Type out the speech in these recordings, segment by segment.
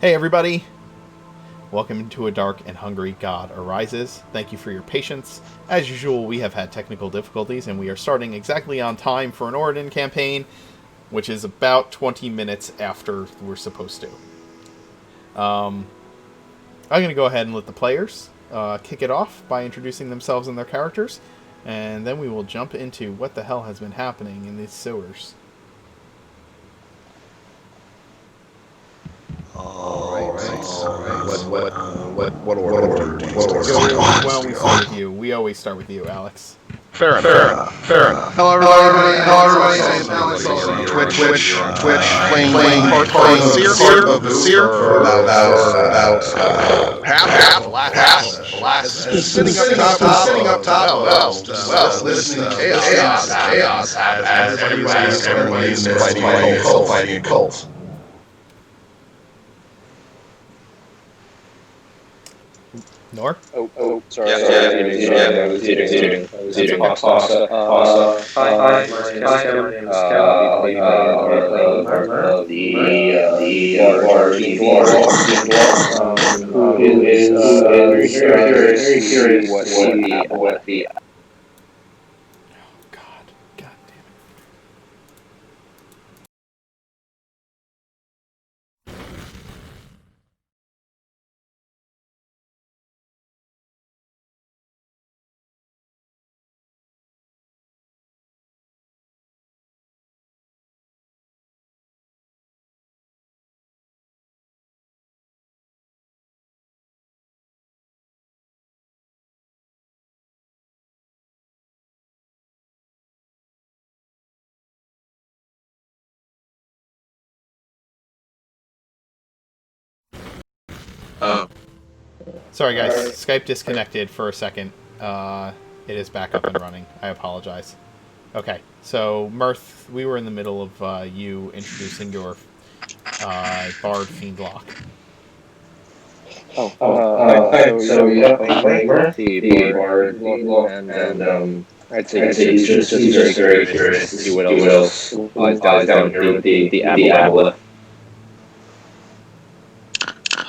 Hey everybody! Welcome to A Dark and Hungry God Arises. Thank you for your patience. As usual, we have had technical difficulties, and we are starting exactly on time for an Oregon campaign, which is about 20 minutes after we're supposed to. I'm going to go ahead and let the players kick it off by introducing themselves and their characters, and then we will jump into what the hell has been happening in these sewers. All right. What order do you want us to go? Why don't we start with you? We always start with you, Alex. Fair enough. Hello, everybody. Alex on Twitch, playing part of the Seer for about half the last. Sitting up top, listening to chaos as everybody's fighting a cult. Nor? Sorry. I was eating pasta. Hi, my name is Kim. I'll be playing part of the dwarf, who is very curious what the God damn it. Sorry guys, Skype disconnected for a second. It is back up and running. I apologize. Okay, so Mirth, we were in the middle of you introducing your Bard Fiendlock. So yeah, playing the bard, and I'd say he's just very curious to see what else lies down here with the aboleth.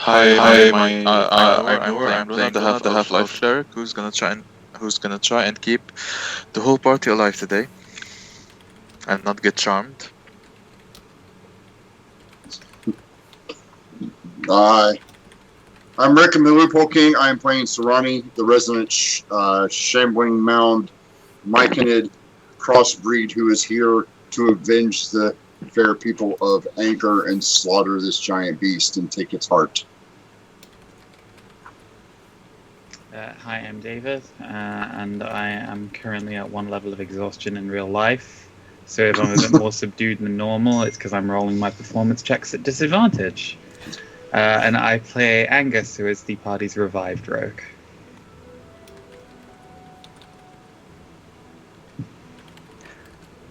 Hi, I'm playing the Half-Life cleric who's gonna try and keep the whole party alive today and not get charmed. I'm Rick and the Loophole King. I am playing Serani, the resident shambling mound myconid crossbreed who is here to avenge the fair people of Anchor and slaughter this giant beast and take its heart. Hi, I'm David, and I am currently at one level of exhaustion in real life. So if I'm a bit more subdued than normal, it's because I'm rolling my performance checks at disadvantage. And I play Angus, who is the party's revived rogue.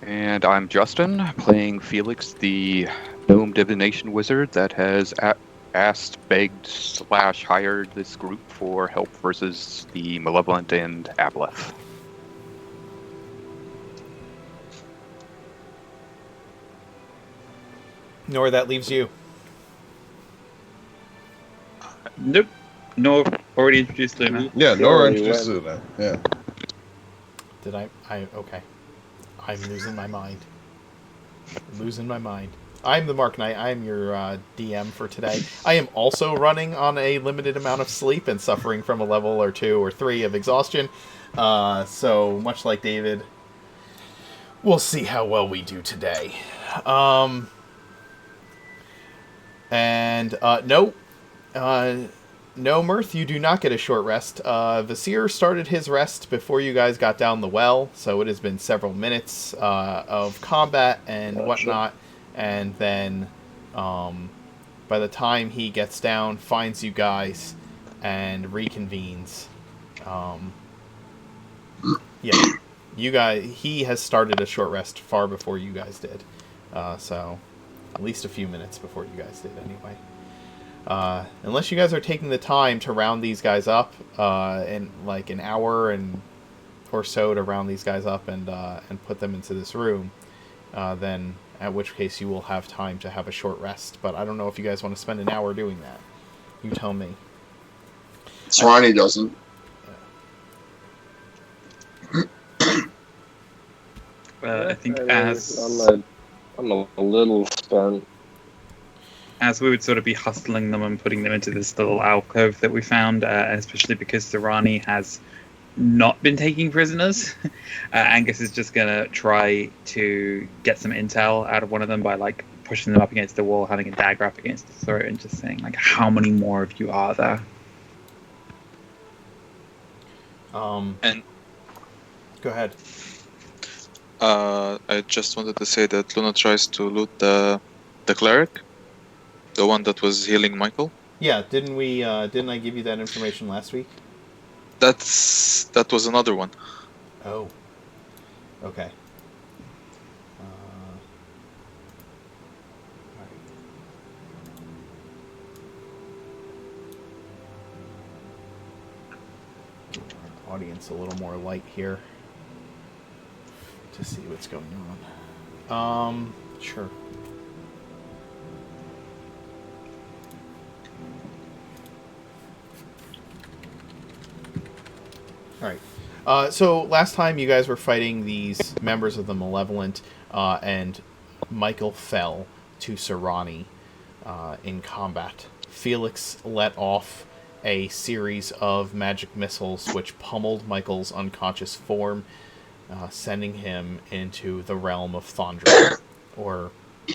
And I'm Justin, playing Felix, the gnome divination wizard that has asked, begged, / hired this group for help versus the Malevolent and Aboleth. Nor, that leaves you. Nope. No, already introduced Luna. Yeah, Nora introduced Luna. Yeah. Did I? Okay. I'm losing my mind. I'm the Mark Knight. I'm your DM for today. I am also running on a limited amount of sleep and suffering from a level or 2 or 3 of exhaustion. So, much like David, we'll see how well we do today. No, Mirth, you do not get a short rest. Vasir started his rest before you guys got down the well, so it has been several minutes of combat and whatnot, and then by the time he gets down, finds you guys, and reconvenes. He has started a short rest far before you guys did, so at least a few minutes before you guys did anyway. Unless you guys are taking the time to round these guys up in like an hour or so to round these guys up and put them into this room, then at which case you will have time to have a short rest. But I don't know if you guys want to spend an hour doing that. You tell me. Swanee doesn't. I think I'm a little spent. as we would sort of be hustling them and putting them into this little alcove that we found, especially because Sarani has not been taking prisoners, Angus is just going to try to get some intel out of one of them by like pushing them up against the wall, having a dagger up against the throat, and just saying like, how many more of you are there? And Go ahead. I just wanted to say that Luna tries to loot the cleric, the one that was healing Michael. Yeah, didn't I give you that information last week? That was another one. Oh. Okay. Audience a little more light here to see what's going on. Sure. All right. So last time you guys were fighting these members of the Malevolent, and Michael fell to Sarani in combat. Felix let off a series of magic missiles which pummeled Michael's unconscious form, sending him into the realm of Thondra, or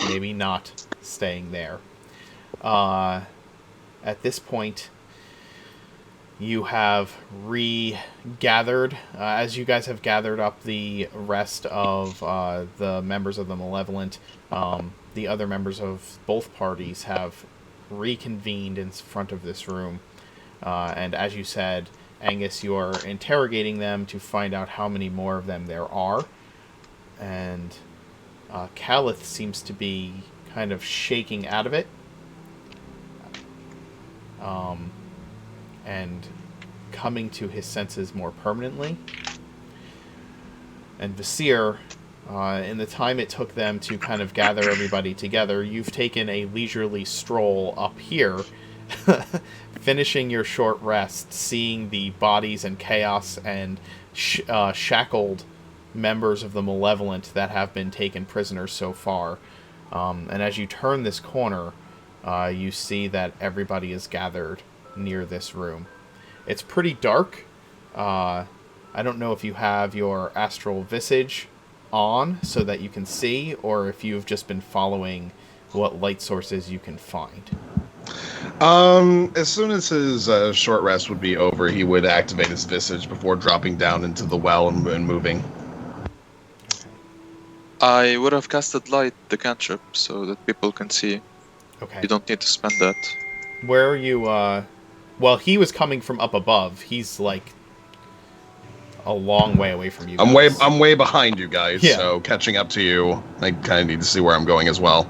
maybe not staying there. At this point, you have regathered, as you guys have gathered up the rest of the members of the Malevolent. The other members of both parties have reconvened in front of this room. And as you said, Angus, you are interrogating them to find out how many more of them there are. And Calith seems to be kind of shaking out of it. And coming to his senses more permanently. And Vasir, in the time it took them to kind of gather everybody together, you've taken a leisurely stroll up here, finishing your short rest, seeing the bodies and chaos and shackled members of the Malevolent that have been taken prisoners so far. And as you turn this corner, you see that everybody is gathered near this room. It's pretty dark. I don't know if you have your astral visage on so that you can see, or if you've just been following what light sources you can find. As soon as his short rest would be over, he would activate his visage before dropping down into the well and moving. I would have casted light, the cantrip, so that people can see. Okay. You don't need to spend that. Where are you, well, he was coming from up above. He's, like, a long way away from you guys. I'm way behind you guys, Yeah. So catching up to you, I kind of need to see where I'm going as well.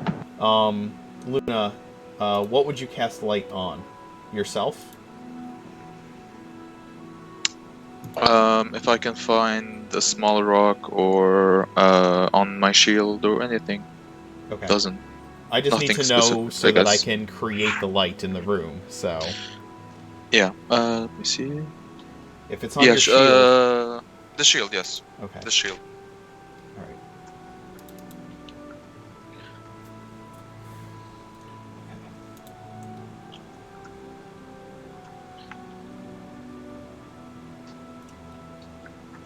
Luna, what would you cast light on? Yourself? If I can find a small rock or on my shield or anything. Okay. Doesn't. I just need nothing to know specific, so I that I guess. can create the light in the room, so... Yeah. Let me see. If it's on your shield... The shield, yes. Okay. The shield. Alright.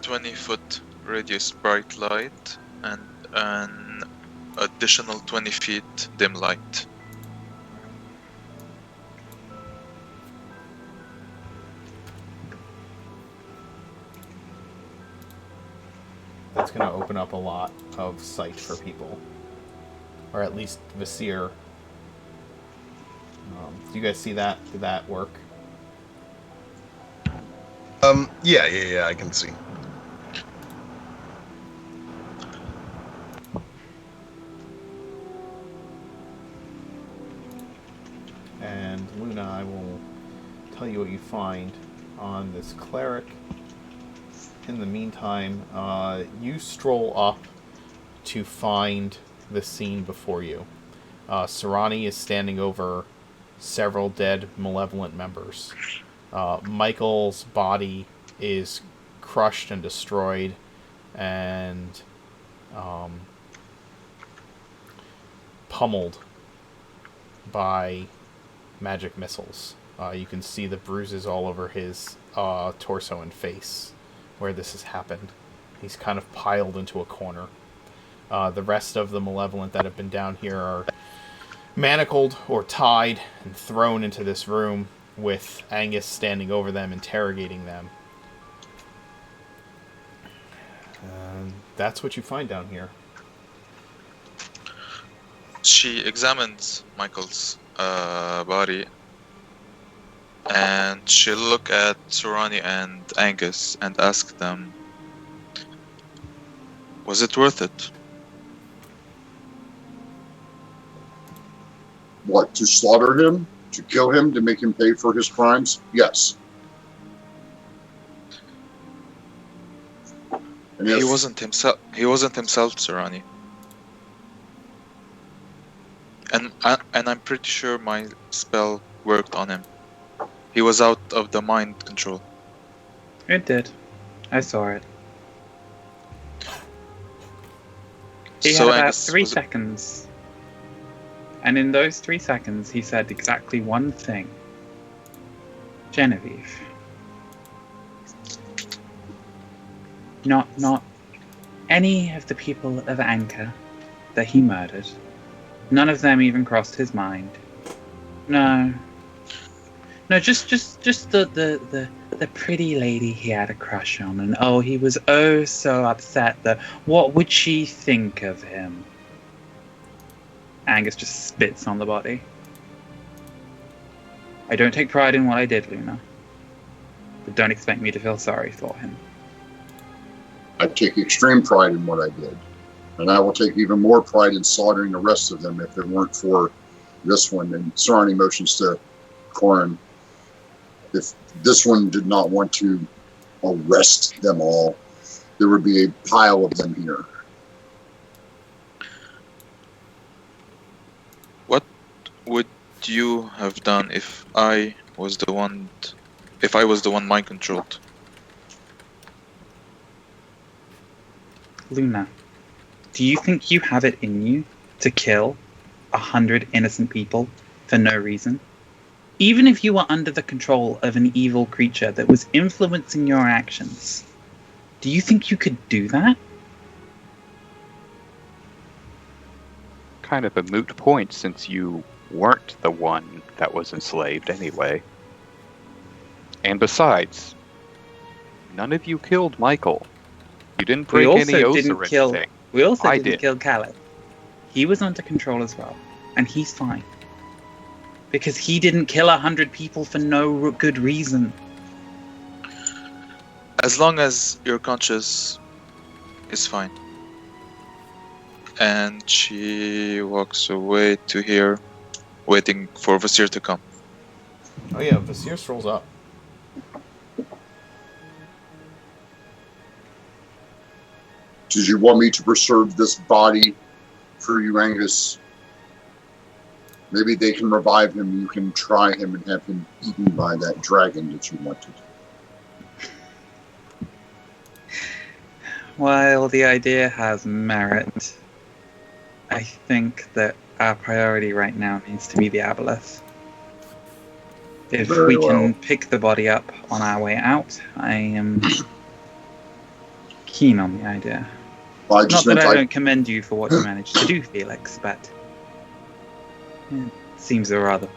20-foot radius bright light and an additional 20 feet dim light. That's going to open up a lot of sight for people. Or at least Vasir. Do you guys see that? Did that work? Yeah, I can see. And Luna, I will tell you what you find on this cleric. In the meantime, you stroll up to find the scene before you. Sarani is standing over several dead malevolent members. Michael's body is crushed and destroyed, and pummeled by magic missiles. You can see the bruises all over his torso and face where this has happened. He's kind of piled into a corner. The rest of the malevolent that have been down here are manacled or tied and thrown into this room with Angus standing over them, interrogating them. And that's what you find down here. She examines Michael's body, and she'll look at Sorani and Angus and ask them, was it worth it? What, to slaughter him? To kill him? To make him pay for his crimes? Yes. And He wasn't himself, Sorani. And I'm pretty sure my spell worked on him. He was out of the mind control. It did. I saw it. He So had about Angus, 3 was it- seconds. And in those 3 seconds, he said exactly one thing. Genevieve. Not any of the people of Anchor that he murdered. None of them even crossed his mind. No, just the pretty lady he had a crush on, and oh, he was oh so upset that what would she think of him? Angus just spits on the body. I don't take pride in what I did, Luna, but don't expect me to feel sorry for him. I take extreme pride in what I did. And I will take even more pride in slaughtering the rest of them if it weren't for this one. And Sarani motions to Corin. If this one did not want to arrest them all, there would be a pile of them here. What would you have done if I was the one mind controlled? Luna, do you think you have it in you to kill 100 innocent people for no reason? Even if you were under the control of an evil creature that was influencing your actions, do you think you could do that? Kind of a moot point since you weren't the one that was enslaved anyway. And besides, none of you killed Michael. You didn't break any oaths or anything. We also I didn't did. kill Khaled. He was under control as well, and he's fine. Because he didn't kill 100 people for no good reason. As long as your conscience is fine. And she walks away to here, waiting for Vasir to come. Oh yeah, Vasir strolls up. Did you want me to preserve this body for you, Angus? Maybe they can revive him. You can try him and have him eaten by that dragon that you wanted. While the idea has merit, I think that our priority right now needs to be the Aboleth. If Very we can well. pick the body up on our way out, I am keen on the idea. I Not just that meant I I don't commend you for what you managed to do, Felix, but it seems a rather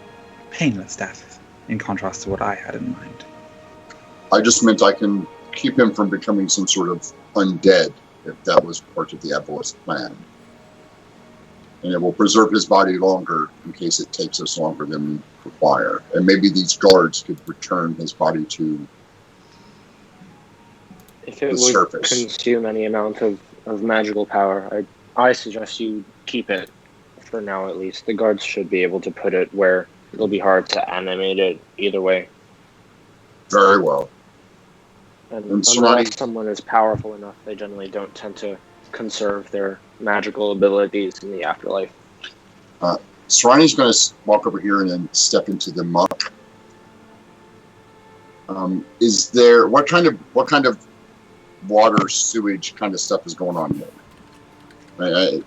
painless death in contrast to what I had in mind. just meant I can keep him from becoming some sort of undead, if that was part of the Aboleth's plan. And it will preserve his body longer in case it takes us longer than we require. And maybe these guards could return his body to If it The would surface. consume any amount of magical power, I suggest you keep it for now at least. The guards should be able to put it where it'll be hard to animate it either way. very well. And And unless Sarani- someone is powerful enough, they generally don't tend to conserve their magical abilities in the afterlife. Sarani's going to walk over here and then step into the muck. Is there what kind of water, sewage kind of stuff is going on here? I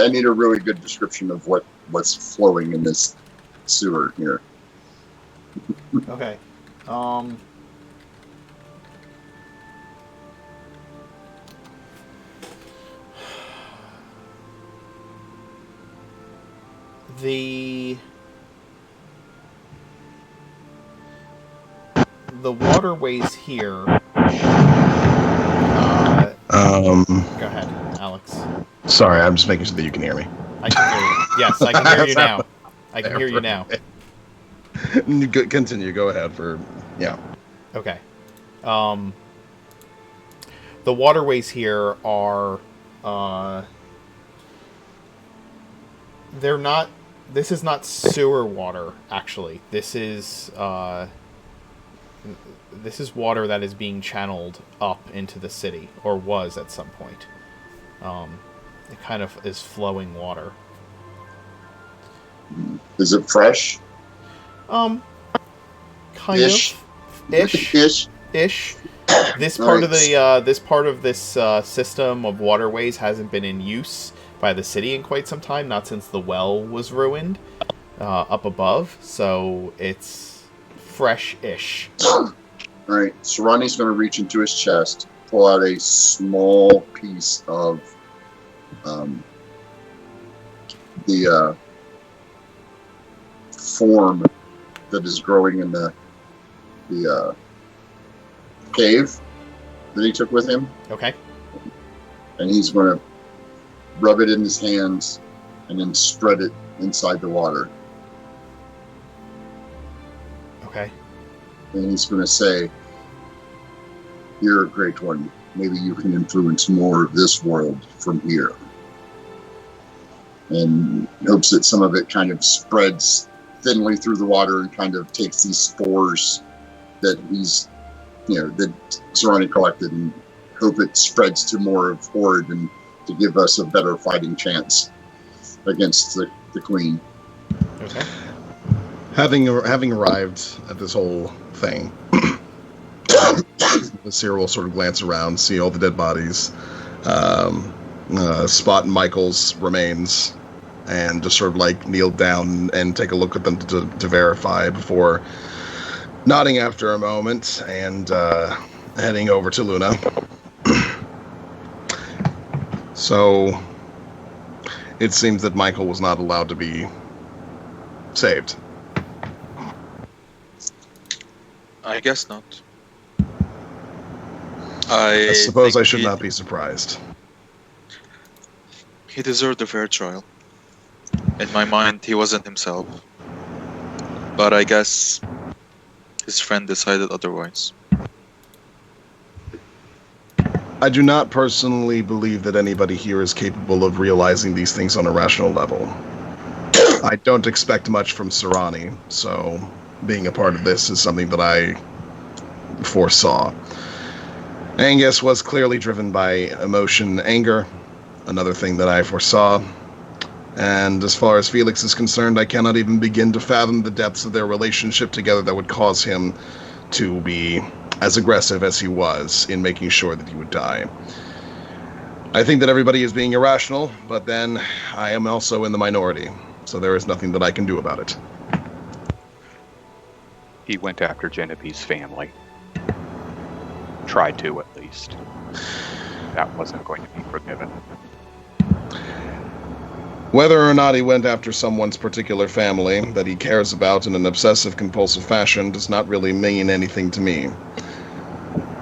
need a really good description of what's flowing in this sewer here. Okay. The waterways here. Go ahead, Alex. Sorry, I'm just making sure that you can hear me. I can hear you. Yes, I can hear you now. I can hear you now. Continue. Go ahead yeah. Okay. The waterways here are. They're not. This is not sewer water. Actually, this is water that is being channeled up into the city, or was at some point. It kind of is flowing water. Is it fresh? Kind Ish. of. Ish. This part of this system of waterways hasn't been in use by the city in quite some time, not since the well was ruined up above, so it's fresh-ish. Alright, Sarani's going to reach into his chest, pull out a small piece of the form that is growing in the cave that he took with him. Okay. And he's going to rub it in his hands and then spread it inside the water. Okay. And he's going to say, "You're a great one. Maybe you can influence more of this world from here." And hopes that some of it kind of spreads thinly through the water and kind of takes these spores that that Sarani collected, and hope it spreads to more of Horde and to give us a better fighting chance against the Queen. Okay. Having arrived at this whole thing, the seer will sort of glance around, see all the dead bodies, spot Michael's remains, and just sort of like kneel down and take a look at them to verify before nodding after a moment and heading over to Luna. So it seems that Michael was not allowed to be saved. I guess not. I suppose think I should not be surprised. He deserved a fair trial. In my mind, he wasn't himself. But I guess his friend decided otherwise. I do not personally believe that anybody here is capable of realizing these things on a rational level. I don't expect much from Sarani, so being a part of this is something that I foresaw. Angus was clearly driven by emotion, anger, another thing that I foresaw. And as far as Felix is concerned, I cannot even begin to fathom the depths of their relationship together that would cause him to be as aggressive as he was in making sure that he would die. I think that everybody is being irrational, but then I am also in the minority, so there is nothing that I can do about it. He went after Genevieve's family. Tried to, at least. That wasn't going to be forgiven. Whether or not he went after someone's particular family that he cares about in an obsessive-compulsive fashion does not really mean anything to me.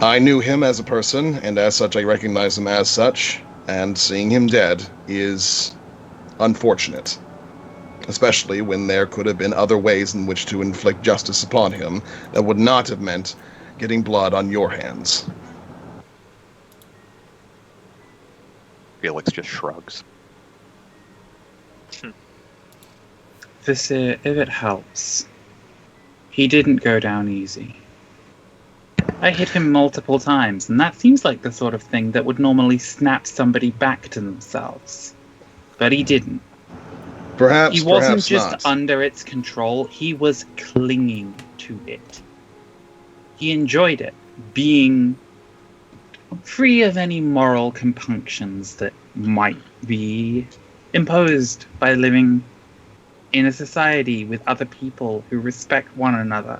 I knew him as a person, and as such I recognize him as such, and seeing him dead is unfortunate. Especially when there could have been other ways in which to inflict justice upon him that would not have meant getting blood on your hands. Felix just shrugs. Visir, if it helps, he didn't go down easy. I hit him multiple times, and that seems like the sort of thing that would normally snap somebody back to themselves. But he didn't. Perhaps, He wasn't perhaps just not. under its control, he was clinging to it. He enjoyed it, being free of any moral compunctions that might be imposed by living in a society with other people who respect one another.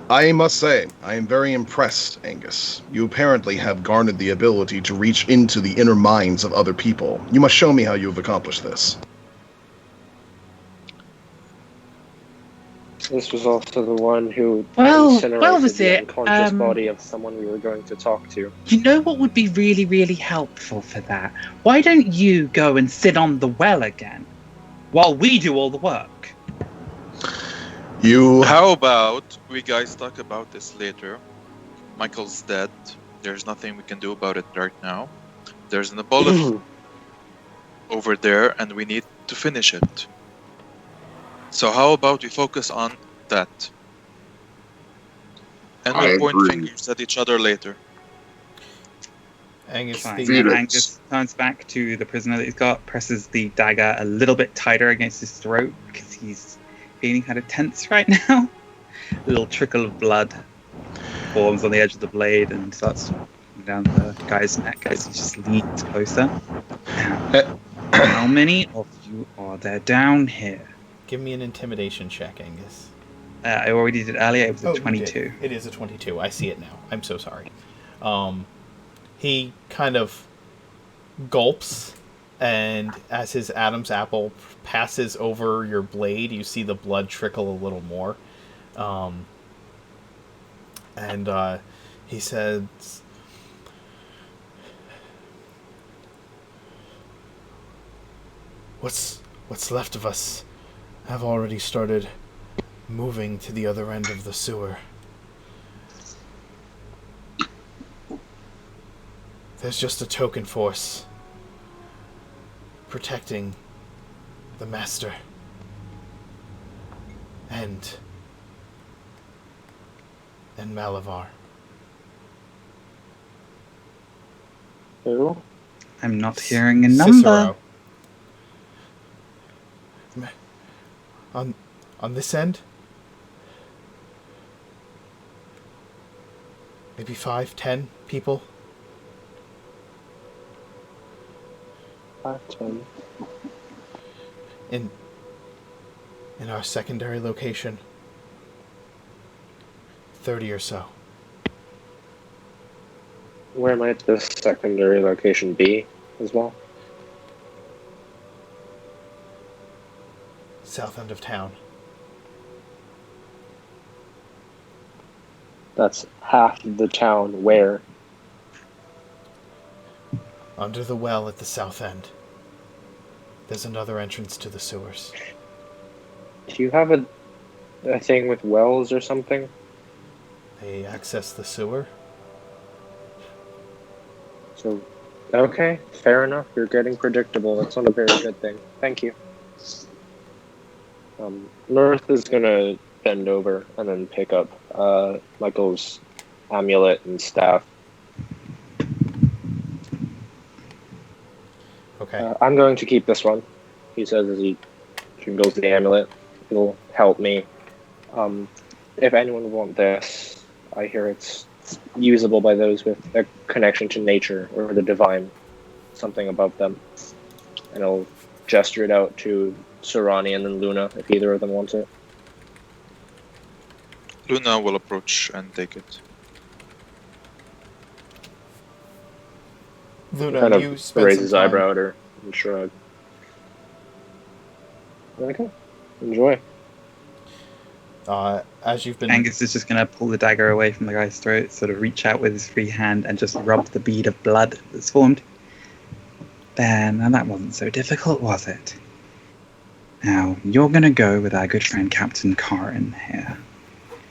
I must say, I am very impressed, Angus. You apparently have garnered the ability to reach into the inner minds of other people. You must show me how you have accomplished this. This was also the one who Well, incinerated was the it? unconscious body of someone we were going to talk to. You know what would be really, really helpful for that? Why don't you go and sit on the well again, while we do all the work? How about we guys talk about this later? Michael's dead. There's nothing we can do about it right now. There's an Ebola over there, and we need to finish it. So how about we focus on that? And I we'll point agree. fingers at each other later. Angus, Fine. Felix. Angus turns back to the prisoner that he's got, presses the dagger a little bit tighter against his throat because he's feeling kind of tense right now. A little trickle of blood forms on the edge of the blade and starts down the guy's neck as he just leans closer. Now, how many of you are there down here? give me an intimidation check, Angus. I already did earlier. It was a you 22. did. It is a 22. I see it now. I'm so sorry. He kind of gulps, and as his Adam's apple passes over your blade, you see the blood trickle a little more. And he says, What's left of us have already started moving to the other end of the sewer. There's just a token force protecting the Master and Malavar. Who? I'm not hearing a number. Cicero. On this end? Maybe 5, 10 people? 5, 10. In our secondary location, 30 or so. Where might this secondary location be as well? South end of town. That's half the town. Where? Under the well at the south end. There's another entrance to the sewers. Do you have a thing with wells or something? They access the sewer. So, okay, fair enough. You're getting predictable. That's not a very good thing. Thank you. Mirth is gonna bend over and then pick up Michael's amulet and staff. Okay. I'm going to keep this one, he says as he jingles the amulet. It'll help me. If anyone would want this, I hear it's usable by those with a connection to nature or the divine, something above them. And I'll gesture it out to Sarani and then Luna if either of them wants it. Luna will approach and take it. Luna, Kind you of spent raise some his time. eyebrow at her and shrug. Okay, enjoy. As you've been... Angus is just going to pull the dagger away from the guy's throat, sort of reach out with his free hand and just rub the bead of blood that's formed. There, now that wasn't so difficult, was it? Now, you're going to go with our good friend Captain Corin here.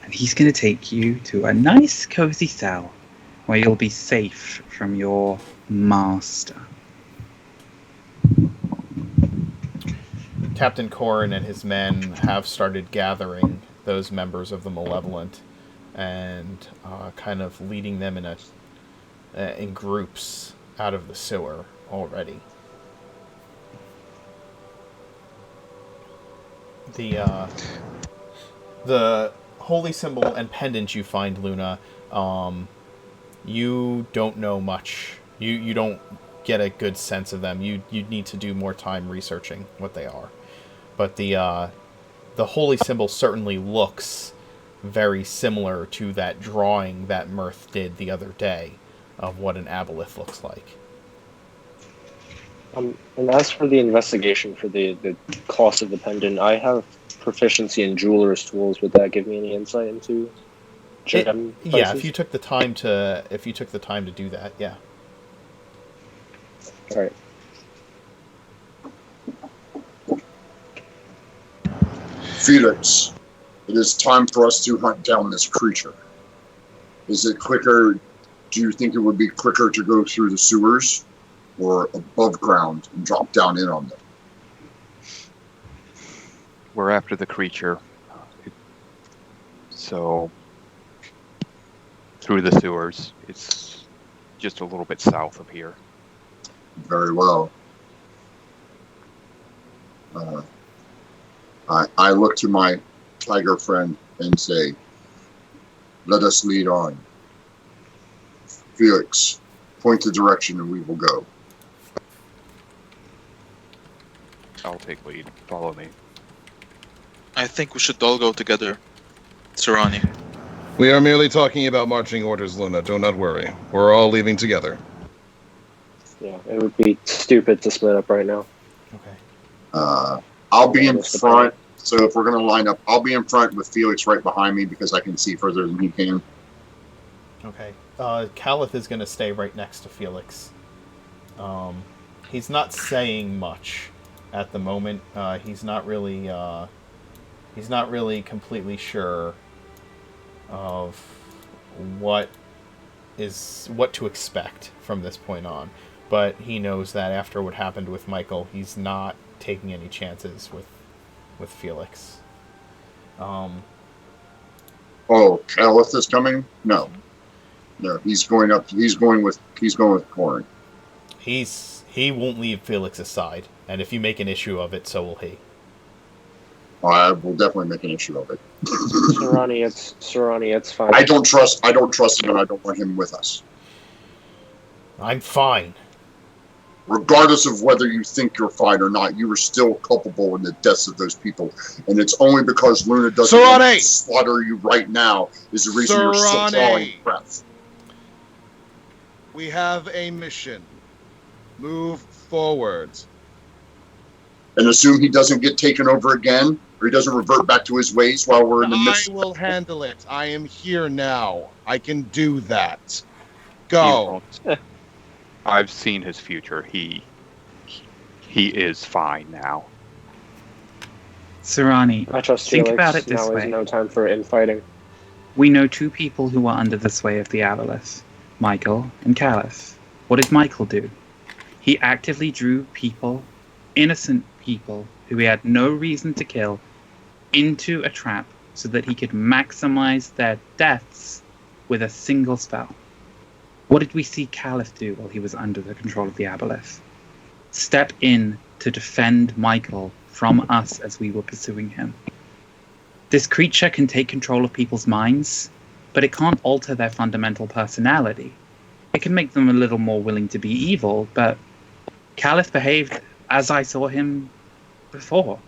And he's going to take you to a nice, cozy cell where you'll be safe from your master. Captain Corin and his men have started gathering those members of the Malevolent and kind of leading them in groups out of the sewer already. The holy symbol and pendant you find, Luna, you don't know much. You don't get a good sense of them. You need to do more time researching what they are. But the holy symbol certainly looks very similar to that drawing that Mirth did the other day of what an aboleth looks like. And as for the investigation for the cost of the pendant, I have proficiency in jeweler's tools. Would that give me any insight into gem prices? Yeah, if you took the time to do that, yeah. All right. Felix, it is time for us to hunt down this creature. Is it quicker? Do you think it would be quicker to go through the sewers or above ground and drop down in on them? We're after the creature. So, through the sewers. It's just a little bit south of here. Very well. I look to my tiger friend and say, let us lead on. Felix, point the direction and we will go. I'll take lead. Follow me. I think we should all go together. Sarani. We are merely talking about marching orders, Luna. Do not worry. We're all leaving together. Yeah, it would be stupid to split up right now. Okay. I'll be in front. So if we're going to line up, I'll be in front with Felix right behind me because I can see further than he can. Okay. Caliph is going to stay right next to Felix. He's not saying much at the moment. He's not really completely sure of what to expect from this point on. But he knows that after what happened with Michael, he's not taking any chances with Felix. Oh, Caliph is coming? No, he's going up. He's going with Corin. He won't leave Felix's side, and if you make an issue of it, so will he. I will definitely make an issue of it. Sarani, it's fine. I don't trust him, and I don't want him with us. I'm fine. Regardless of whether you think you're fine or not, you are still culpable in the deaths of those people, and it's only because Luna doesn't want to slaughter you right now is the reason you're still drawing breath. We have a mission. Move forward. And assume he doesn't get taken over again, or he doesn't revert back to his ways while we're in the midst. I will handle it. I am here now. I can do that. Go. I've seen his future. He is fine now. Sarani, I trust think Felix. about it this now way. is no time for infighting. We know two people who are under the sway of the Aboleth, Michael and Callus. What did Michael do? He actively drew people, innocent people, who he had no reason to kill, into a trap so that he could maximize their deaths with a single spell. What did we see Callus do while he was under the control of the Aboleth? Step in to defend Michael from us as we were pursuing him. This creature can take control of people's minds, but it can't alter their fundamental personality. It can make them a little more willing to be evil, but Callus behaved as I saw him before,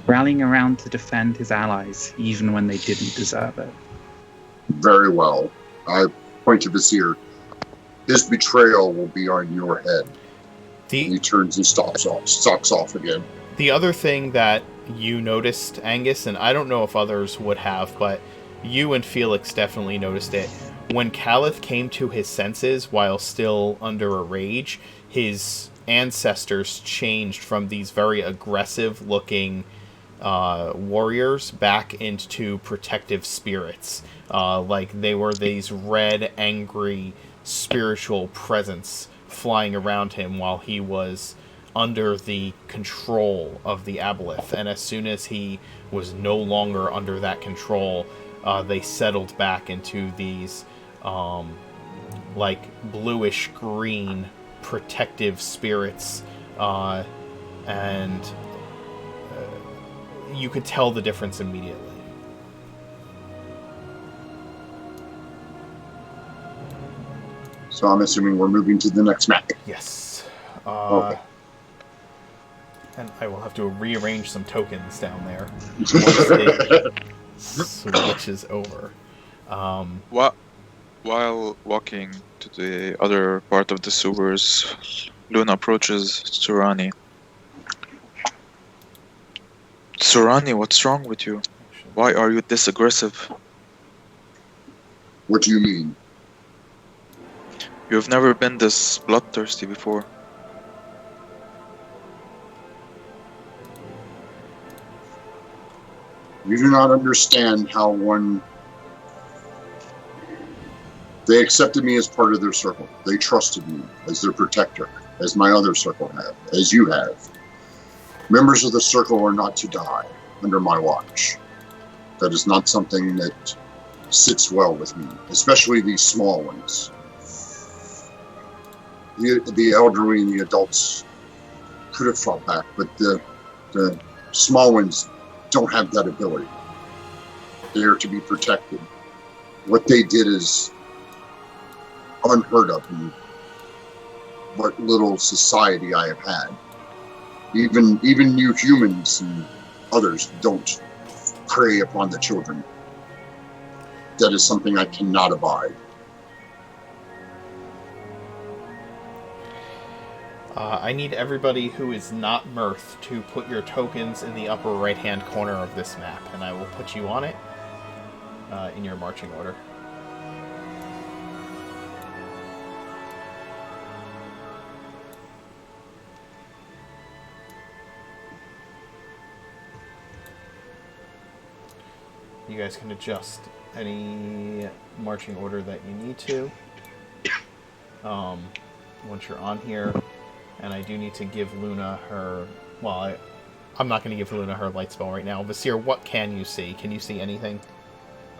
rallying around to defend his allies, even when they didn't deserve it. Very well. I point to Vizier. His betrayal will be on your head. He turns and stalks off again. The other thing that you noticed, Angus, and I don't know if others would have, but you and Felix definitely noticed it. When Caliph came to his senses while still under a rage, his ancestors changed from these very aggressive-looking warriors back into protective spirits. Like they were these red, angry, spiritual presence flying around him while he was under the control of the Aboleth. And as soon as he was no longer under that control, they settled back into these like bluish green protective spirits, and you could tell the difference immediately. So I'm assuming we're moving to the next map. Yes. Okay. And I will have to rearrange some tokens down there once it switches over. While walking to the other part of the sewers, Luna approaches Surani. Surani, what's wrong with you? Why are you this aggressive? What do you mean? You've never been this bloodthirsty before. You do not understand how they accepted me as part of their circle. They trusted me as their protector, as my other circle have, as you have. Members of the circle are not to die under my watch. That is not something that sits well with me, especially these small ones. The elderly and the adults could have fought back, but the small ones don't have that ability. They are to be protected. What they did is unheard of in what little society I have had. Even you humans and others don't prey upon the children. That is something I cannot abide. I need everybody who is not Mirth to put your tokens in the upper right-hand corner of this map, and I will put you on it in your marching order. You guys can adjust any marching order that you need to once you're on here. And I do need to give Luna her... Well, I'm not going to give Luna her light spell right now. Vasir, what can you see? Can you see anything?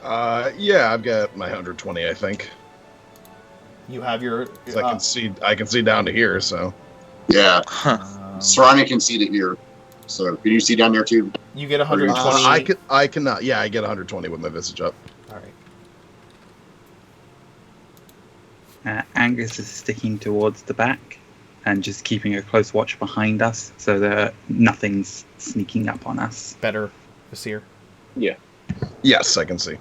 Yeah, I've got my 120, I think. You have your... 'Cause I can see down to here, so... Yeah. Sarani can see to here. So, can you see down there too? You get 120... I cannot. Yeah, I get 120 with my visage up. Alright. Angus is sticking towards the back and just keeping a close watch behind us so that nothing's sneaking up on us. Better, Vasir? Yeah. Yes, I can see.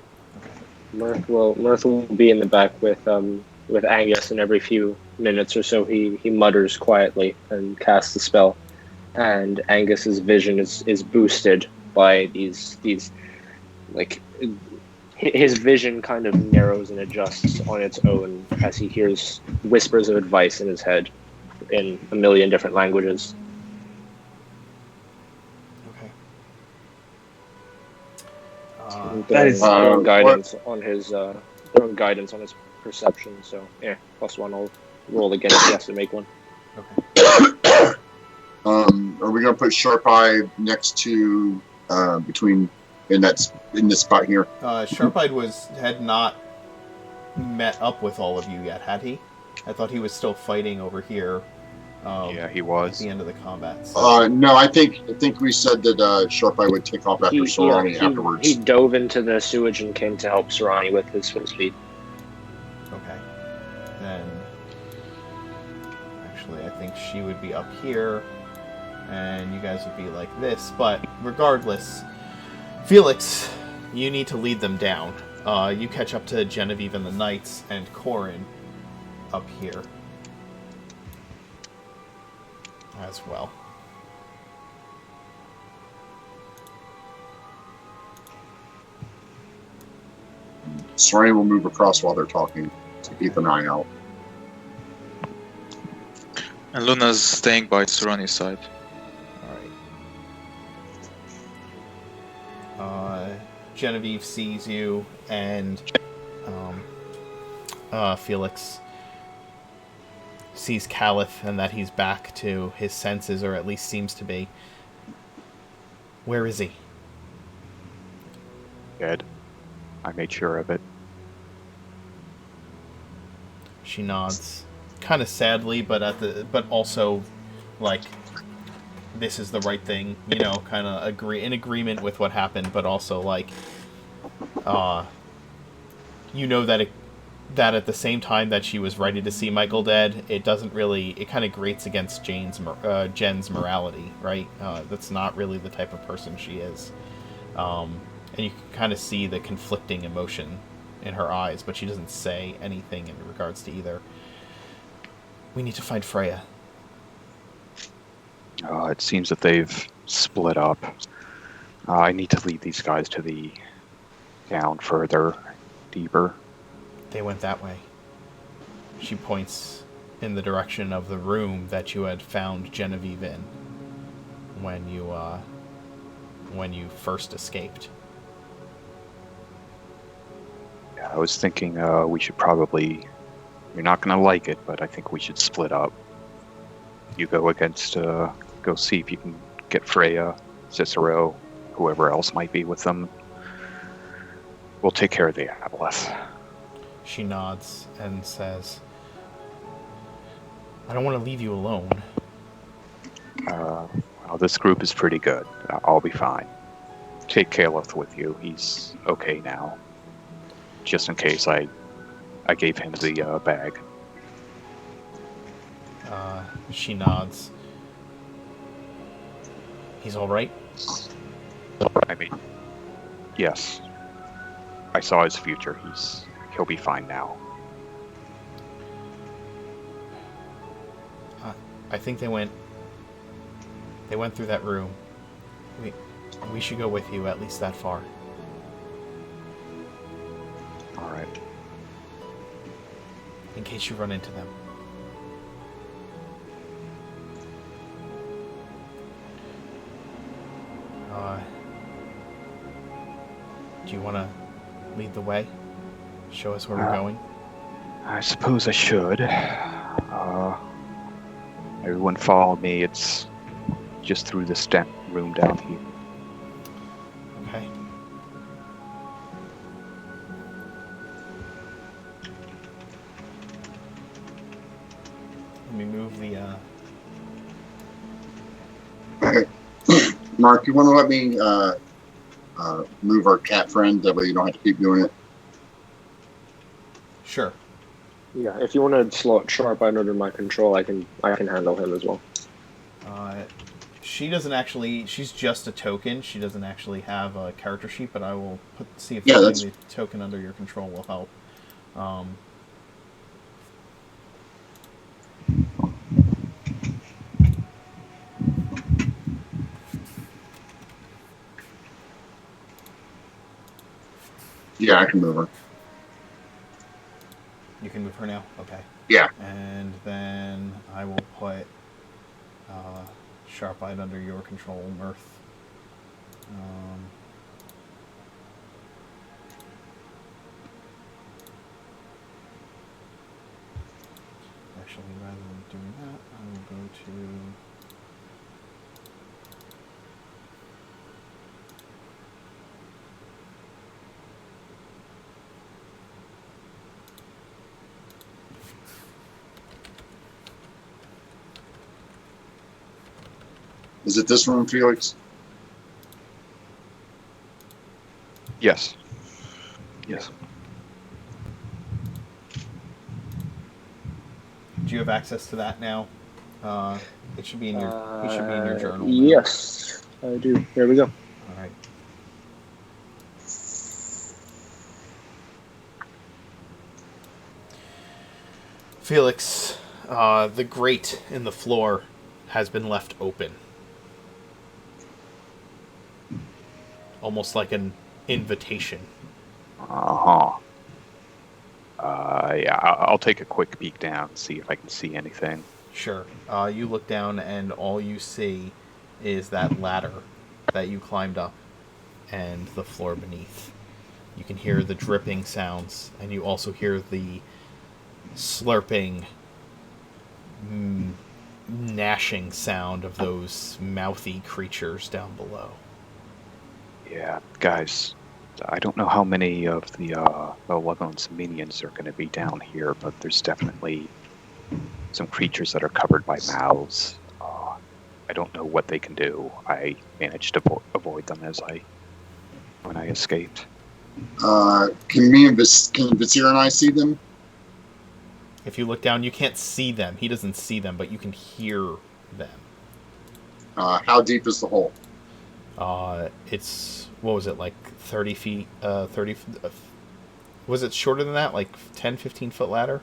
Mirth will be in the back with Angus, and every few minutes or so he mutters quietly and casts a spell. And Angus's vision is boosted by these like his vision kind of narrows and adjusts on its own as he hears whispers of advice in his head in a million different languages. Okay. That is throwing guidance on his perception. So yeah, +1. I'll roll again if he has to make one. Okay. Are we gonna put Sharp Eye next to in this spot here? Sharp-Eyed had not met up with all of you yet, had he? I thought he was still fighting over here. Yeah, he was. At the end of the combat. So. No, I think we said that Sharp Eye would take off after Sarani afterwards. He dove into the sewage and came to help Sarani with his full speed. Okay. Then, actually, I think she would be up here, and you guys would be like this. But regardless, Felix, you need to lead them down. You catch up to Genevieve and the Knights and Corin up here as well. Sarani will move across while they're talking to keep an eye out. And Luna's staying by Surani's side. Alright. Genevieve sees you, and Felix sees Caliph and that he's back to his senses, or at least seems to be. Where is he? Dead. I made sure of it. She nods, kind of sadly, but also like this is the right thing, kind of in agreement with what happened, but also like, that at the same time that she was ready to see Michael dead, it kind of grates against Jen's morality, right? That's not really the type of person she is. And you can kind of see the conflicting emotion in her eyes, but she doesn't say anything in regards to either. We need to find Freya. It seems that they've split up. I need to lead these guys to the down further, deeper. They went that way. She points in the direction of the room that you had found Genevieve in when you first escaped. Yeah, I was thinking we should probably... You're not going to like it, but I think we should split up. You go go see if you can get Freya, Cicero, whoever else might be with them. We'll take care of the Aboleth. She nods and says, I don't want to leave you alone. Well, this group is pretty good. I'll be fine. Take Caliph with you. He's okay now. Just in case I gave him the bag. She nods. He's all right? I mean, yes. I saw his future. He'll be fine now. I think they went through that room. We should go with you at least that far. All right. In case you run into them. Do you want to lead the way? Show us where we're going? I suppose I should. Everyone follow me. It's just through this room down here. Okay. Let me move the... Mark, you want to let me move our cat friend? That way you don't have to keep doing it. Sure. Yeah, if you want to slot Sharp under my control, I can handle him as well. She doesn't actually... She's just a token. She doesn't actually have a character sheet, but I will see if putting the token under your control will help. Yeah, I can move her. You can move her now? Okay. Yeah. And then I will put Sharp-Eyed under your control, Mirth. Actually, rather than doing that, I will go to... Is it this room, Felix? Yes. Yes. Do you have access to that now? It should be in your. It should be in your journal. Yes, I do. There we go. All right. Felix, the grate in the floor has been left open, almost like an invitation. Yeah, I'll take a quick peek down and see if I can see anything. Sure. You look down and all you see is that ladder that you climbed up and the floor beneath. You can hear the dripping sounds, and you also hear the slurping, gnashing sound of those mouthy creatures down below. Yeah, guys, I don't know how many of the Malevolence minions are going to be down here, but there's definitely some creatures that are covered by mouths. I don't know what they can do. I managed to avoid them when I escaped. Can Vizier and I see them? If you look down, you can't see them. He doesn't see them, but you can hear them. How deep is the hole? It's, what was it, like 30 feet? 30. Was it shorter than that? Like 10, 15-foot ladder?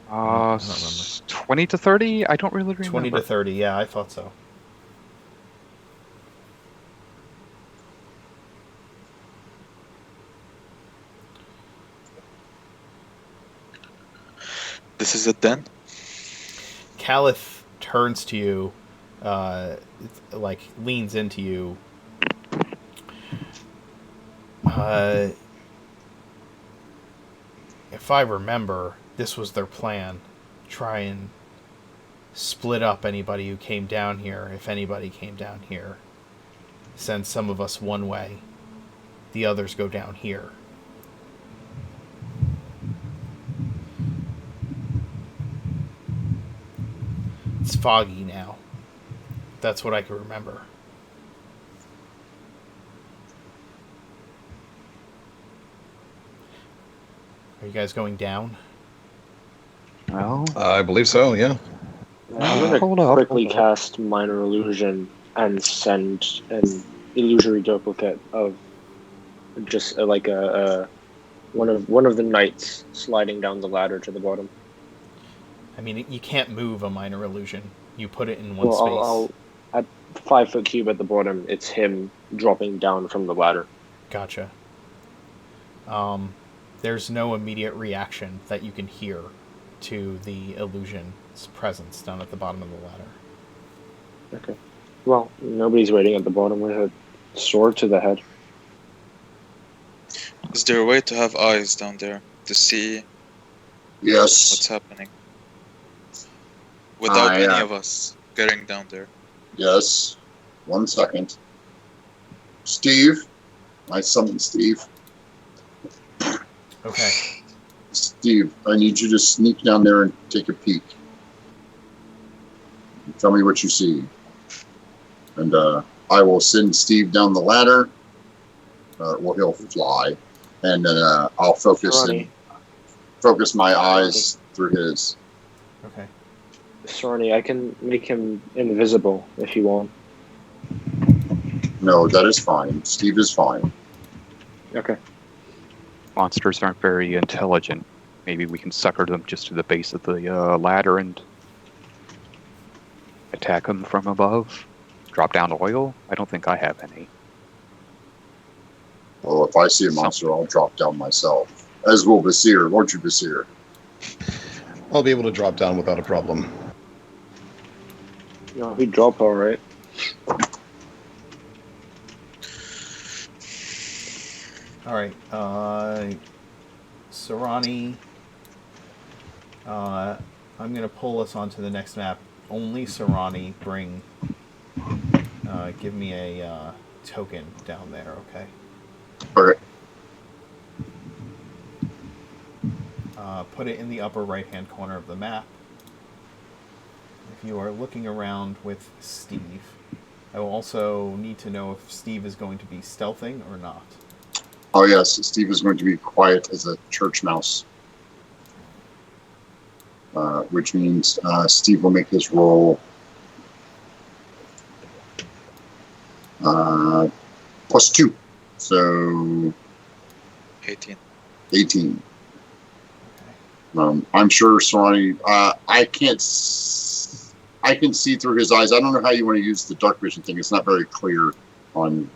I don't remember. 20 to 30? I don't really remember. 20 to 30, yeah, I thought so. This is it then? Caliph turns to you, like leans into you. If I remember, this was their plan. Try and split up anybody who came down here, if anybody came down here. Send some of us one way. The others go down here. It's foggy now. That's what I can remember. Are you guys going down? Well, I believe so, yeah. I'm going Hold to up, quickly hold up. cast Minor Illusion and send an illusory duplicate of just like one of the knights sliding down the ladder to the bottom. I mean, you can't move a minor illusion. You put it in one Well, space. I'll at 5-foot cube at the bottom. It's him dropping down from the ladder. Gotcha. There's no immediate reaction that you can hear to the illusion's presence down at the bottom of the ladder. Okay. Well, nobody's waiting at the bottom with a sword to the head. Is there a way to have eyes down there to see Yes. what's happening? Without I, any of us getting down there. Yes. 1 second. Steve. I summoned Steve. Okay. Steve, I need you to sneak down there and take a peek. Tell me what you see. And I will send Steve down the ladder. Well, he'll fly. And then I'll focus my eyes through his. Okay. Sorry, I can make him invisible if you want. No, that is fine. Steve is fine. Okay. Monsters aren't very intelligent. Maybe we can sucker them just to the base of the ladder and attack them from above. Drop down oil? I don't think I have any. Well, if I see a monster, I'll drop down myself. As will Vizier, won't you, Vizier? I'll be able to drop down without a problem. No, he dropped all right. All right. Sarani. I'm going to pull us onto the next map. Only Sarani bring... give me a token down there, okay? Okay. Put it in the upper right-hand corner of the map. If you are looking around with Steve, I will also need to know if Steve is going to be stealthing or not. Oh, yes. Steve is going to be quiet as a church mouse. Which means Steve will make his roll +2. So 18. 18. I'm sure Sarani. I can see through his eyes. I don't know how you want to use the dark vision thing. It's not very clear on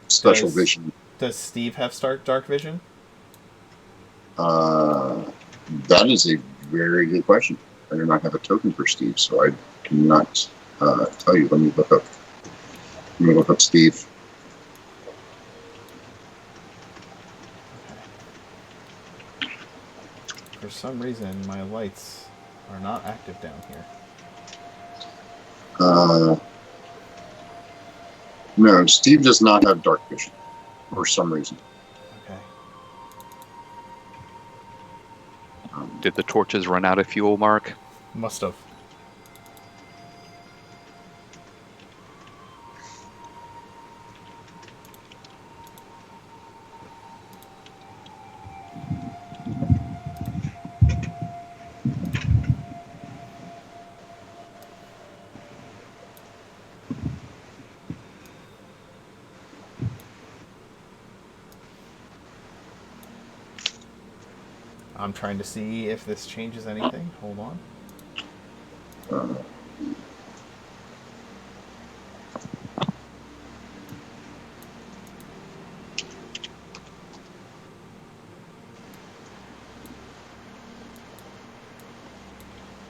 special vision. Does Steve have dark vision? That is a very good question. I do not have a token for Steve, so I cannot tell you. Let me look up Steve. For some reason, my lights are not active down here. No, Steve does not have dark vision for some reason. Did the torches run out of fuel, Mark? Must have. I'm trying to see if this changes anything. Hold on.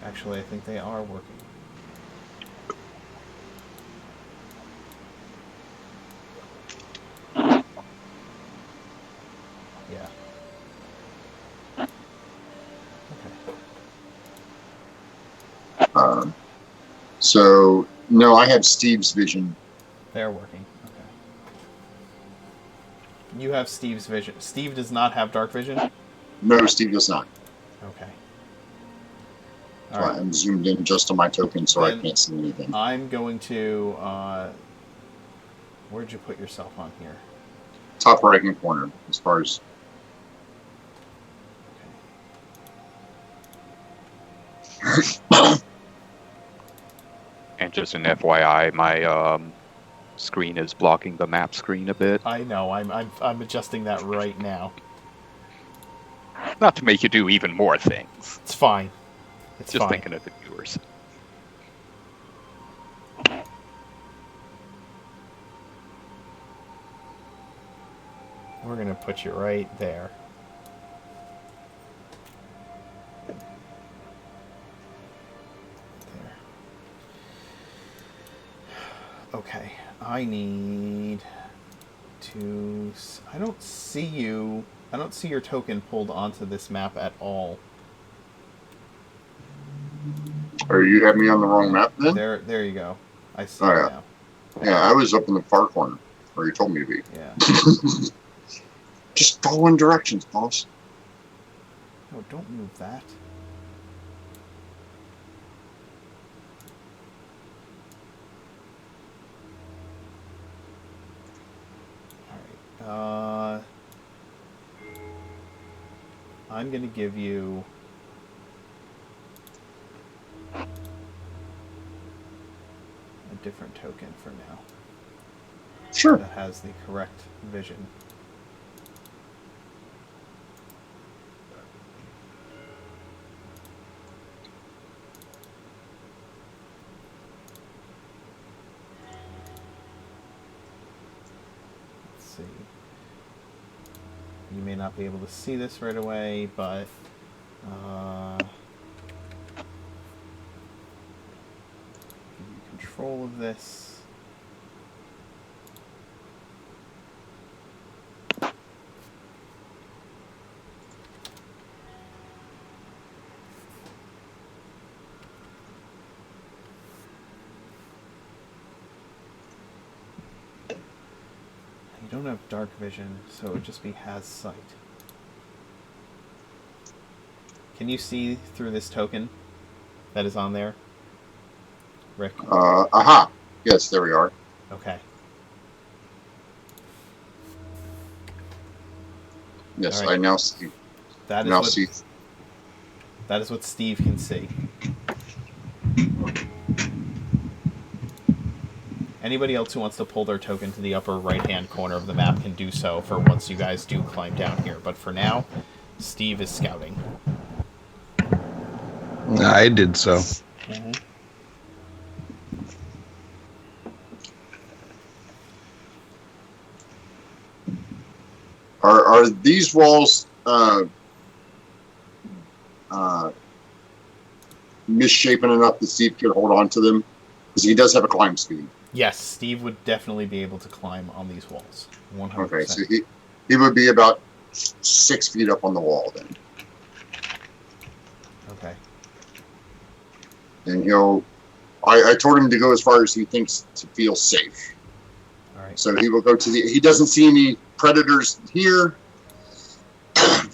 Actually, I think they are working. Yeah. Okay. So, no, I have Steve's vision. They're working. Okay. You have Steve's vision. Steve does not have dark vision? No, Steve does not. Okay. So I'm zoomed in just on my token so Then I can't see anything. I'm going to... where'd you put yourself on here? Top right-hand corner, as far as... And just an FYI, my screen is blocking the map screen a bit. I know. I'm adjusting that right now. Not to make you do even more things. It's fine. It's just fine. thinking of the viewers. We're going to put you right there. There. Okay. I need to... I don't see you... I don't see your token pulled onto this map at all. Or you have me on the wrong map then? There you go. I see Oh, it yeah. now. Yeah, I was up in the far corner, where you told me to be. Yeah. Just following directions, boss. No, don't move that. Alright. I'm going to give you... a different token for now. Sure. That has the correct vision. Let's see. You may not be able to see this right away, but give you control of this. You don't have dark vision, so it would just be has sight. Can you see through this token that is on there, Rick? Aha. Yes, there we are. Okay. Yes, All right. I now see. That is Now what, see. that is what Steve can see. Anybody else who wants to pull their token to the upper right-hand corner of the map can do so for once you guys do climb down here. But for now, Steve is scouting. I did so. Mm-hmm. Are these walls misshapen enough that Steve could hold on to them? Because he does have a climb speed. Yes, Steve would definitely be able to climb on these walls. 100%. Okay, so he would be about 6 feet up on the wall then. Okay. And I told him to go as far as he thinks to feel safe. All right. So he will go to he doesn't see any predators here.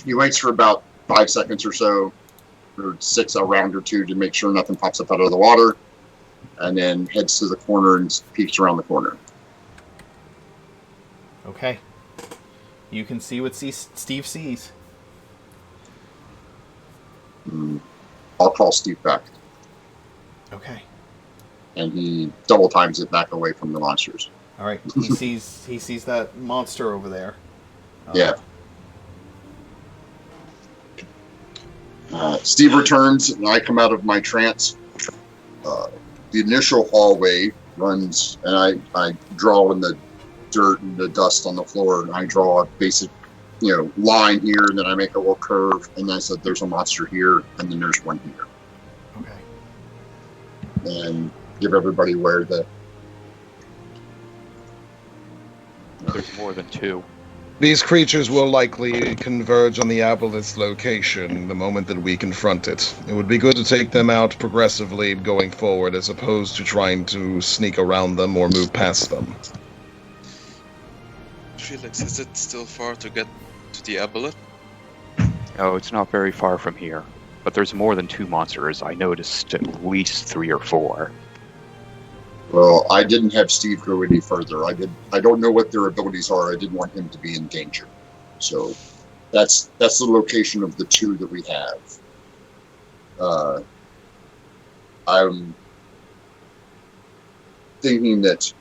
He waits for about 5 seconds or so, or 6, a round or 2 to make sure nothing pops up out of the water, and then heads to the corner and peeks around the corner. Okay. You can see what Steve sees. I'll call Steve back, Okay. and he double times it back away from the monsters. All right. He sees that monster over there. Yeah. Steve returns, and I come out of my trance. The initial hallway runs, and I draw in the dirt and the dust on the floor, and I draw a basic, line here, and then I make a little curve, and then I said, "There's a monster here, and then there's one here," Okay. and give everybody where the. There's more than 2. These creatures will likely converge on the Aboleth's location the moment that we confront it. It would be good to take them out progressively going forward as opposed to trying to sneak around them or move past them. Felix, is it still far to get to the aboleth? No, it's not very far from here. But there's more than 2 monsters. I noticed at least 3 or 4. Well, I didn't have Steve go any further. I don't know what their abilities are. I didn't want him to be in danger. So that's the location of the 2 that we have. I'm thinking that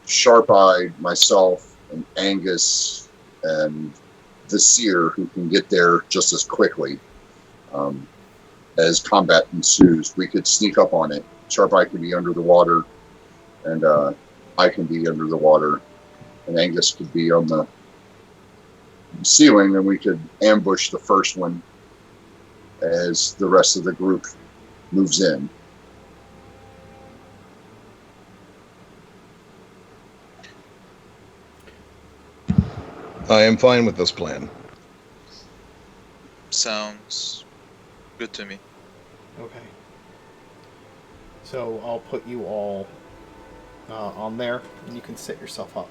Sharp-Eyed, myself, and Angus, and the Seer, who can get there just as quickly, as combat ensues, we could sneak up on it. Sharp-Eye could be under the water, and I can be under the water, and Angus could be on the ceiling, and we could ambush the first one as the rest of the group moves in. I am fine with this plan. Sounds good to me. Okay. So I'll put you all on there, and you can set yourself up.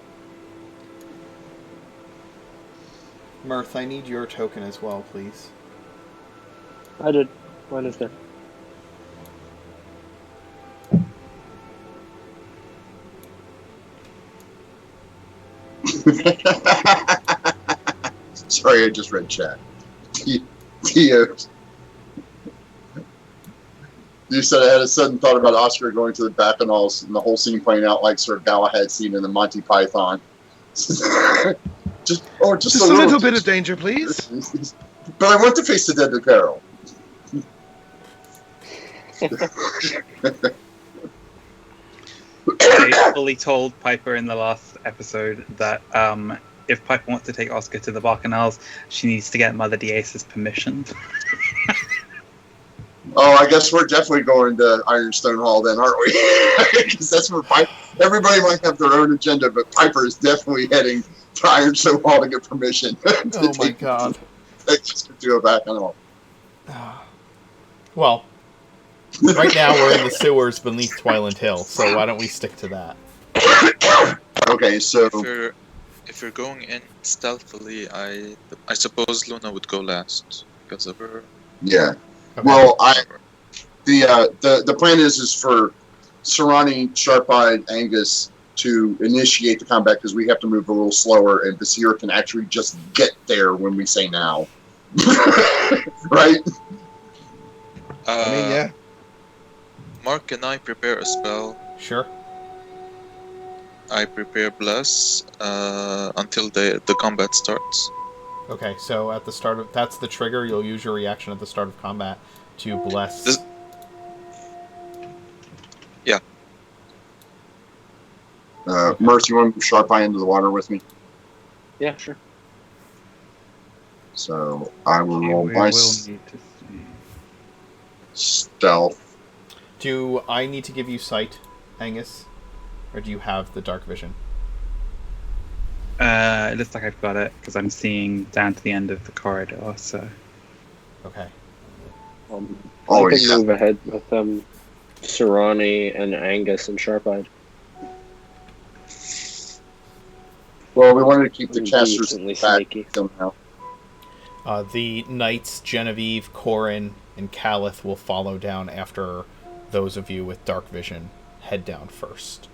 Mirth, I need your token as well, please. I did. Mine is there. Sorry, I just read chat. You said I had a sudden thought about Oscar going to the Bacchanals and the whole scene playing out like Sir Galahad scene in the Monty Python. just a little bit of danger, please. But I want to face the deadly peril. I fully told Piper in the last episode that if Piper wants to take Oscar to the Bacchanals, she needs to get Mother Diace's permission. Oh, I guess we're definitely going to Ironstone Hall then, aren't we? Because that's where everybody might have their own agenda, but Piper is definitely heading to Ironstone Hall to get permission. Oh my god. Just to do a Bacchanal. Well, right now we're in the sewers beneath Twyland Hill, so why don't we stick to that? Okay, so If you're going in stealthily, I suppose Luna would go last because of her. yeah. Okay. Well, the plan is for Serrani, Sharp-Eyed, Angus to initiate the combat because we have to move a little slower, and Basir can actually just get there when we say now. Right? Yeah. Mark, can I prepare a spell? Sure. I prepare Bless until the combat starts. Okay, so at the start of... That's the trigger. You'll use your reaction at the start of combat to bless... Yeah. Mirth, you want to move Sharp-Eye into the water with me? Yeah, sure. So I will roll We my will need to see. stealth. Do I need to give you sight, Angus? Or do you have the dark vision? It looks like I've got it, because I'm seeing down to the end of the corridor, so... Okay. I Oh, can yeah. move ahead with Serrani and Angus and Sharp-Eyed. Well, we wanted to keep the casters Decently back sneaky. somehow. The knights Genevieve, Corin, and Calith will follow down after those of you with dark vision head down first.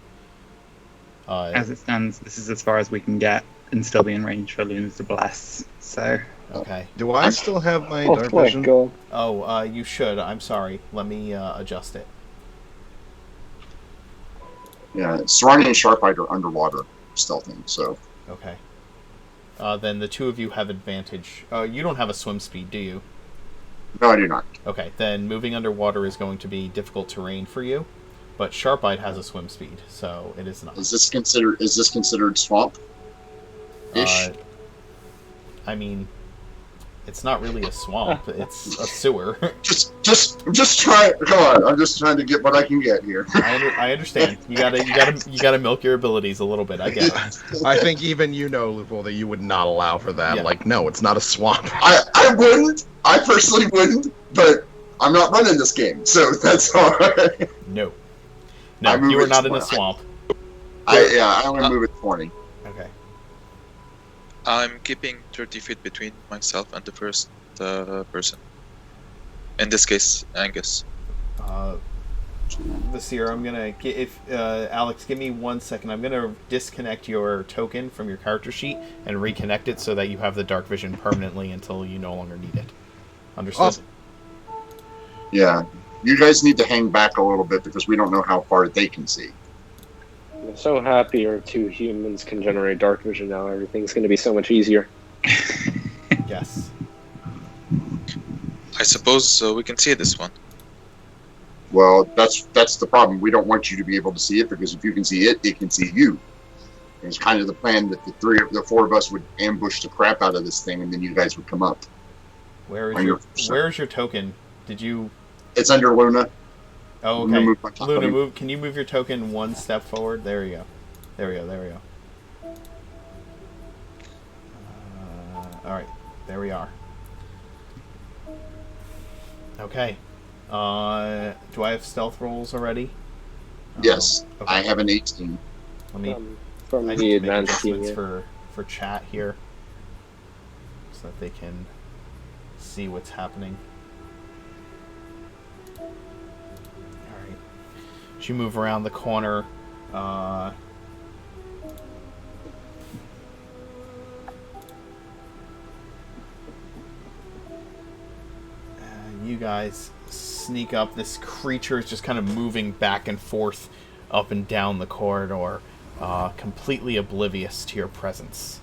As it stands, this is as far as we can get and still be in range for Lunas to bless. So, Okay. Do I still have my Oh dark my vision? god. Oh, you should. I'm sorry. Let me adjust it. Yeah, Serrani and Sharpeye are underwater stealthing, so Okay. Then the two of you have advantage. You don't have a swim speed, do you? no, I do not. Okay, then moving underwater is going to be difficult terrain for you, but Sharpeye has a swim speed, so it is not. Is this considered swamp? Ish. I mean, it's not really a swamp; it's a sewer. Just try. Come on, I'm just trying to get what I can get here. I understand. You gotta milk your abilities a little bit. I get it. I think even you know, Loophole, that you would not allow for that. Yeah. Like, no, it's not a swamp. I wouldn't. I personally wouldn't, but I'm not running this game, so that's all right. No, I move you are it not in a 20. swamp. I only move it 20. Okay. I'm keeping 30 feet between myself and the first person. In this case, Angus. Vasir, I'm gonna Alex, give me 1 second. I'm gonna disconnect your token from your character sheet and reconnect it so that you have the dark vision permanently until you no longer need it. Understood? Awesome. Yeah, you guys need to hang back a little bit because we don't know how far they can see. I'm so happy our two humans can generate dark vision now. Everything's going to be so much easier. Yes. I suppose we can see this one. Well, that's the problem. We don't want you to be able to see it because if you can see it, it can see you. And it's kind of the plan that the four of us would ambush the crap out of this thing, and then you guys would come up. Where's your token? Did you? It's under Luna. Oh, Luna, okay. Luna, move. Can you move your token 1 step forward? There you go. There we go. All right. There we are. Okay. Do I have stealth rolls already? Yes, Okay. I have an 18. Let me. From I the need to make advanced team. adjustments Yeah. for chat here, so that they can see what's happening. All right. As you move around the corner, you guys sneak up. This creature is just kind of moving back and forth up and down the corridor, completely oblivious to your presence.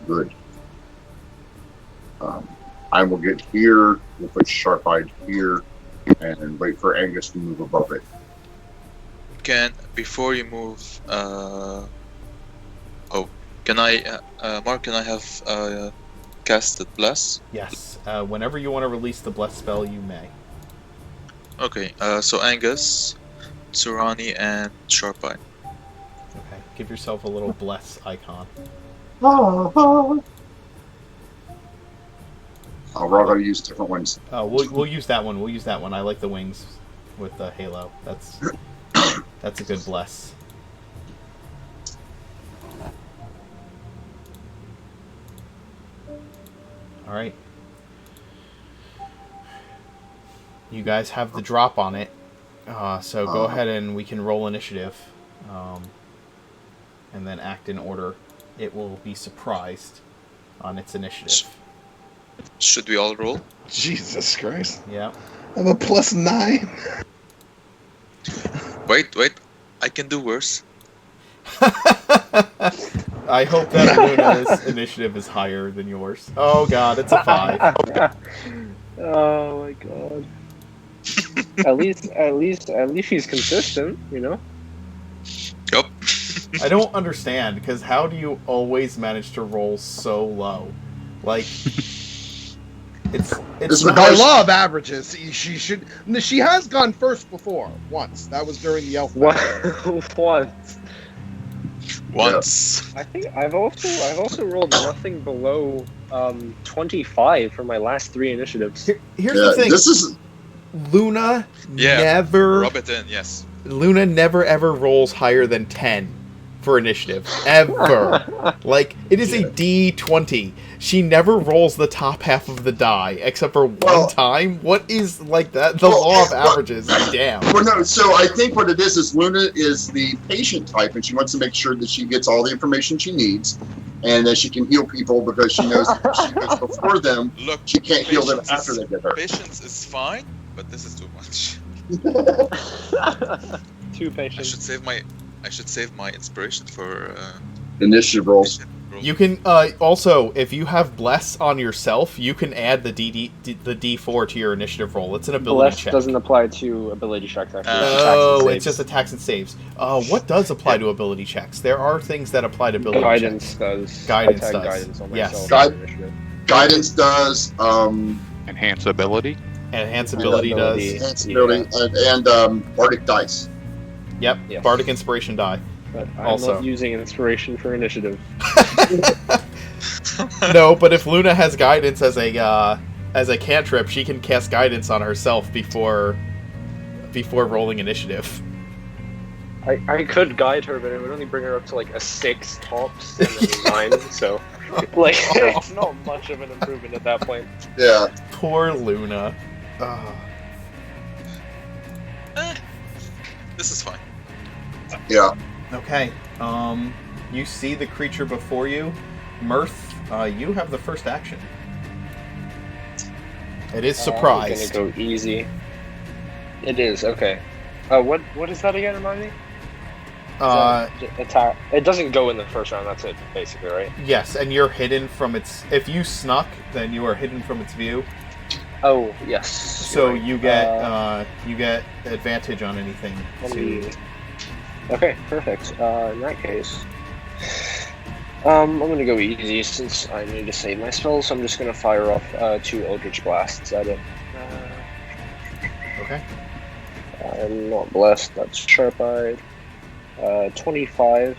Good. I will get here. We'll put Sharp-Eyed here, and wait for Angus to move above it. Before you move, can I, Mark, can I have casted Bless? Yes. Whenever you want to release the bless spell, you may. Okay, so Angus, Surani, and Sharpeye. Okay. Give yourself a little bless icon. I'll rather use different ones. We'll use that one. We'll use that one. I like the wings with the halo. That's a good bless. All right. You guys have the drop on it, so go ahead and we can roll initiative, and then act in order. It will be surprised on its initiative. Should we all roll? Jesus Christ. Yeah. I'm a +9. Wait, I can do worse. I hope that Luna's initiative is higher than yours. Oh god, it's a 5. Oh my god. at least she's consistent, you know? Yup. I don't understand, because how do you always manage to roll so low? Like, it's I love averages. She has gone first before once. That was during the elf. What? Once. I think I've also rolled nothing below 25 for my last 3 initiatives. Here's the thing. This is Luna never Rub it in, yes. Luna never ever rolls higher than 10 for initiative. Ever. Like, it is a D20. She never rolls the top half of the die, except for one time. What is, like, that? The law of averages. Damn. Well, no, so I think what it is Luna is the patient type, and she wants to make sure that she gets all the information she needs, and that she can heal people because she knows that if she goes before them, Look, she can't heal them patience after is- they get hurt. Patience is fine, but this is too much. Too I patient. should save my inspiration for Initiative rolls. You can, also, if you have Bless on yourself, you can add the D4 to your initiative roll. It's an ability Bless check. doesn't apply to ability checks, actually. It's attacks and Oh, saves. it's just attacks and saves. What does apply to ability checks? There are things that apply to ability Guidance checks. does. Guidance I tag does. guidance on Yes. myself. Guide- for initiative. Guidance does, Enhance ability. Enhance ability does. enhance ability, and Bardic dice. Yep, Yes. Bardic Inspiration die. But I'm Also. not using inspiration for initiative. No, but if Luna has guidance as a cantrip, she can cast guidance on herself before rolling initiative. I could guide her, but it would only bring her up to like a 6 tops and then 9, so like it's not much of an improvement at that point. Yeah. Poor Luna. Ugh. This is fine. Yeah. Okay. You see the creature before you. Mirth, you have the first action. It is surprised. I'm gonna go easy. It is, okay. What is that again, remind me? Attack. It doesn't go in the first round, that's it, basically, right? Yes, and you're hidden from its... If you snuck, then you are hidden from its view. Oh, yes. So you're right. you get advantage on anything. Okay, perfect. In that case, I'm gonna go easy since I need to save my spells. So I'm just gonna fire off 2 Eldritch Blasts at it. Okay. I'm not blessed. That's sharp-eyed. 25.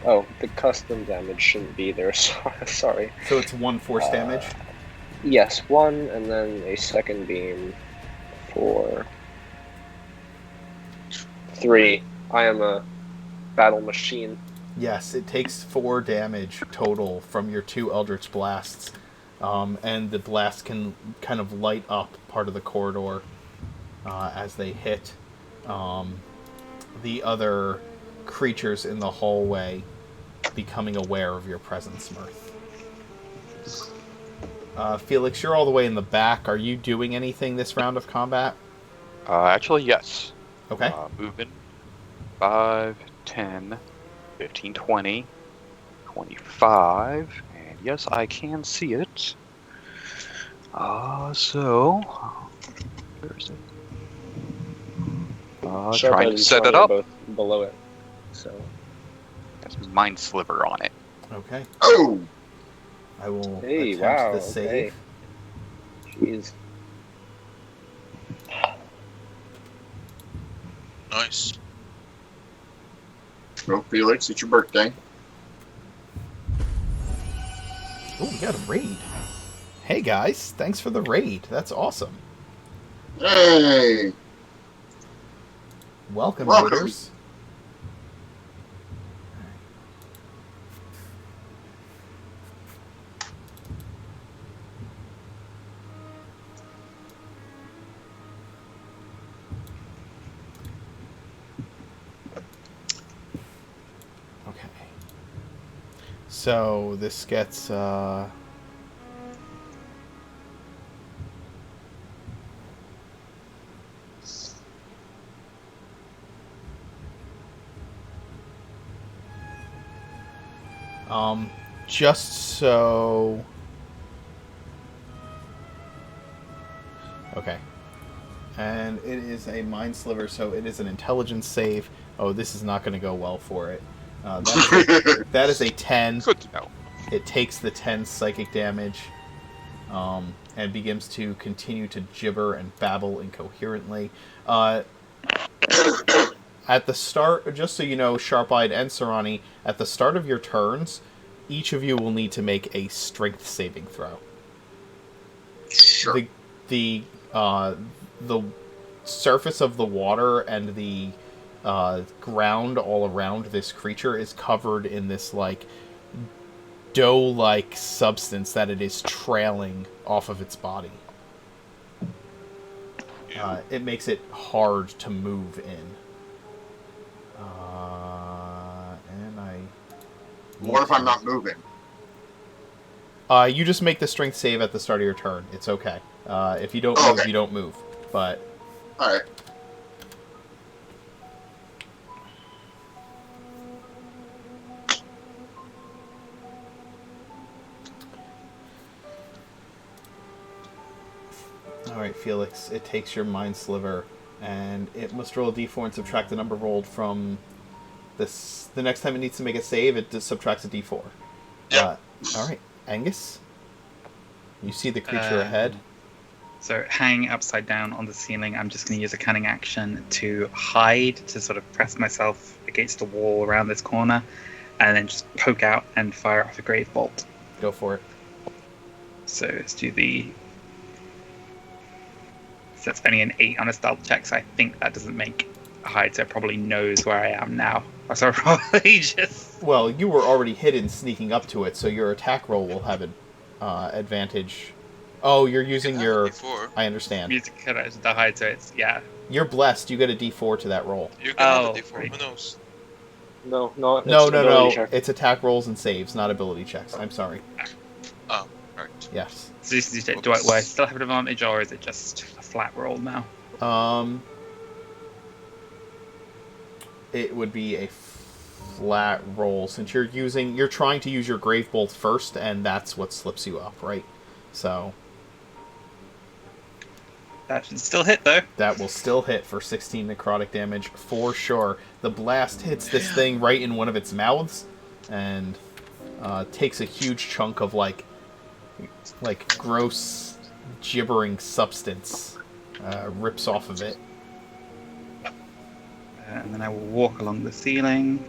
Oh, the custom damage shouldn't be there. Sorry. So it's 1 force damage. Yes, 1, and then a second beam for 3. I am a battle machine. Yes, it takes 4 damage total from your 2 Eldritch Blasts. And the blast can kind of light up part of the corridor as they hit the other creatures in the hallway, becoming aware of your presence, Mirth. Felix, you're all the way in the back. Are you doing anything this round of combat? Actually, yes. Okay. Moving. 5, 10, 15, 20, 25. And yes, I can see it. So... Where is it? Trying to set it up. Both below it. So. That's Mind Sliver on it. Okay. Oh! I will Hey, attempt wow, the okay. save. Jeez. Nice. Well, Felix, it's your birthday. Oh, we got a raid. Hey, guys. Thanks for the raid. That's awesome. Hey! Welcome. Raiders. Okay. So this gets just so... Okay. And it is a Mind Sliver, so it is an intelligence save. Oh, this is not going to go well for it. That is a 10. Good to know. It takes the 10 psychic damage and begins to continue to gibber and babble incoherently. At the start, just so you know, Sharp-Eyed and Sarani, at the start of your turns, each of you will need to make a strength saving throw. Sure. The surface of the water and the ground all around this creature is covered in this like dough-like substance that it is trailing off of its body. It makes it hard to move in. And I... What if I'm not moving? You just make the strength save at the start of your turn. It's okay. If you don't move, Okay. you don't move. But... Alright. Alright, Felix, it takes your mind sliver, and it must roll a d4 and subtract the number rolled from this. The next time it needs to make a save, it just subtracts a d4. Yeah. Alright, Angus? You see the creature ahead? So hanging upside down on the ceiling, I'm just going to use a cunning action to hide, to sort of press myself against the wall around this corner, and then just poke out and fire off a Grave Bolt. Go for it. So let's do the... So that's only an 8 on a stealth check, so I think that doesn't make a hide, so it probably knows where I am now. So probably just... Well, you were already hidden sneaking up to it, so your attack roll will have an advantage. Oh, you're using your... D4. I understand. Music to hide, so it's... Yeah. You're blessed. You get a d4 to that roll. You can have a Oh, D4. right. Who knows? No, No, no. It's attack rolls and saves, not ability checks. I'm sorry. Oh, right. Yes. So do I still have an advantage, or is it just a flat roll now? It would be a flat roll since you're trying to use your Grave Bolt first, and that's what slips you up, right? So That should still hit, though. that will still hit for 16 necrotic damage for sure. The blast hits this thing right in one of its mouths, and takes a huge chunk of like gross gibbering substance, rips off of it. And then I will walk along the ceiling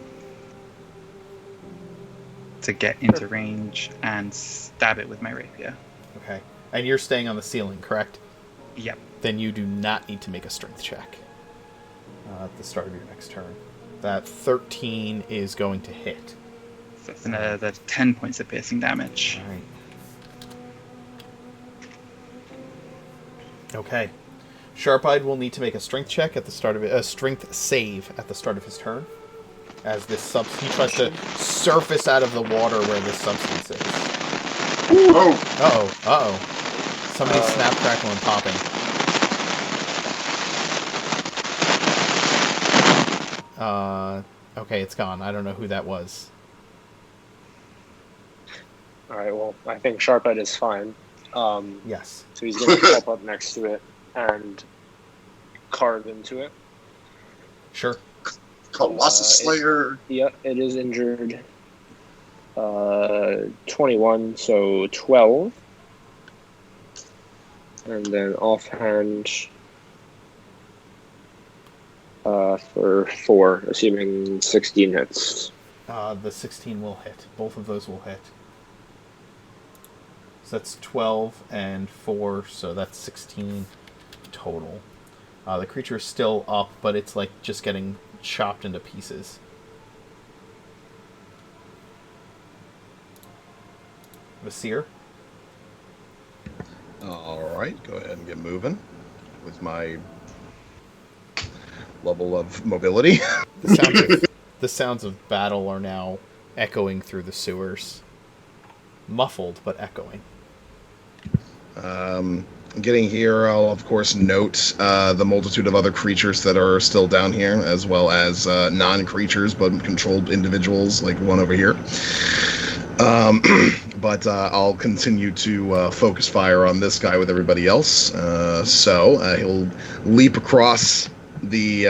to get into range and stab it with my rapier. Okay. And you're staying on the ceiling, correct? Yep. Then you do not need to make a strength check at the start of your next turn. That 13 is going to hit. So that's another 10 points of piercing damage. All right. Okay. Sharp-Eyed will need to make a strength check at the start of it, a strength save at the start of his turn, as this he tries to surface out of the water where this substance is. Oh, Uh-oh. Somebody's snap, crackle, and popping. Okay, it's gone. I don't know who that was. Alright, well, I think Sharphead is fine. Yes. So he's going to pop up next to it and carve into it. Sure. Colossus Slayer. Yeah, it is injured. 21, so 12. And then offhand for 4, assuming 16 hits. The 16 will hit. Both of those will hit. So that's 12 and 4, so that's 16 total. The creature is still up, but it's like just getting chopped into pieces. Vasir? Alright, go ahead and get moving with my level of mobility. The sounds of battle are now echoing through the sewers. Muffled, but echoing. Getting here, I'll of course note the multitude of other creatures that are still down here, as well as non-creatures but controlled individuals, like one over here. But I'll continue to focus fire on this guy with everybody else. So he'll leap across the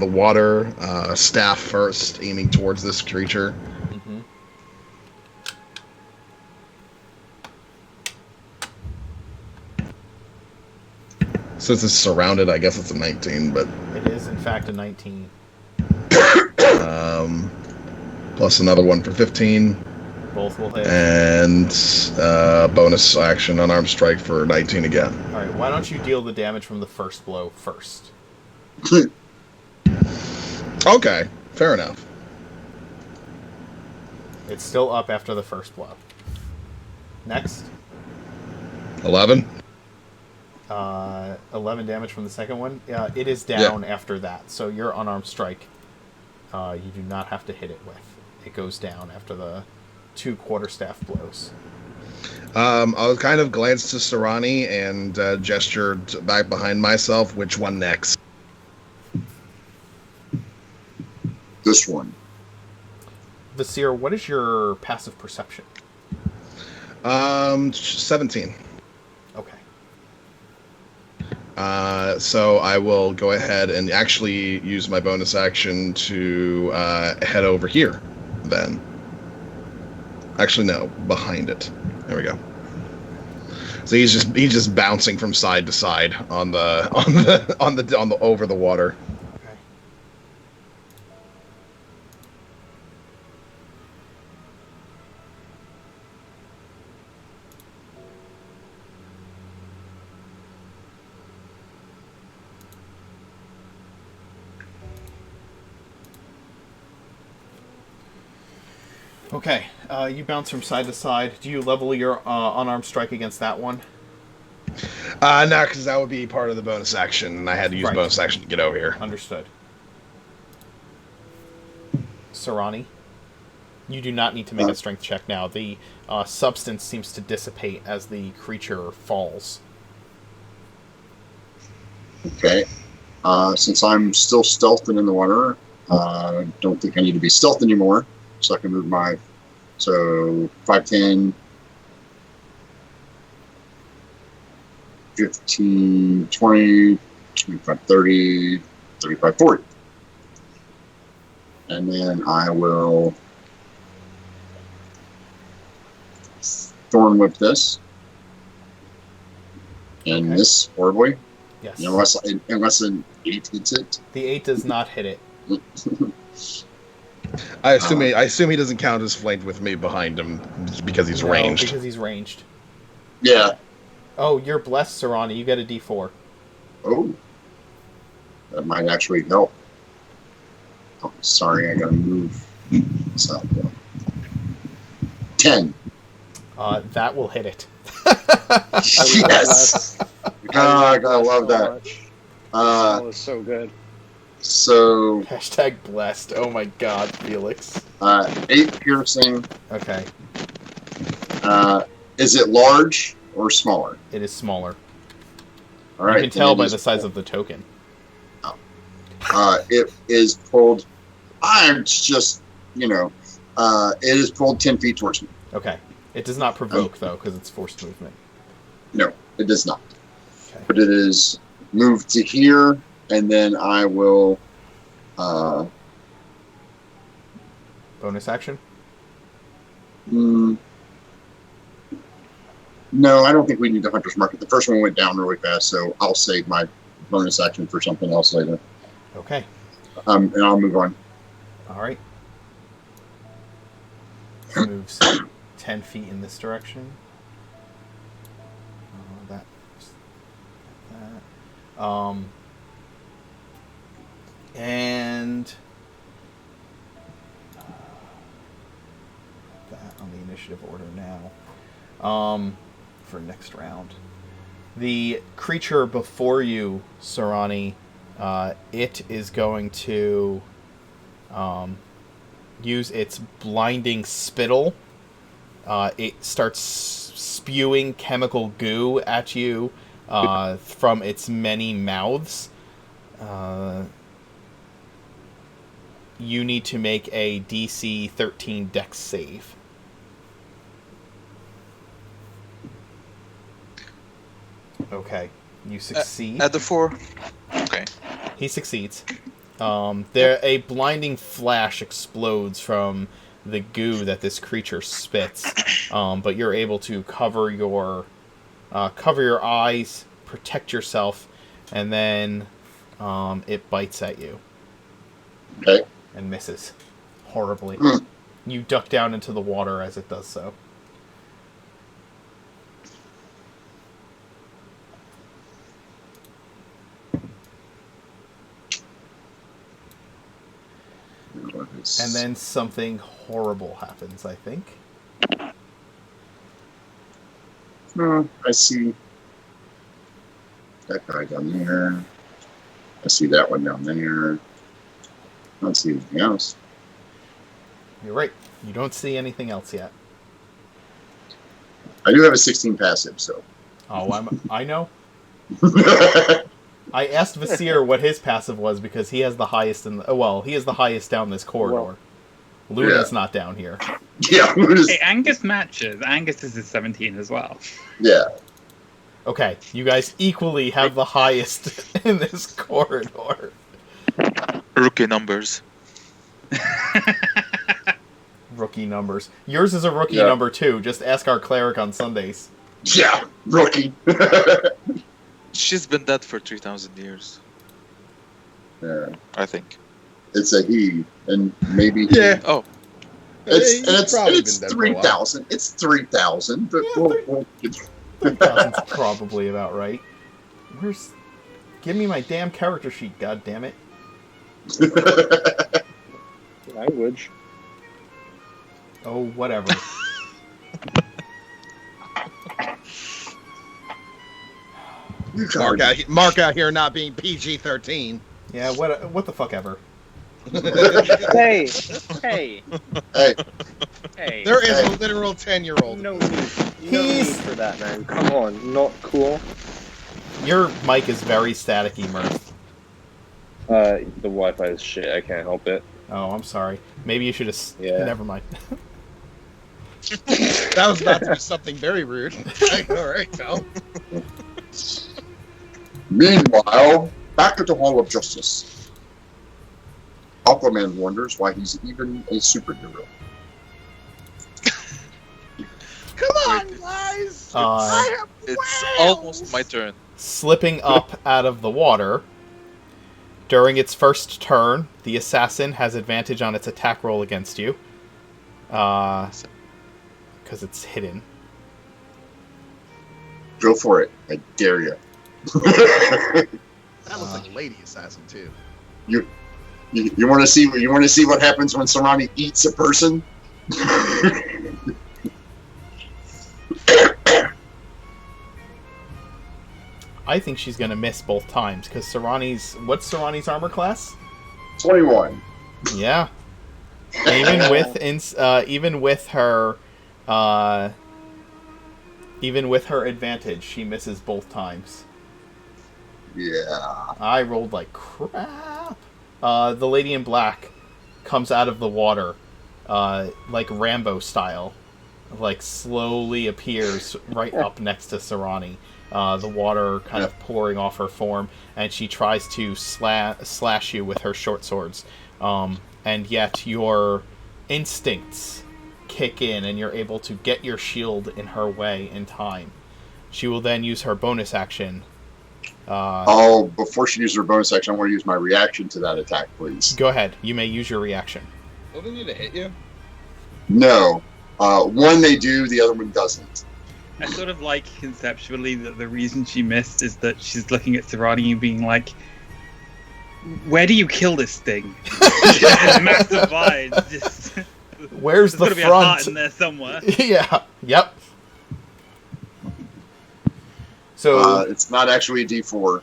water, staff first, aiming towards this creature. Mm-hmm. Since it's surrounded, I guess it's a 19, but It is, in fact, a 19. plus another one for 15, Both will hit. and bonus action unarmed strike for 19 again. Alright, why don't you deal the damage from the first blow first? Okay, fair enough. It's still up after the first blow. Next. 11. 11 damage from the second one. It is Yeah. down after that, so your unarmed strike, you do not have to hit it with. It goes down after the 2 quarterstaff blows. I'll kind of glance to Sarani and gestured back behind myself. Which one next? This one. Vasir, what is your passive perception? 17. Okay. So I will go ahead and actually use my bonus action to head over here. Then, actually, no, behind it. There we go. So he's just bouncing from side to side on the over the water. Okay. Okay, you bounce from side to side. Do you level your unarmed strike against that one? No, because that would be part of the bonus action, and I had to use Right. bonus action to get over here. Understood. Sarani, you do not need to make a strength check now. The substance seems to dissipate as the creature falls. Okay. Since I'm still stealthing in the water, don't think I need to be stealth anymore. So I can move my... So 5, 10, 15, 20, 25, 30, 35, 40. And then I will Thorn Whip this. And Okay. this horribly. Yes. Unless an 8 hits it. The 8 does not hit it. I assume he doesn't count as flanked with me behind him because he's No, ranged. because he's ranged. Yeah. Oh, you're blessed, Sarani. You get a D4. Oh. That might actually help. Oh, sorry, I gotta move. So, 10. That will hit it. Yes! I gotta love that. That was so good. So, Hashtag blessed. Oh my god, Felix. 8 piercing. Okay, Is it large or smaller? it is smaller. All right. You can tell then by it the is size of the token. it is pulled. I'm just, it is pulled 10 feet towards me. Okay. It does not provoke, though, because it's forced movement. No, it does not. Okay. But it is moved to here, and then I will. Bonus action? No, I don't think we need the hunter's market. The first one went down really fast, so I'll save my bonus action for something else later. Okay. And I'll move on. Alright. Moves 10 feet in this direction. That. And that on the initiative order now. For next round. The creature before you, Sarani, it is going to use its blinding spittle. It starts spewing chemical goo at you from its many mouths. You need to make a DC 13 Dex save. Okay, you succeed. At the 4. Okay. He succeeds. There, a blinding flash explodes from the goo that this creature spits, but you're able to cover your eyes, protect yourself, and then it bites at you. Okay. And misses horribly. Mm. You duck down into the water as it does so. Nice. And then something horrible happens, I think. I see that guy down there. I see that one down there. I don't see anything else. You're right. You don't see anything else yet. I do have a 16 passive, so. Oh, I know. I asked Vasir what his passive was because he has the highest he is the highest down this corridor. Well, Luna's not down here. Yeah. Hey, Angus matches. Angus is a 17 as well. Yeah. Okay, you guys equally have the highest in this corridor. Rookie numbers. Rookie numbers. Yours is a rookie Yeah. number too. Just ask our cleric on Sundays. Yeah. Rookie. She's been dead for 3,000 years, Yeah. I think. It's a he, and maybe. Yeah. Oh, It's 3,000. It's 3,000. But we'll 3,000's probably about right. Give me my damn character sheet, god damn it. Language. Oh, whatever. Mark out here not being PG-13. Yeah, what the fuck ever. Hey, hey, Hey, hey. There is a literal 10-year-old. No need. No need for that, man. Come on, not cool. Your mic is very staticky, Mirth. The Wi-Fi is shit. I can't help it. Oh, I'm sorry. Maybe you should have... Yeah. Never mind. That was about to be something very rude. All right, Cal. meanwhile, back at the Hall of Justice. Aquaman wonders why he's even a superhero. Come on, guys! it's almost my turn. Slipping up out of the water. During its first turn, the assassin has advantage on its attack roll against you. Because it's hidden. Go for it. I dare you. That looks like a lady assassin too. You want to see? You want to see what happens when Sarani eats a person? I think she's gonna miss both times, because what's Sarani's armor class? 21. Yeah. Even with her advantage, she misses both times. Yeah. I rolled like crap. The lady in black comes out of the water, like Rambo style, like slowly appears right up next to Sarani. The water kind of pouring off her form, and she tries to slash you with her short swords. And yet your instincts kick in, and you're able to get your shield in her way in time. She will then use her bonus action. Before she uses her bonus action, I want to use my reaction to that attack, please. Go ahead. You may use your reaction. Don't they need to hit you? No. One they do, the other one doesn't. I sort of like conceptually that the reason she missed is that she's looking at Sarani and being like, where do you kill this thing? She has this massive eye. Just, Where's there's the gotta be a heart front? in there somewhere. Yeah. Yep. So It's not actually a D4.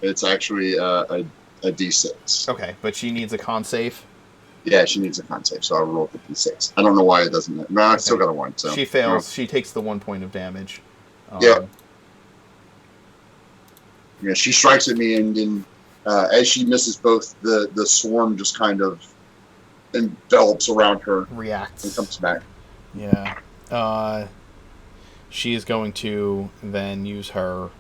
It's actually a D6. okay, but she needs a con save. Yeah, she needs a con save, so I'll roll the D6. I don't know why it doesn't. No, I still got a 1. So She fails. She takes the 1 point of damage. Yeah. Yeah, she strikes at me, and then as she misses both, the swarm just kind of envelops around her Reacts. and comes back. Yeah. She is going to then use her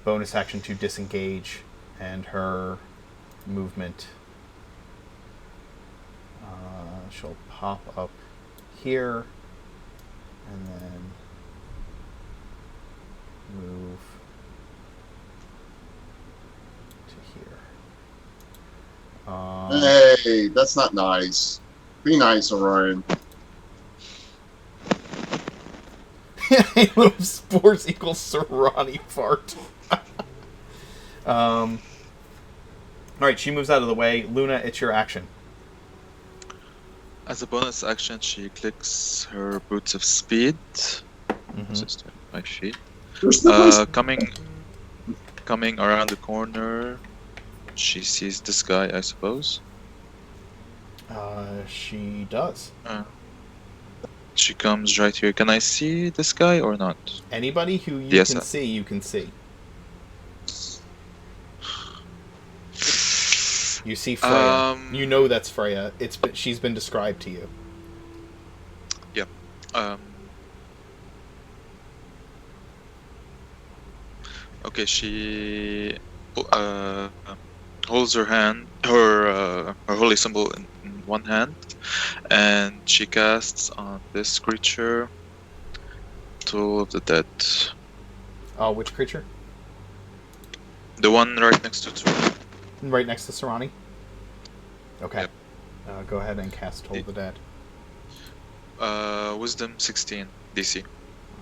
bonus action to disengage, and her movement. She'll pop up here, and then move to here. Hey, that's not nice. Be nice, Orion. Halo Spores equals Serrani fart. Alright, she moves out of the way. Luna, it's your action. As a bonus action, she clicks her boots of speed. Mhm. So it's 25 feet. There's the place. Coming around the corner, she sees this guy, I suppose. She does. She comes right here. Can I see this guy or not? Anybody who you Yes, can sir. see, you can see. You see Freya. You know that's Freya. She's been described to you. Okay, she holds her holy symbol in one hand, and she casts on this creature Toll of the Dead. Which creature? The one right next to Toll. Right next to Sarani? Okay. Yep. Go ahead and cast Toll the Dead. Wisdom 16 DC.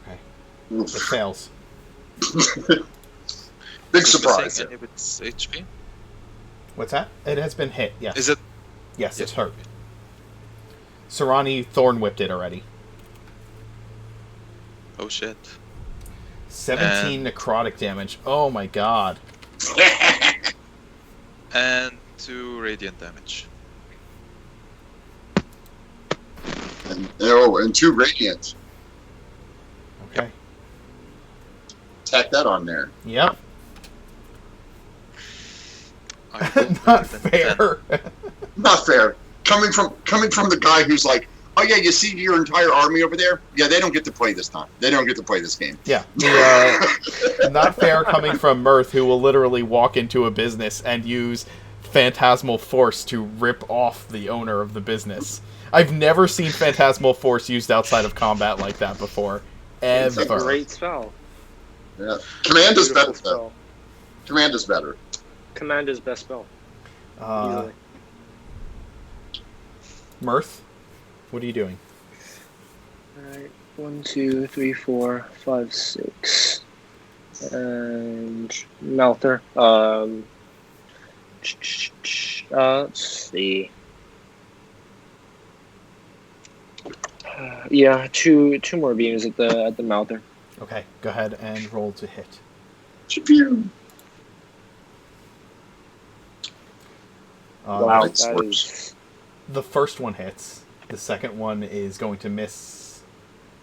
Okay. It fails. Big Is it surprise. missing any of its HP? What's that? It has been hit, yes. Is it? Yes, Yeah. it's hurt. Sarani thorn whipped it already. Oh shit. 17 necrotic damage. Oh my god. And 2 radiant damage. and 2 radiant. Okay. Tack that on there. Yep. I rolled Not better than 10. fair. Not fair. Coming from the guy who's like, oh yeah, you see your entire army over there? Yeah, they don't get to play this time. They don't get to play this game. Yeah. Not fair coming from Mirth, who will literally walk into a business and use phantasmal force to rip off the owner of the business. I've never seen phantasmal force used outside of combat like that before. It's a Ever. great spell. Yeah. Command is better Beautiful though. spell. Command is better. Command is best spell. Uh, Easily. Mirth, what are you doing? Alright, 1, 2, 3, 4, 5, 6. And Melter. Let's see. Yeah, two more beams at the Melter. Okay, go ahead and roll to hit. Choo-pew. Wow, That's that worse. is The first one hits. The second one is going to miss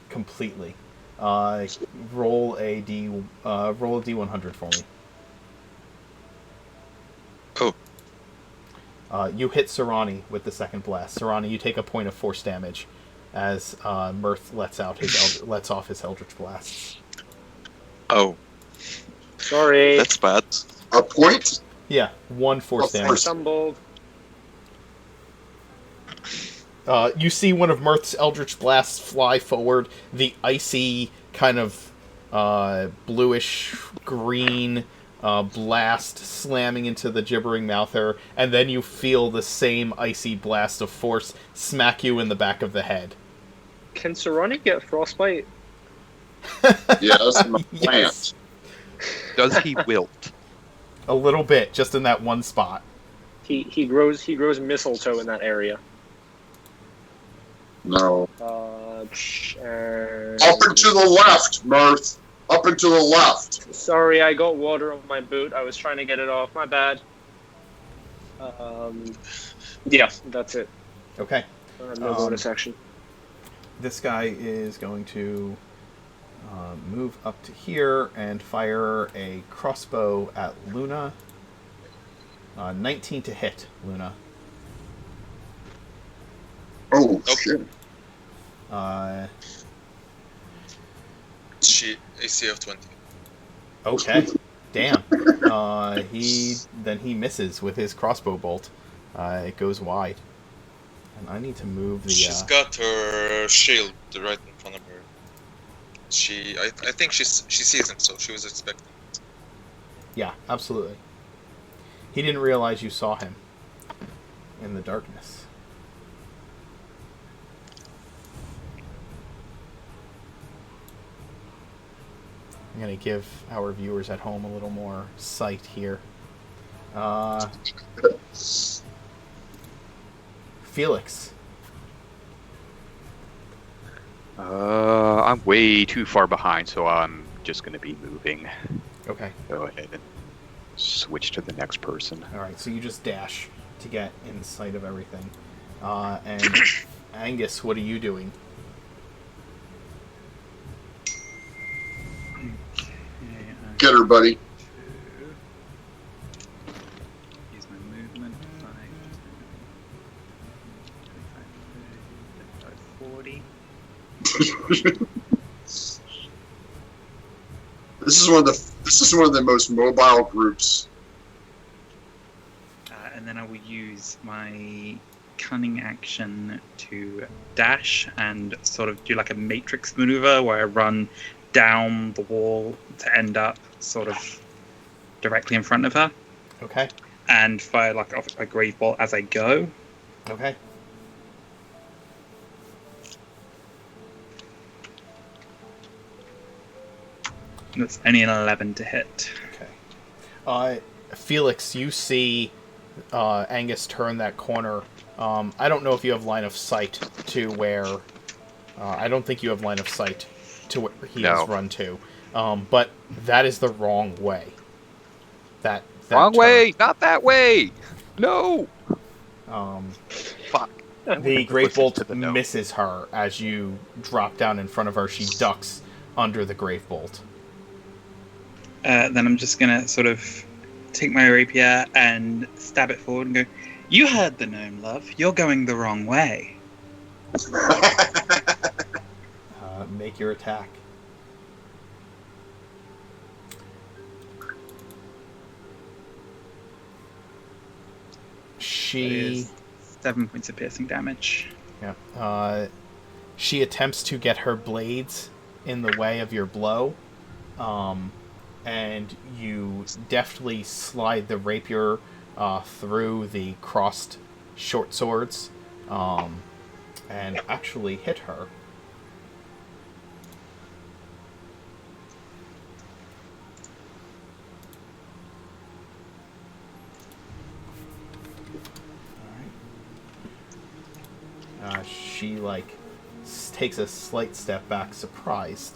completely. Roll a D100 for me. Oh. You hit Sarani with the second blast. Sarani, you take a point of force damage as Mirth lets off his Eldritch blasts. Oh, sorry. that's bad. A point? Yeah, 1 force Of damage. I stumbled. You see one of Mirth's Eldritch blasts fly forward. The icy kind of bluish green blast slamming into the gibbering mouther, and then you feel the same icy blast of force smack you in the back of the head. Can Sarani get frostbite? Yes, my Yes. plant. Does he wilt? A little bit, just in that one spot. He grows mistletoe in that area. No. And... Up and to the left, Mirth. Up and to the left. Sorry, I got water on my boot. I was trying to get it off. My bad. Yeah, that's it. Okay. No bonus action. This guy is going to move up to here and fire a crossbow at Luna. 19 to hit, Luna. Oh, shit. She AC of 20. Okay. Damn. He misses with his crossbow bolt. It goes wide. And I need to move the... She's got her shield right in front of her. I think she sees him, so she was expecting. Yeah, absolutely. He didn't realize you saw him in the darkness. I'm going to give our viewers at home a little more sight here. Felix, I'm way too far behind, so I'm just going to be moving. Okay. Go ahead and switch to the next person. All right. So you just dash to get in sight of everything. And Angus, what are you doing? Get her, buddy. Use my movement. 5, 25, 30, 40. This is one of the most mobile groups. And then I will use my cunning action to dash and sort of do like a matrix maneuver where I run down the wall to end up sort of directly in front of her Okay. and fire like off a grave bolt as I go. Okay. That's only an 11 to hit. Okay. Felix, you see Angus turn that corner. I don't know if you have line of sight to where. I don't think you have line of sight to where he has run to. But that is the wrong way. That Wrong turn. way! Not that way! No! Fuck. The Great Listen Bolt to the no. misses her as you drop down in front of her. She ducks under the Great Bolt. Then I'm just gonna sort of take my rapier and stab it forward and go, "You heard the gnome, love. You're going the wrong way." Make your attack. She 7 points of piercing damage. Yeah. She attempts to get her blades in the way of your blow, and you deftly slide the rapier through the crossed short swords, and actually hit her. She takes a slight step back, surprised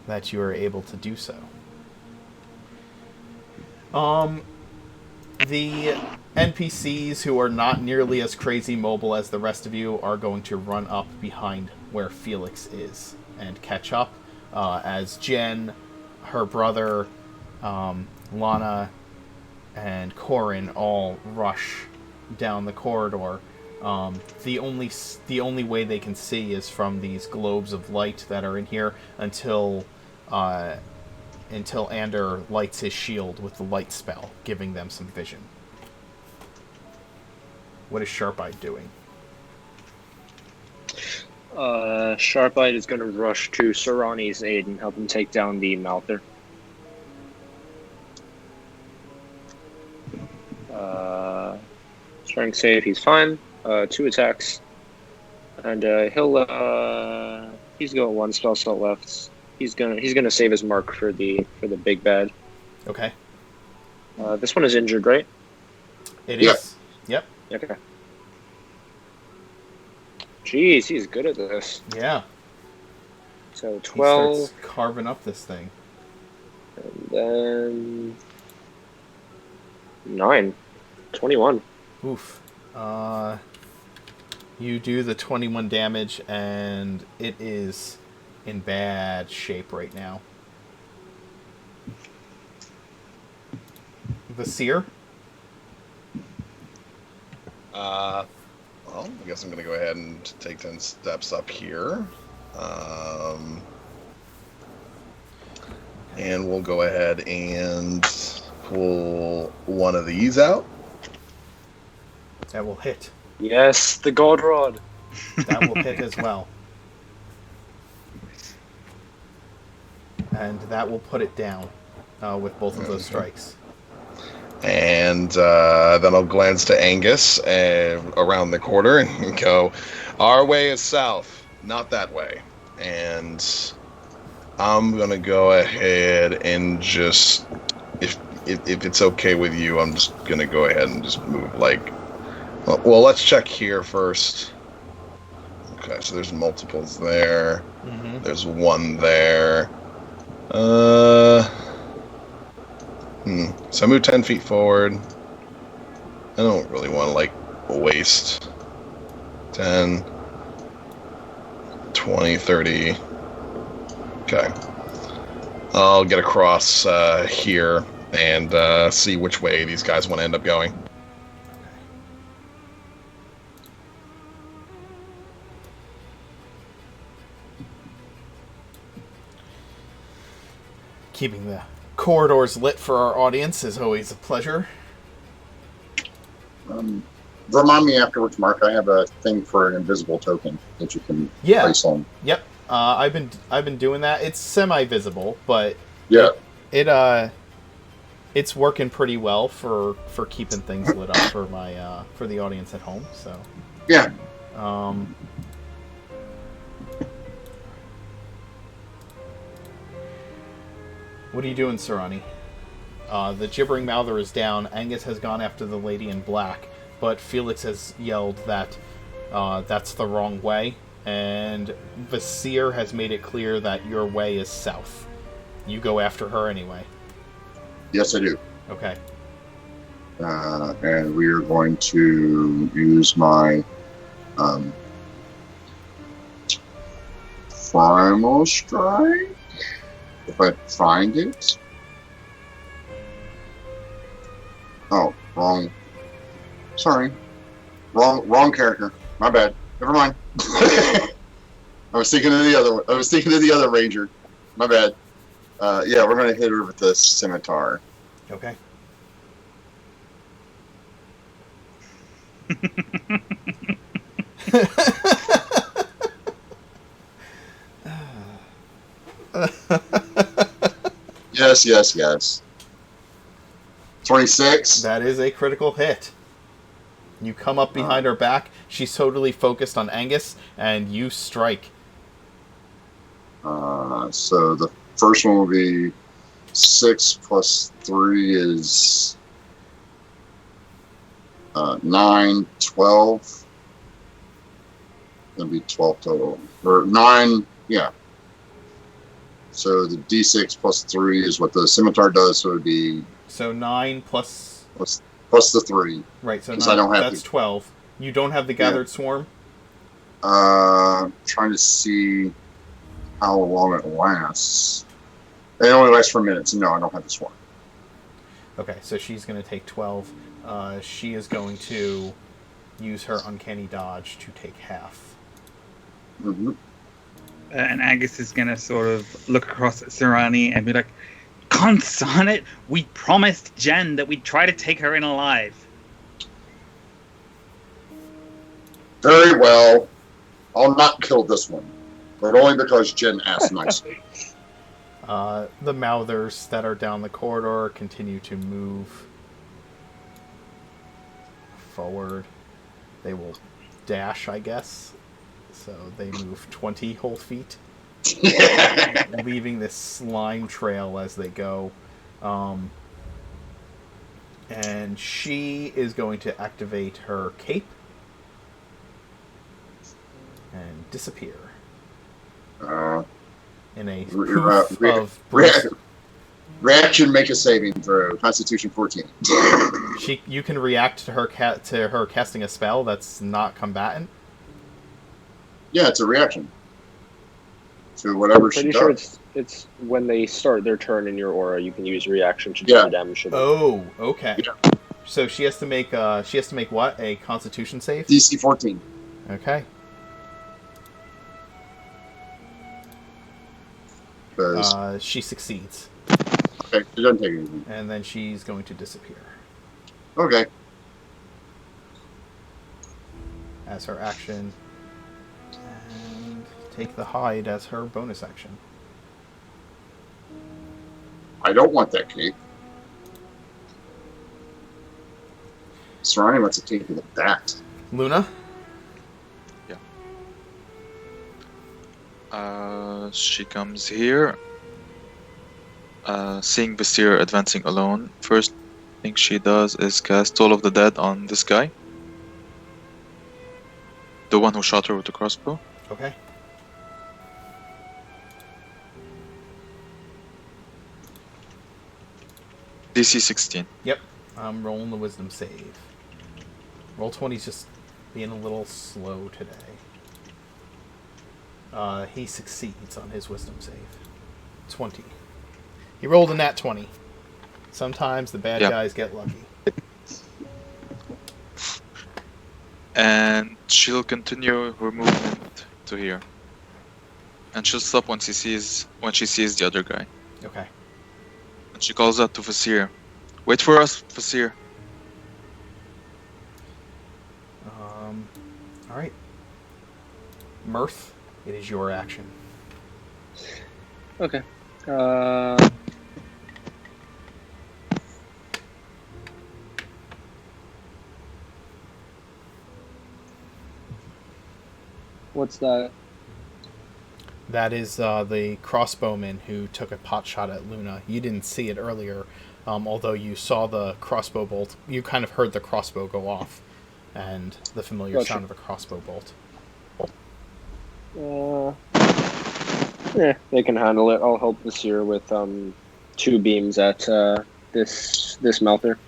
that you are able to do so. The NPCs who are not nearly as crazy mobile as the rest of you are going to run up behind where Felix is and catch up as Jen, her brother, Lana, and Corin all rush down the corridor. The only way they can see is from these globes of light that are in here until Ander lights his shield with the light spell, giving them some vision. What is Sharp-Eyed doing? Sharp-Eyed is going to rush to Sarani's aid and help him take down the Malther. Strength save, he's fine. 2 attacks, and he's got 1 spell slot left. He's gonna save his mark for the big bad. Okay. This one is injured, right? It is. Yep. Okay. Jeez, he's good at this. Yeah. So 12. He starts carving up this thing. And then 9. 21. Oof. You do the 21 damage, and it is in bad shape right now. The Seer? Well, I guess I'm going to go ahead and take 10 steps up here. And we'll go ahead and pull one of these out. That will hit. Yes, the God Rod. That will hit as well. And that will put it down with both of those strikes. And then I'll glance to Angus around the corner and go, our way is south, not that way. And I'm going to go ahead and just, if it's okay with you, I'm just going to go ahead and just move well, let's check here first. Okay, so there's multiples there. Mm-hmm. There's one there. So I move 10 feet forward. I don't really want to, like, waste 10, 20, 30. Okay. I'll get across here and see which way these guys want to end up going. Keeping the corridors lit for our audience is always a pleasure. Remind me afterwards, Mark. I have a thing for an invisible token that you can place on. Yep. I've been doing that. It's semi-visible, but Yeah. it's working pretty well for keeping things lit up for my for the audience at home. So Yeah. What are you doing, Sarani? The gibbering mouther is down. Angus has gone after the lady in black, but Felix has yelled that that's the wrong way, and Vasir has made it clear that your way is south. You go after her anyway. Yes, I do. Okay. And we are going to use my primal strike if I find it. Oh, wrong. Sorry, wrong character. My bad. Never mind. I was thinking of the other one. I was thinking of the other ranger. My bad. Yeah, we're gonna hit her with the scimitar. Okay. Yes. 26. That is a critical hit. You come up behind her back. She's totally focused on Angus, and you strike. So the first one will be 6 plus 3 is 9, 12. That'll be 12 total. Or 9, yeah. So the D6 plus 3 is what the scimitar does, so it would be... So 9 plus the 3. Right, so 'cause I don't have that's 12. You don't have the gathered swarm? Trying to see how long it lasts. It only lasts for minutes. No, I don't have the swarm. Okay, so she's going to take 12. She is going to use her uncanny dodge to take half. Mm-hmm. And Angus is going to sort of look across at Sarani and be like, "Conson it! We promised Jen that we'd try to take her in alive." Very well. I'll not kill this one, but only because Jen asked nicely. The mouthers that are down the corridor continue to move forward. They will dash, I guess. So they move 20 whole feet, leaving this slime trail as they go. And she is going to activate her cape and disappear in a poof of burst. Reaction, make a saving throw. Constitution 14. You can react to her casting a spell that's not combatant. Yeah, it's a reaction to whatever she Pretty does. sure it's when they start their turn in your aura, you can use reaction to do damage to them. Oh, okay. Yeah. So she has to make what? A Constitution save? DC 14. Okay. She succeeds. Okay, she doesn't take anything. And then she's going to disappear Okay. as her action. And take the hide as her bonus action. I don't want that cape. Sarani wants to take with that. Luna? She comes here. Seeing Vasir advancing alone, first thing she does is cast Toll of the Dead on this guy. The one who shot her with the crossbow. Okay. DC 16. Yep. I'm rolling the wisdom save. Roll 20's just being a little slow today. He succeeds on his wisdom save. 20. He rolled a nat 20. Sometimes the bad guys get lucky. And she'll continue her movement to here. And she'll stop when she sees the other guy. Okay. And she calls out to Vasir. Wait for us, Vasir. Alright. Mirth, it is your action. Okay. What's that? That is the crossbowman who took a pot shot at Luna. You didn't see it earlier, although you saw the crossbow bolt. You kind of heard the crossbow go off, and the familiar sound of a crossbow bolt. Yeah, they can handle it. I'll help Vasir with 2 beams at this melter.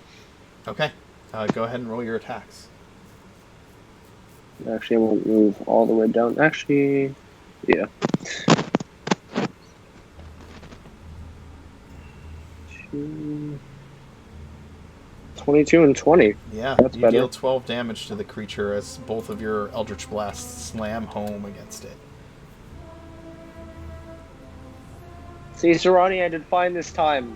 Okay. Go ahead and roll your attacks. Actually, I won't move all the way down. Actually, yeah. Two, 22 and 20. Yeah, That's you better. deal 12 damage to the creature as both of your Eldritch Blasts slam home against it. See, Sarani, I did fine this time.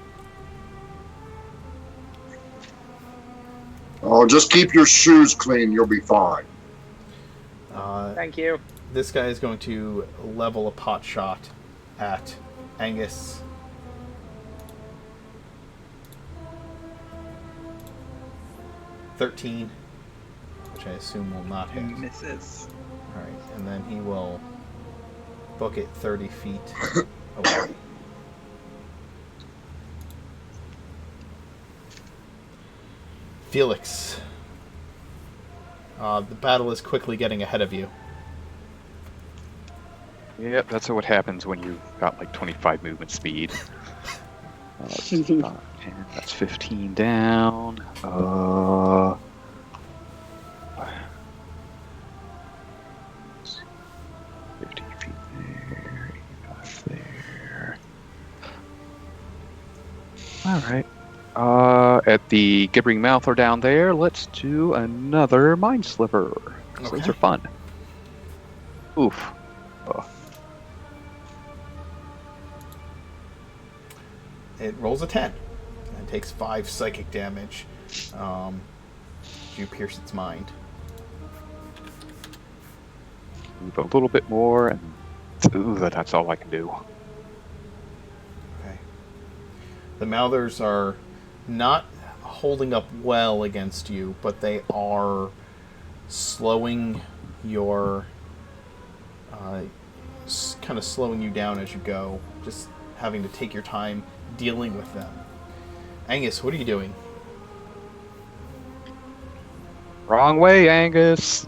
Oh, just keep your shoes clean. You'll be fine. Thank you. This guy is going to level a pot shot at Angus. .13, which I assume will not hit. Misses. Alright, and then he will book it 30 feet away. Felix. The battle is quickly getting ahead of you. Yep, that's what happens when you've got like 25 movement speed. That's 10, that's 15 down. 15 feet there, 85 there. Alright. At the gibbering mouth or down there, let's do another mind sliver. Those Okay. are fun. Oof. It rolls a 10 and takes 5 psychic damage. You pierce its mind. Move a little bit more, and ooh, that's all I can do. Okay. The Mouthers are not holding up well against you, but they are slowing your... kind of slowing you down as you go. Just having to take your time dealing with them. Angus, what are you doing? Wrong way, Angus.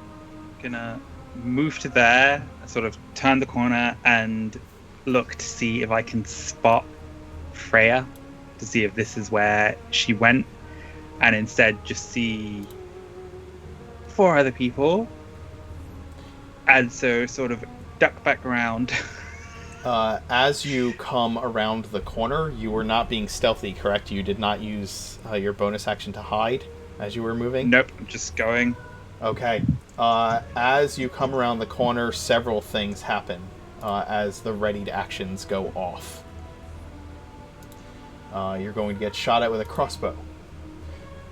Gonna move to there, sort of turn the corner and look to see if I can spot Freya, to see if this is where she went, and instead just see 4 other people, and so sort of duck back around. As you come around the corner, you were not being stealthy, correct? You did not use your bonus action to hide as you were moving? Nope, I'm just going. Okay. As you come around the corner, several things happen as the readied actions go off. You're going to get shot at with a crossbow,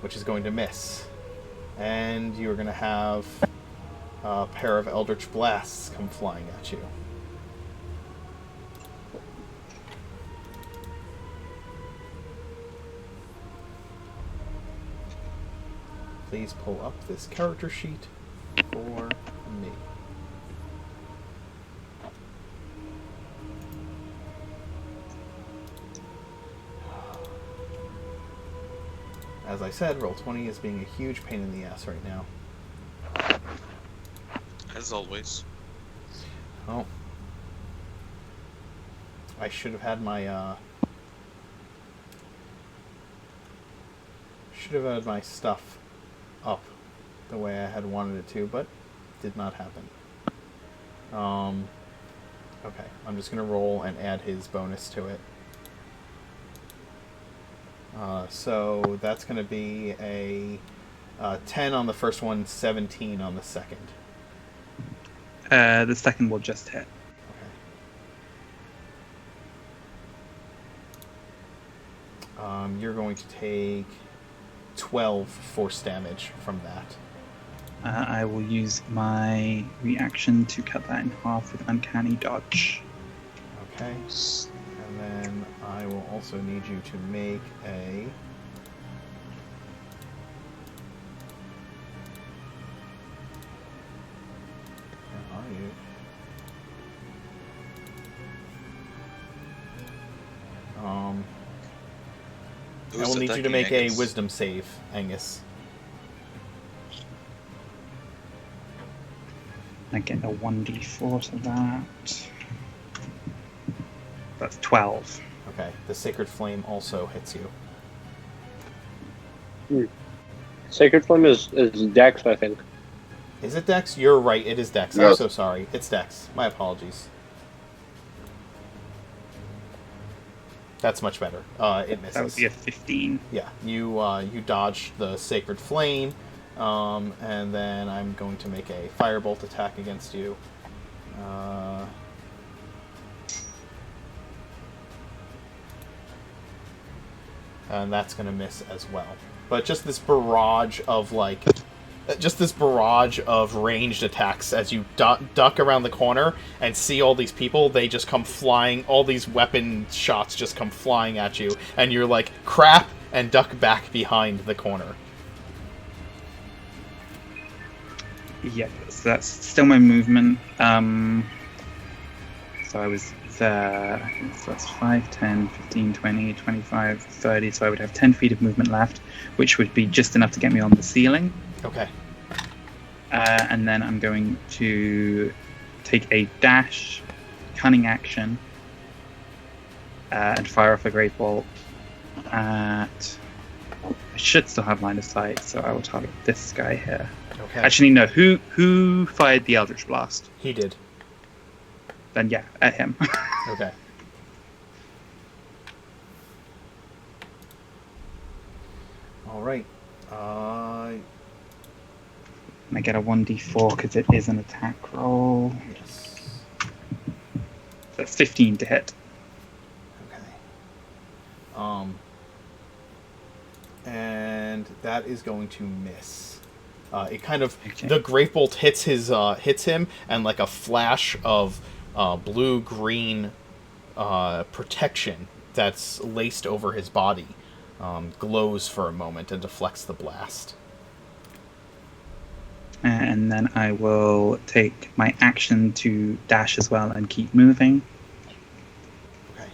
which is going to miss. And you're going to have a pair of Eldritch Blasts come flying at you. Please pull up this character sheet for me. As I said, Roll20 is being a huge pain in the ass right now. as always. Oh. I should have had my, stuff up the way I had wanted it to, but did not happen. Okay, I'm just going to roll and add his bonus to it. So that's going to be a 10 on the first one, 17 on the second. The second will just hit. Okay. You're going to take 12 force damage from that. I will use my reaction to cut that in half with Uncanny Dodge. Okay. And then I will also need you to make a... Where are you? I will need you to make a wisdom save, Angus. I get a 1d4 to that. That's 12. Okay, the Sacred Flame also hits you. Sacred Flame is Dex, I think. Is it Dex? You're right, it is Dex. Yes. I'm so sorry. It's Dex. My apologies. That's much better. It misses. That would be a 15. Yeah, you dodge the Sacred Flame, and then I'm going to make a Firebolt attack against you. And that's going to miss as well. But just this barrage of ranged attacks as you duck around the corner and see all these people. They just come flying. All these weapon shots just come flying at you, and you're like, crap, and duck back behind the corner. Yeah, so that's still my movement. So I was there. So that's 5, 10, 15, 20, 25, 30. So I would have 10 feet of movement left, which would be just enough to get me on the ceiling. Okay. And then I'm going to take a dash, cunning action, and fire off a great bolt at... I should still have line of sight, so I will target this guy here. Okay. Actually, no. Who fired the Eldritch Blast? He did. Then yeah, at him. Okay. All right. And I get a 1d4 because it is an attack roll. Yes. That's 15 to hit. Okay. And that is going to miss. It kind of the great bolt hits him, and like a flash of blue-green protection that's laced over his body glows for a moment and deflects the blast. And then I will take my action to dash as well and keep moving. Okay.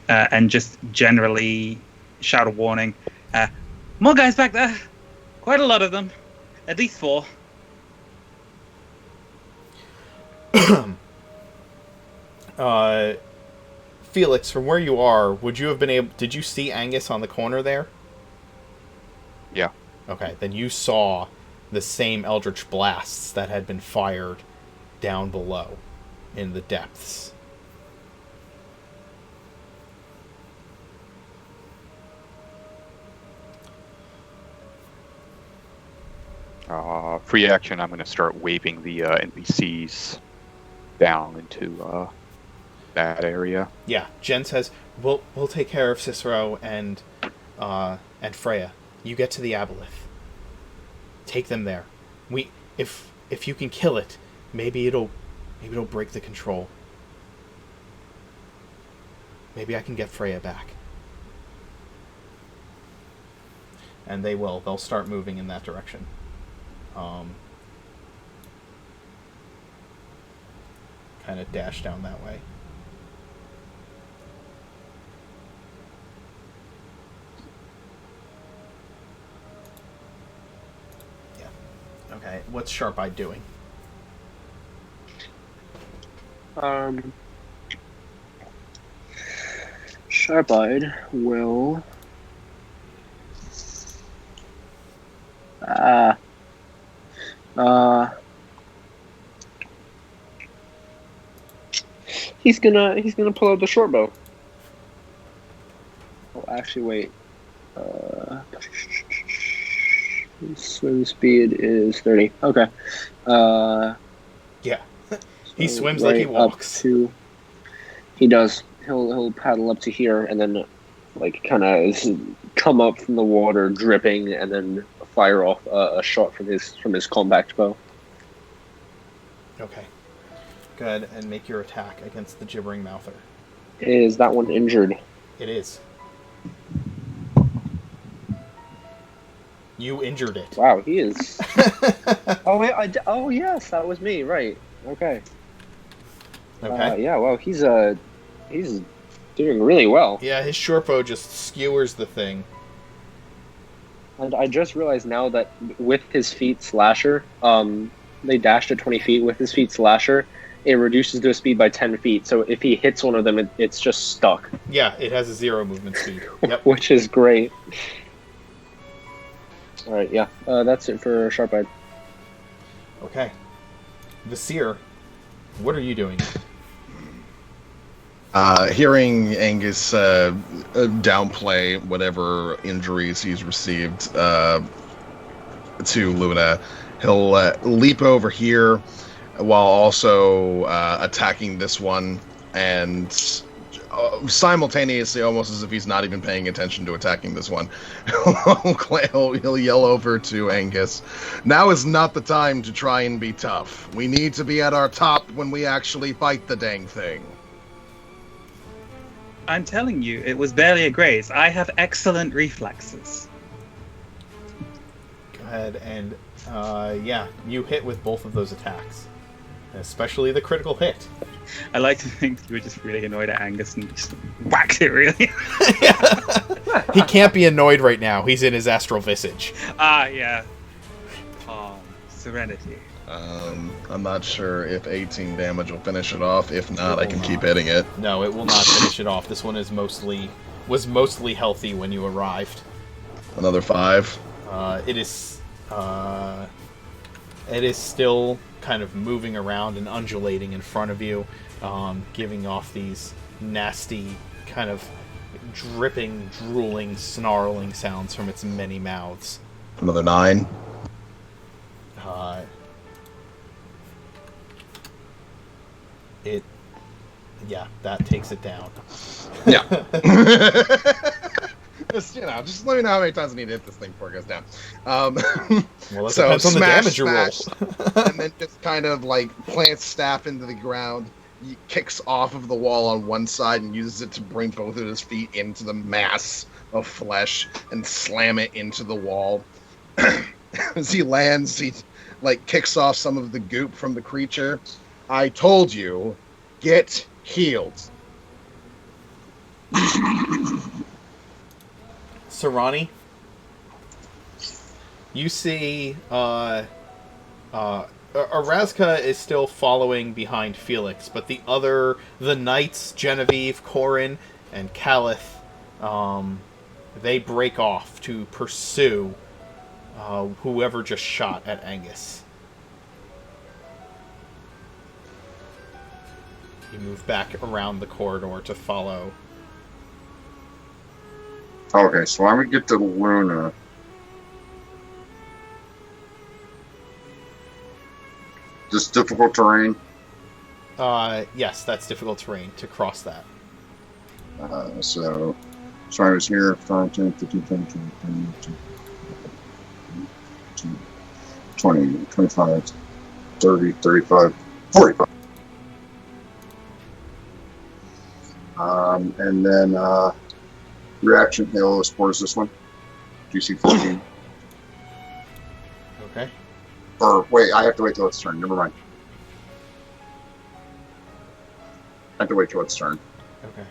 And just generally shout a warning. More guys back there. Quite a lot of them. At least 4. Felix, from where you are, would you have been able... Did you see Angus on the corner there? Yeah. Okay, then you saw the same Eldritch blasts that had been fired down below in the depths. Free action, I'm going to start waving the NPCs down into that area. Yeah, Jen says, we'll take care of Cicero and Freya. You get to the Aboleth. Take them there. If you can kill it, maybe it'll break the control. Maybe I can get Freya back. And they will. They'll start moving in that direction. Kind of dash down that way. Okay, what's Sharp-Eyed doing? Sharp-Eyed will. He's gonna pull out the short bow. Oh, actually, wait. Swim speed is 30. Okay. Yeah. He So swims like he right up walks. He does. He'll paddle up to here and then, like, kind of come up from the water, dripping, and then fire off a shot from his compact bow. Okay. Go ahead and make your attack against the gibbering mouther. Is that one injured? It is. You injured it. Wow, he is. Oh wait, oh yes, that was me. Right. Okay. Okay. Yeah. Well, he's doing really well. Yeah, his short bow just skewers the thing. And I just realized now that with his feet slasher, they dashed to 20 feet. With his feet slasher, it reduces their speed by 10 feet. So if he hits one of them, it's just stuck. Yeah, it has a 0 movement speed. Yep. Which is great. All right, yeah, that's it for Sharp-Eyed. Okay. Visir, what are you doing? Hearing Angus downplay whatever injuries he's received to Luna, he'll leap over here while also attacking this one, and simultaneously, almost as if he's not even paying attention to attacking this one, he'll yell over to Angus, "Now is not the time to try and be tough. We need to be at our top when we actually fight the dang thing." I'm telling you, it was barely a graze. I have excellent reflexes. Go ahead and, yeah, you hit with both of those attacks. Especially the critical hit. I like to think you were just really annoyed at Angus and just whacked it really. He can't be annoyed right now. He's in his astral visage. Yeah. Calm. Serenity. I'm not sure if 18 damage will finish it off. If not, I can keep not. hitting it. No, it will not finish it off. This one was mostly healthy when you arrived. Another 5. It is still kind of moving around and undulating in front of you, giving off these nasty, kind of dripping, drooling, snarling sounds from its many mouths. Another 9. Yeah, that takes it down. Yeah. Just let me know how many times I need to hit this thing before it goes down. Well, that So depends on the smash, damage you roll. and then just kind of like plants staff into the ground, he kicks off of the wall on one side and uses it to bring both of his feet into the mass of flesh and slam it into the wall. As he lands, he like kicks off some of the goop from the creature. I told you, get healed. Sarani, you see Arazka is still following behind Felix, but the knights, Genevieve, Corin, and Calith, they break off to pursue whoever just shot at Angus. You move back around the corridor to follow. Okay, so I'm gonna get to Luna. Just difficult terrain. Yes, that's difficult terrain to cross that. So I was here 5, 10, 15, 20, 20, 25, 30, 35, 45. And then reaction hail spores this one. DC 14. Okay. Or wait, I have to wait till its turn. Never mind. I have to wait till its turn. Okay.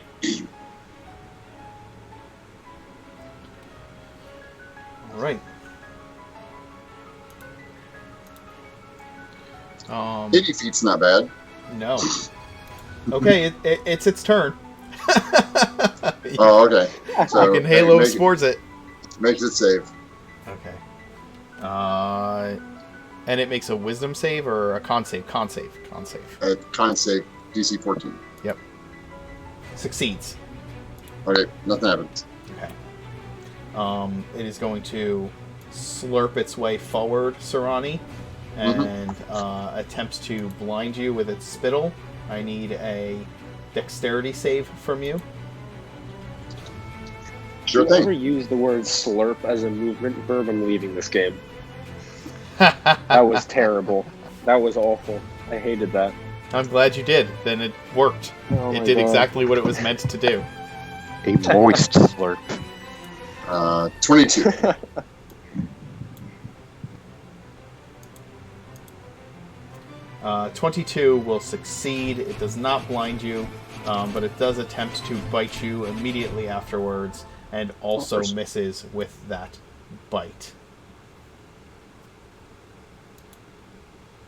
All right. 80 feet's not bad. No. Okay, it's its turn. Oh, okay. You So can Halo make Spores it. makes it save. Okay. And it makes a Wisdom save or a Con save? Con save. Con save DC 14. Yep. Succeeds. Okay, nothing happens. Okay. It is going to slurp its way forward, Sarani, and attempt to blind you with its spittle. I need a dexterity save from you. Sure If you ever thing. use the word slurp as a movement verb, I'm leaving this game. That was terrible. That was awful. I hated that. I'm glad you did. Then it worked. Oh It my did God. exactly what it was meant to do. A moist slurp. 22. 22 will succeed. It does not blind you, but it does attempt to bite you immediately afterwards, and also course. misses with that bite.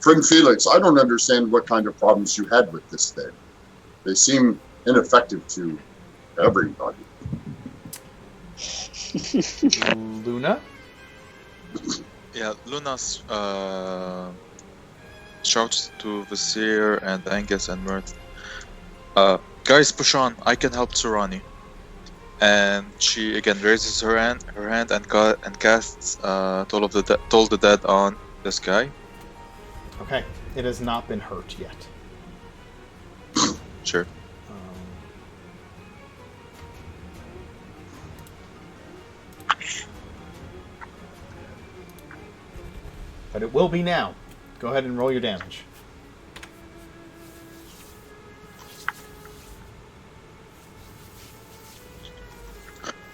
Friend Felix, I don't understand what kind of problems you had with this thing. They seem ineffective to everybody. Luna? Yeah, Luna's shouts to Vizier and Angus and Mirth. Guys, push on. I can help Surani. And she again raises her hand and casts Toll the Dead on this guy. Okay. It has not been hurt yet. Sure. But it will be now. Go ahead and roll your damage.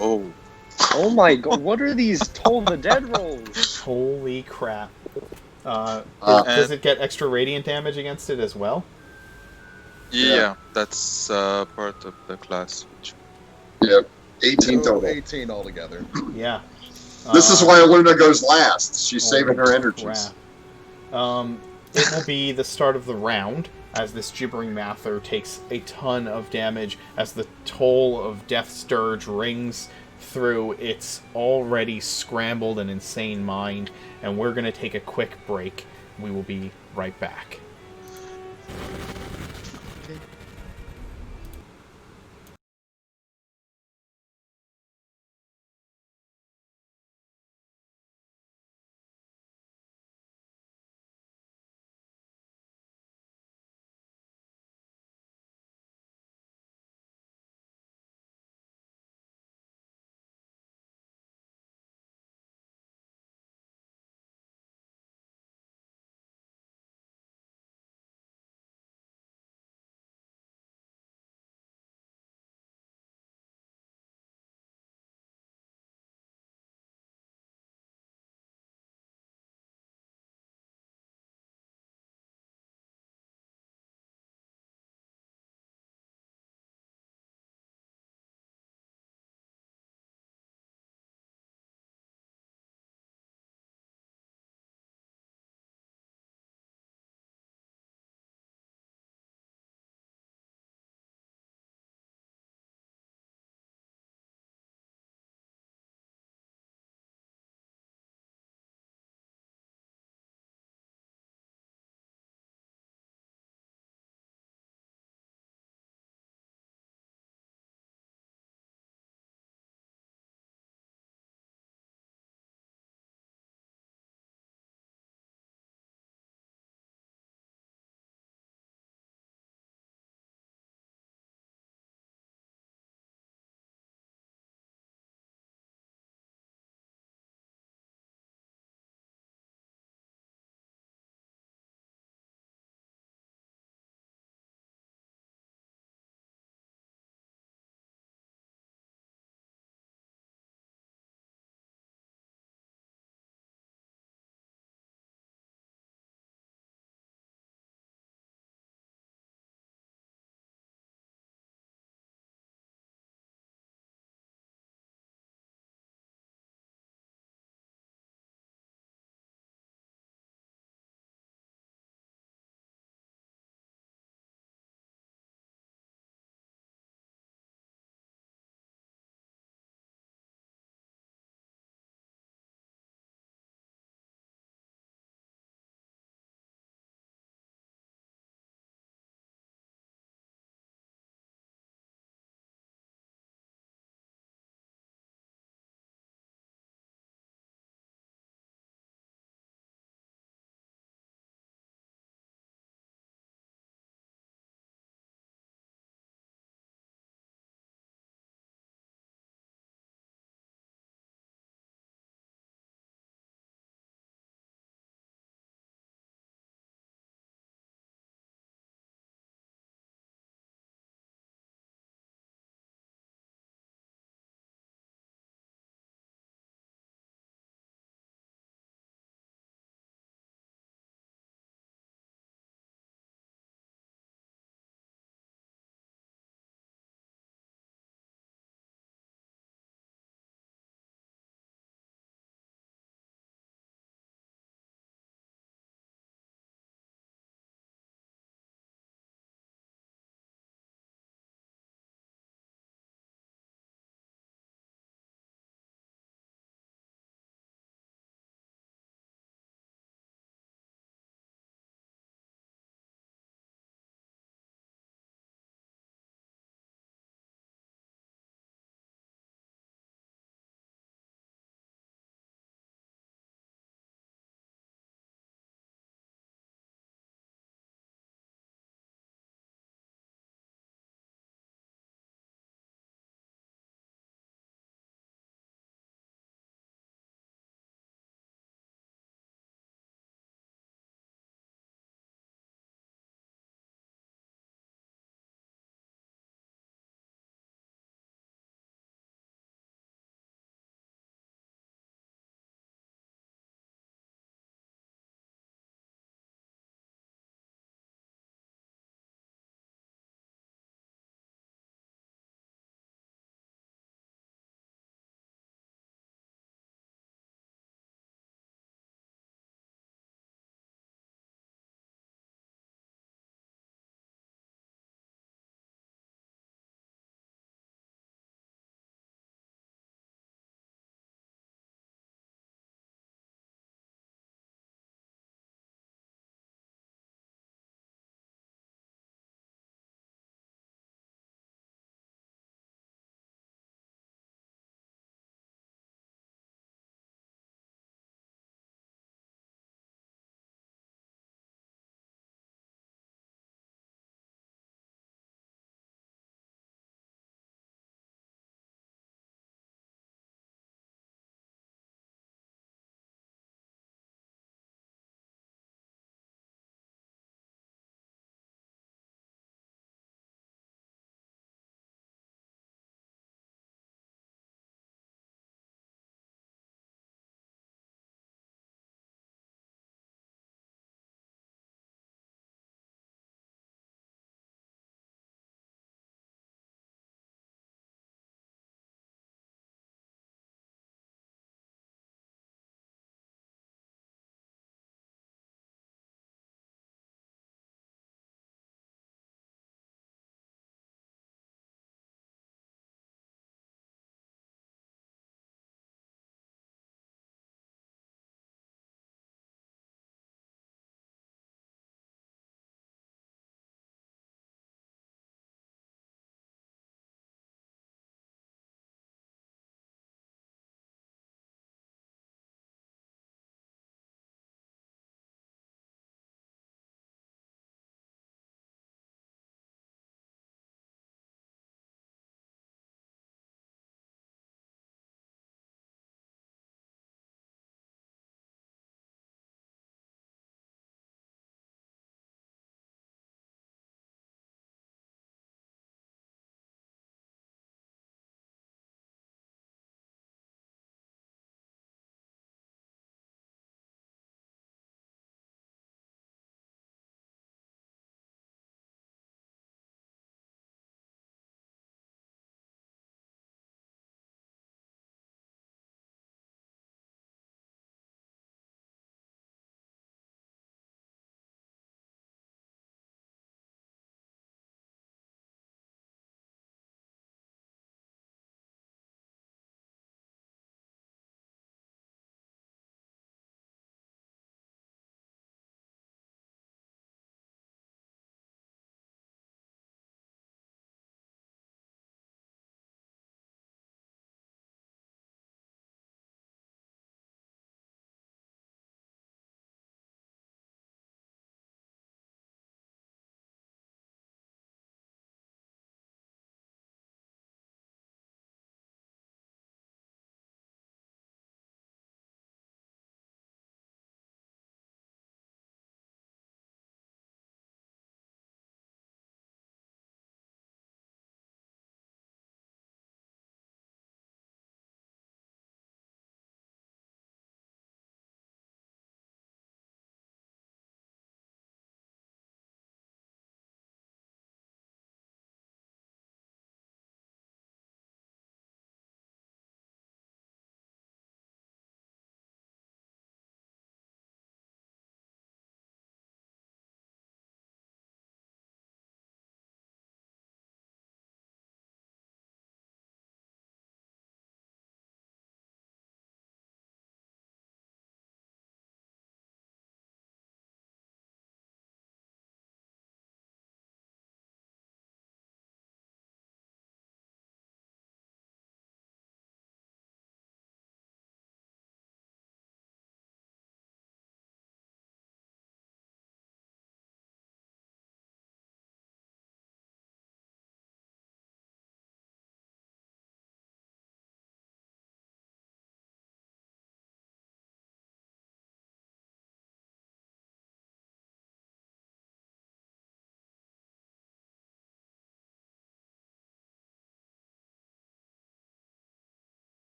Oh. Oh my God! What are these Toll the Dead rolls? Holy crap. Uh, Does it get extra radiant damage against it as well? Yeah, that's part of the class. Yep. 18 So total. 18 altogether. Yeah. This is why Luna goes last. She's saving her holy energies. crap. It will be the start of the round as this gibbering mather takes a ton of damage as the toll of Death's Dirge rings through its already scrambled and insane mind, and we're going to take a quick break. We will be right back.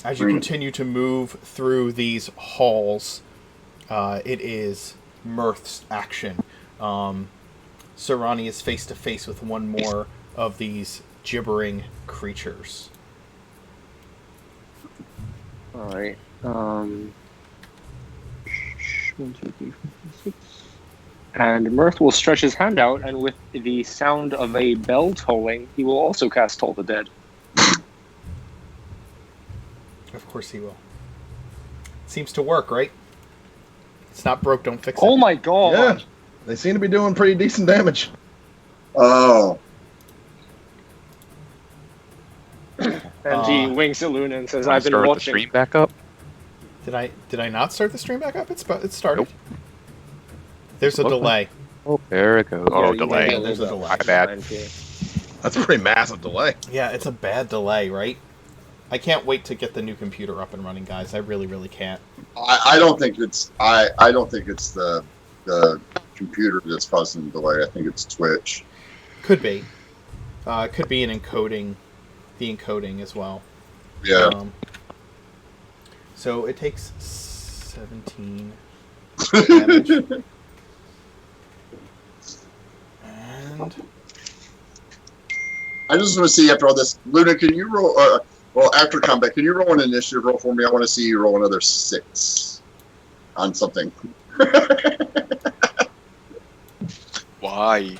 As you continue to move through these halls, it is Mirth's action. Sarani is face to face with one more of these gibbering creatures. Alright. 1, 2, 3, 4, 5, 6. And Mirth will stretch his hand out, and with the sound of a bell tolling, he will also cast Toll the Dead. Of course he will. Seems to work, right? It's not broke, don't fix it. Oh my god! Yeah, they seem to be doing pretty decent damage. Oh. And he winks at Luna and says, Wanna I've been start the watching. stream back up. Did I not start the stream back up? It started. Nope. There's a Looks delay. Oh, there it goes. Yeah, Oh, you delay. get a There's little a bit delay. of My bad. time here. That's a pretty massive delay. Yeah, it's a bad delay, right? I can't wait to get the new computer up and running, guys. I really, really can't. I don't think it's I don't think it's the computer that's causing the delay. I think it's Twitch. Could be. Could be the encoding as well. Yeah. So it takes 17 damage. And I just want to see after all this, Luna. Can you roll? Well, after combat, can you roll an initiative roll for me? I want to see you roll another 6 on something. Why?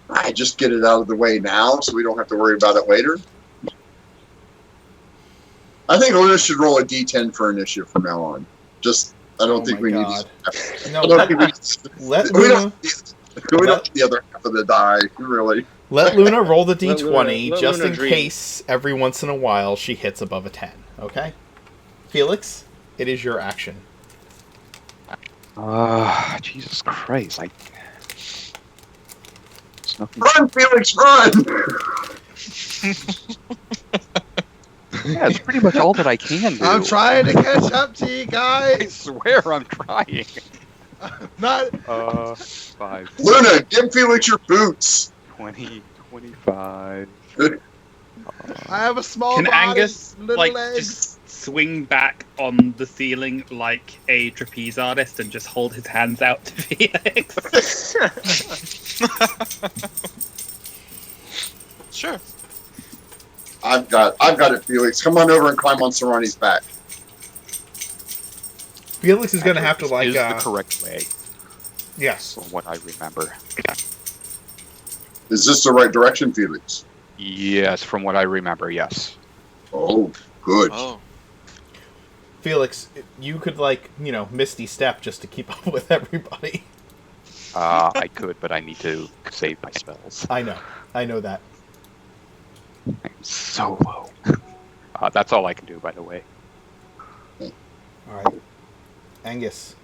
I just get it out of the way now, so we don't have to worry about it later. I think Luna should roll a D10 for initiative from now on. Just, I don't Oh think my we God. need. no, I don't think we need. let We Luna don't. We don't need the other half of the die, really. let Luna roll the Let d20 Luna just in dream. case every once in a while she hits above a 10. Okay, Felix, it is your action. Jesus Christ! It's nothing. Run, Felix, run! Yeah, it's pretty much all that I can do. I'm trying to catch up to you I guys. swear I'm trying. Not 5, Luna, give Felix your boots. 20, 25. I have a small Can body, Angus little like legs. just swing back on the ceiling like a trapeze artist and just hold his hands out to Felix? Sure. I've got it, Felix. Come on over and climb on Sarani's back. Felix is going to have to This is the correct way, yes. from what I remember. Is this the right direction, Felix? Yes, from what I remember, yes. Oh, good. Oh. Felix, you could Misty Step just to keep up with everybody. I could, but I need to save my spells. I know that. I'm so low. That's all I can do, by the way. All right, Angus.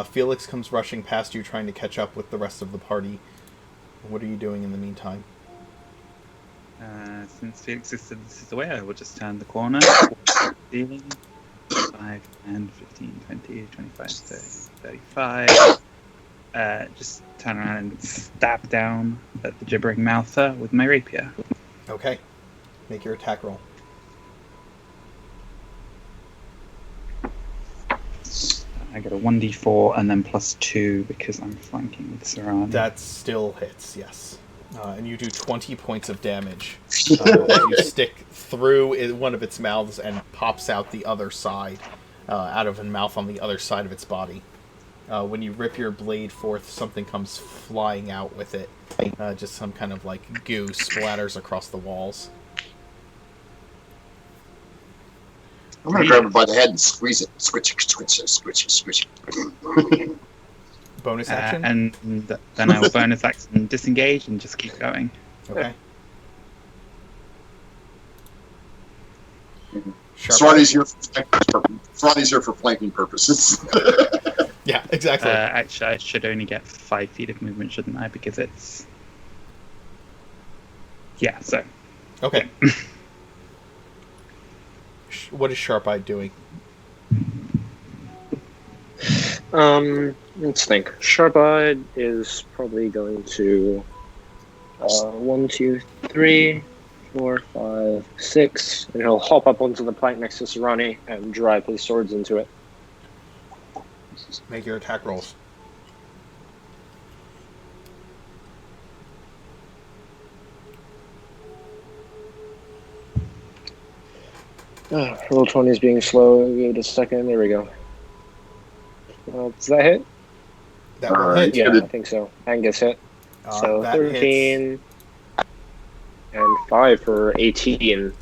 Felix comes rushing past you, trying to catch up with the rest of the party. What are you doing in the meantime? Since Felix is this away, I will just turn the corner. Ceiling. 5, 10, 15, 20, 25, 30, 35. Just turn around and stab down at the gibbering mouther with my rapier. Okay, make your attack roll. I get a 1d4 and then +2 because I'm flanking with Sarani. That still hits, yes. And you do 20 points of damage. As you stick through one of its mouths and pops out the other side, out of a mouth on the other side of its body. When you rip your blade forth, something comes flying out with it. Just some kind of goo splatters across the walls. I'm going to grab it by the head and squeeze it. Squish it, squish it, squish it, squish it. Bonus action? And then I will bonus action disengage and just keep going. Okay. Sharp Sarani's here for flanking purposes. Yeah, exactly. Actually, I should only get 5 feet of movement, shouldn't I? Because it's... Yeah, so... Okay. What is Sharp-Eyed doing? Let's think. Sharp-Eyed is probably going to 1, 2, 3, 4, 5, 6, and he'll hop up onto the plank next to Sarani and drive his swords into it. Make your attack rolls. Roll 20 is being slow. Give it a second. There we go. Does that hit? That will hit. Yeah, I think so. Angus hit. So That 13 and 5 for 18.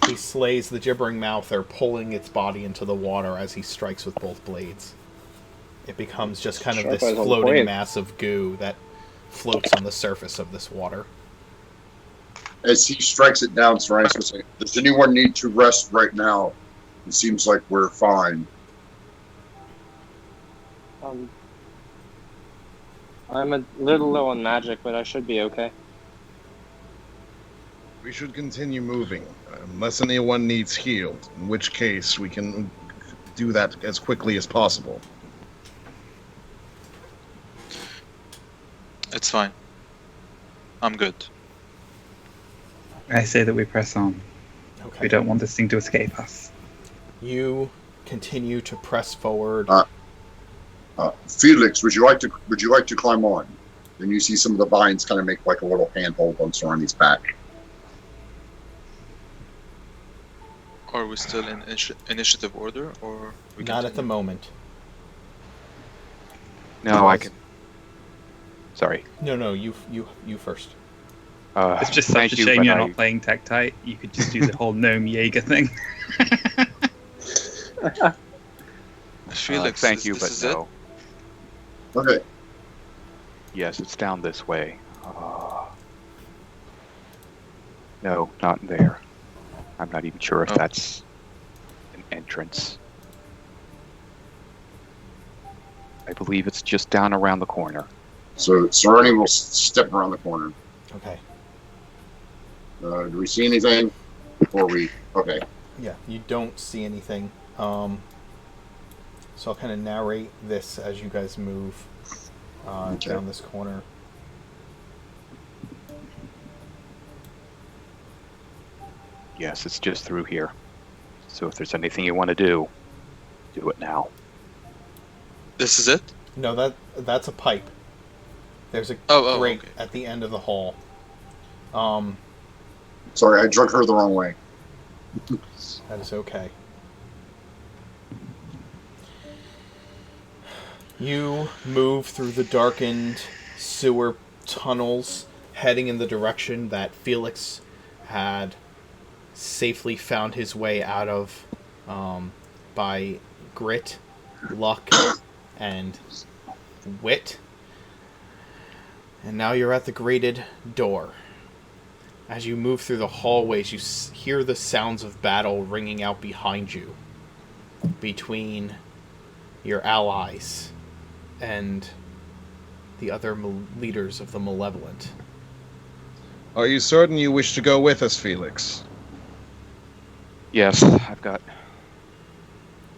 He slays the gibbering mouther, pulling its body into the water as he strikes with both blades. It becomes just kind of Sharp this eyes on floating point. mass of goo that floats on the surface of this water. As he strikes it down, Sarani's going to say, does anyone need to rest right now? It seems like we're fine. I'm a little low on magic, but I should be okay. We should continue moving, unless anyone needs healed, in which case we can do that as quickly as possible. It's fine. I'm good. I say that we press on. Okay. We don't want this thing to escape us. You continue to press forward. Felix, would you like to climb on? And you see some of the vines kind of make like a little handhold on Sarani's back. Are we still in initiative order, or we Not at the continue? moment. No, I can. Sorry. No, you first. It's just thank such a you, shame but you're I- not playing Tectite. You could just do the whole gnome Jaeger thing. Felix, thank you, this but is no. Okay. Yes, it's down this way. No, not there. I'm not even sure if Oh. that's an entrance. I believe it's just down around the corner. So Sarani will step around the corner. Okay. Do we see anything before we? Okay. Yeah, you don't see anything. So I'll kind of narrate this as you guys move Okay. down this corner. Yes, it's just through here. So if there's anything you want to do it now. This is it? No, that's a pipe. There's a Oh, grate okay. at the end of the hall. Sorry, I drug her the wrong way. That is okay. You move through the darkened sewer tunnels, heading in the direction that Felix had safely found his way out of by grit, luck, and wit. And now you're at the grated door. As you move through the hallways, you hear the sounds of battle ringing out behind you between your allies and the other leaders of the Malevolent. Are you certain you wish to go with us, Felix? Yes, I've got...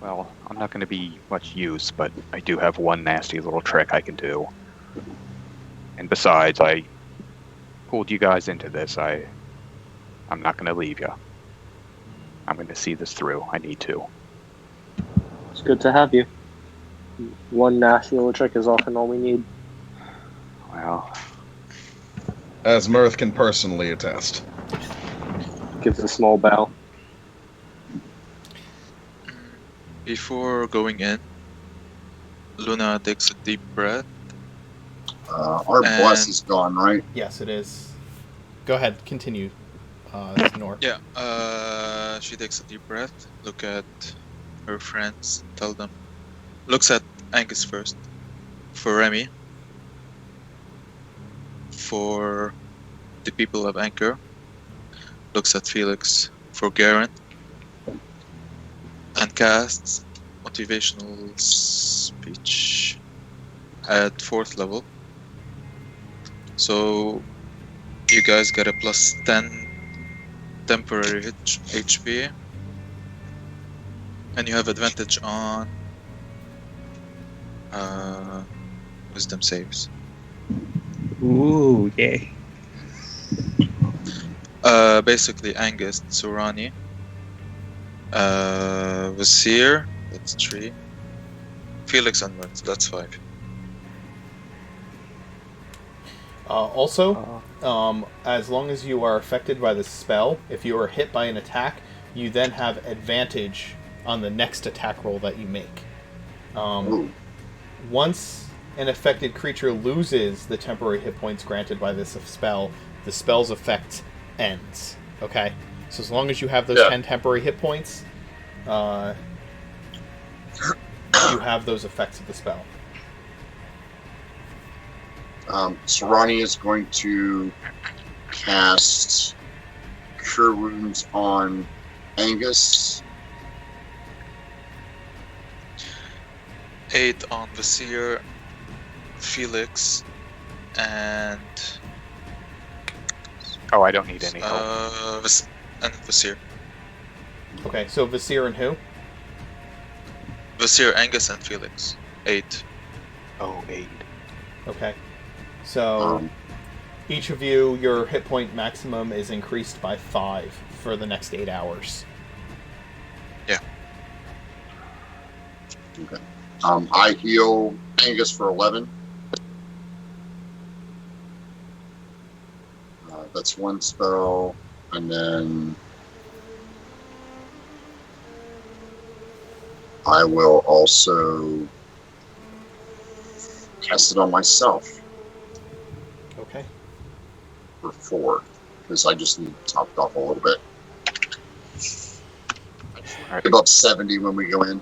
Well, I'm not going to be much use, but I do have one nasty little trick I can do. And besides, I pulled you guys into this. I'm not going to leave you. I'm going to see this through. I need to. It's good to have you. One nasty little trick is often all we need. Well, As Mirth can personally attest. Gives a small bow. Before going in, Luna takes a deep breath. Our bless is gone, right? Yes, it is. Go ahead, continue, Snor. Yeah, she takes a deep breath, look at her friends, tell them. Looks at Angus first. For Remy. For the people of Anchor. Looks at Felix. For Garen. And casts motivational speech at 4th level. So you guys get a plus 10 temporary HP, and you have advantage on wisdom saves. Ooh, yay. Basically Angus, Surani, Vasir, that's 3. Felix and Mint, that's 5. Also, as long as you are affected by the spell, if you are hit by an attack, you then have advantage on the next attack roll that you make. Once an affected creature loses the temporary hit points granted by this spell, the spell's effect ends. Okay? So as long as you have those 10 temporary hit points, you have those effects of the spell. Sarani is going to cast Cure Wounds on Angus. 8 on Vasir, Felix, and Oh, I don't need any help. and Vasir. Okay, so Vasir and who? Vasir, Angus, and Felix. 8. Oh, 8. Okay. So, each of you, your hit point maximum is increased by 5 for the next 8 hours. Yeah. Okay. I heal Angus for 11. That's one spell, and then I will also cast it on myself Okay. for 4, because I just need topped off a little bit. Alright. Above 70 when we go in.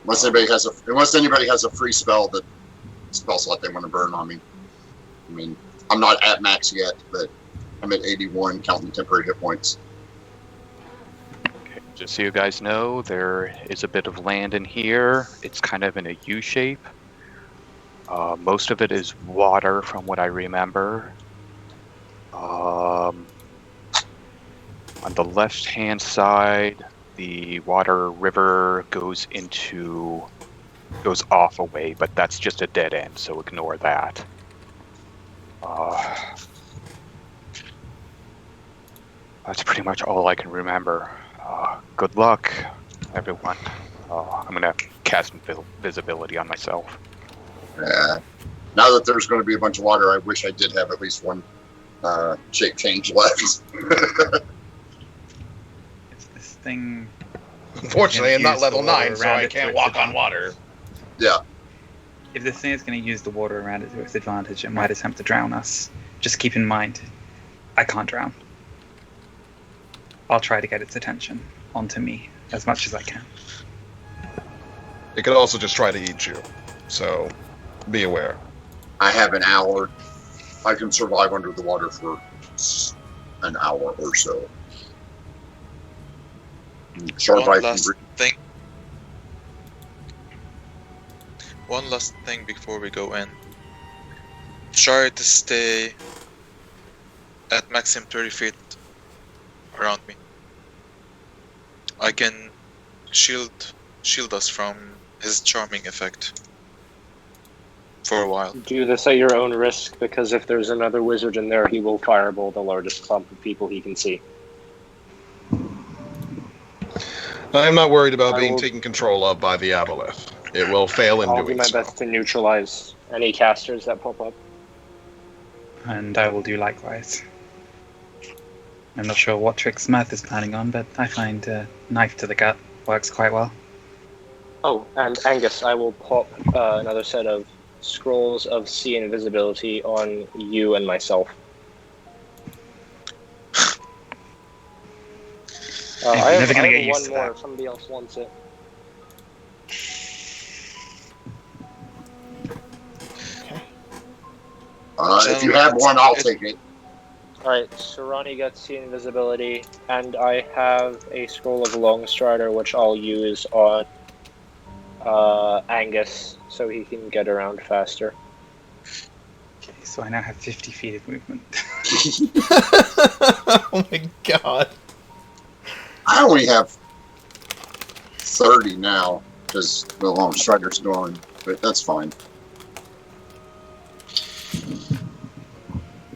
Unless anybody has a free spell that spell slot they want to burn on me. I mean, I'm not at max yet, but I'm at 81 counting temporary hit points. Okay, just so you guys know, there is a bit of land in here. It's kind of in a U shape. Most of it is water, from what I remember. On the left-hand side, the water river goes off away, but that's just a dead end, so ignore that. That's pretty much all I can remember. Good luck, everyone. I'm gonna cast invisibility on myself. Now that there's going to be a bunch of water, I wish I did have at least one shape change left. It's this thing. Unfortunately, I'm not Use the level water 9, so around I it to can't its walk on advantage. water. Yeah. If this thing is going to use the water around it to its advantage, it might attempt to drown us. Just keep in mind, I can't drown. I'll try to get its attention onto me as much as I can. It could also just try to eat you, so be aware. I have an hour. I can survive under the water for an hour or so. Sharp One eye last can thing. One last thing before we go in. Try to stay at maximum 30 feet around me. I can shield us from his charming effect for a while. Do this at your own risk, because if there's another wizard in there, he will fireball the largest clump of people he can see. I'm not worried about I being will- taken control of by the Aboleth. It will fail in I'll do doing my so. best to neutralize any casters that pop up. And I will do likewise. I'm not sure what tricks Mirth is planning on, but I find knife to the gut works quite well. Oh, and Angus, I will pop another set of scrolls of sea invisibility on you and myself. I'm I never gonna have get used one to more that. if somebody else wants it. If you have one, I'll take it. Alright, Sarani gets sea invisibility, and I have a scroll of Longstrider, which I'll use on Angus, so he can get around faster. Okay, so I now have 50 feet of movement. Oh my god. I only have 30 now, because the long strider's gone, but that's fine.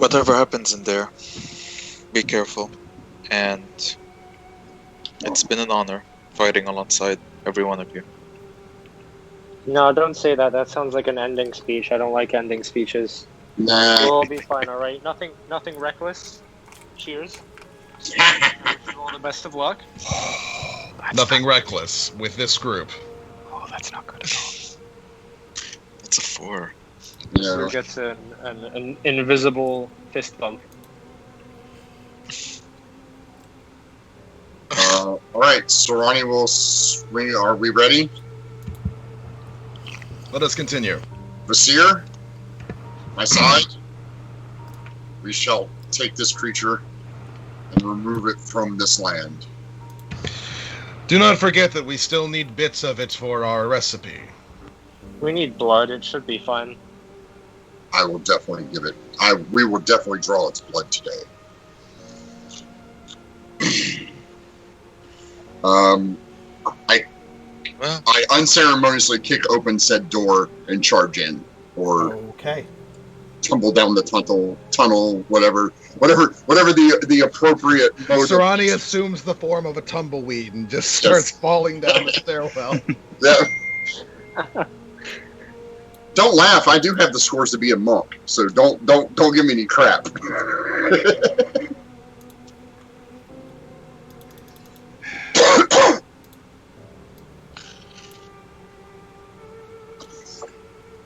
Whatever happens in there, be careful. And it's been an honor fighting alongside every one of you. No, don't say that. That sounds like an ending speech. I don't like ending speeches. Nah. We'll all be fine, all right? Nothing reckless. Cheers. I wish you all the best of luck. Nothing reckless with this group. Oh, that's not good at all. It's a 4. Yeah. Who gets an invisible fist bump? All right, Sorani will swing. Are we ready? Let us continue. Vasir, my side. We shall take this creature and remove it from this land. Do not forget that we still need bits of it for our recipe. We need blood. It should be fine. I will definitely give it. We will definitely draw its blood today. I unceremoniously kick open said door and charge in, or Okay. tumble down the tunnel, whatever the appropriate mode. Sarani assumes the form of a tumbleweed and just starts falling down the stairwell. Yeah. Don't laugh. I do have the scores to be a monk, so don't give me any crap.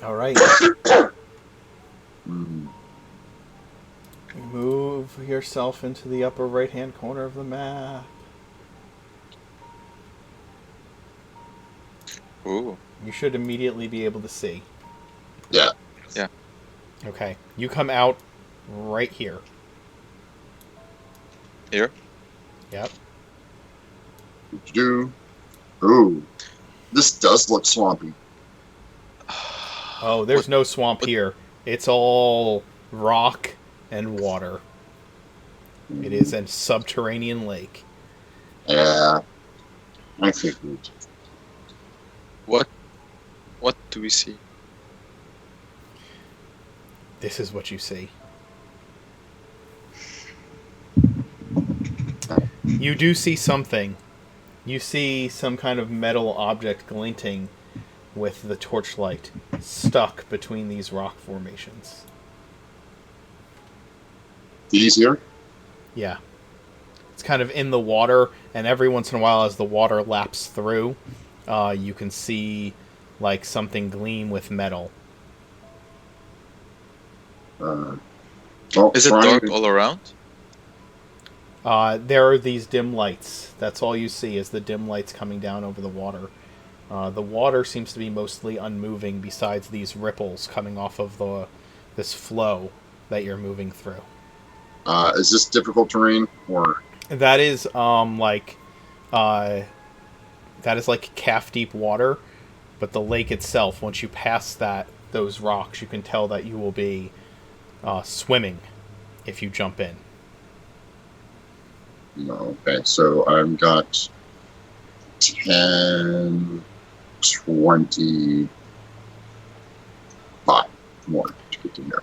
All right. Move yourself into the upper right-hand corner of the map. Ooh. You should immediately be able to see. Yeah. Yeah. Okay. You come out right here. Here? Yep. Ooh. This does look swampy. Oh, there's no swamp here. It's all rock and water. It is a subterranean lake. Yeah. I figured. What do we see? This is what you see. You do see something. You see some kind of metal object glinting with the torchlight stuck between these rock formations. These here? Yeah. It's kind of in the water, and every once in a while as the water laps through, you can see like something gleam with metal. Is it dark all around? There are these dim lights. That's all you see is the dim lights coming down over the water. The water seems to be mostly unmoving besides these ripples coming off of this flow that you're moving through. Is this difficult terrain or? That is like calf deep water, but the lake itself, once you pass those rocks, you can tell that you will be swimming if you jump in. No, okay, so I've got 10, 25 more to get to there.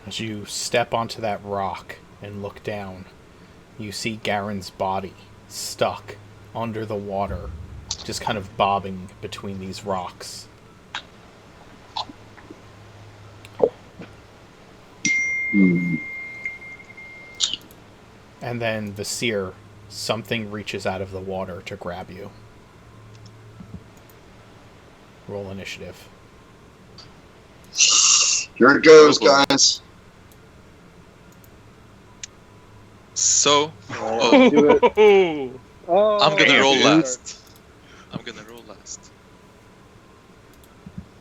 As you step onto that rock and look down, you see Garen's body stuck under the water, just kind of bobbing between these rocks. And then Vasir, something reaches out of the water to grab you. Roll initiative. Here it goes, guys. So, Do it. Oh, I'm gonna roll dude. last.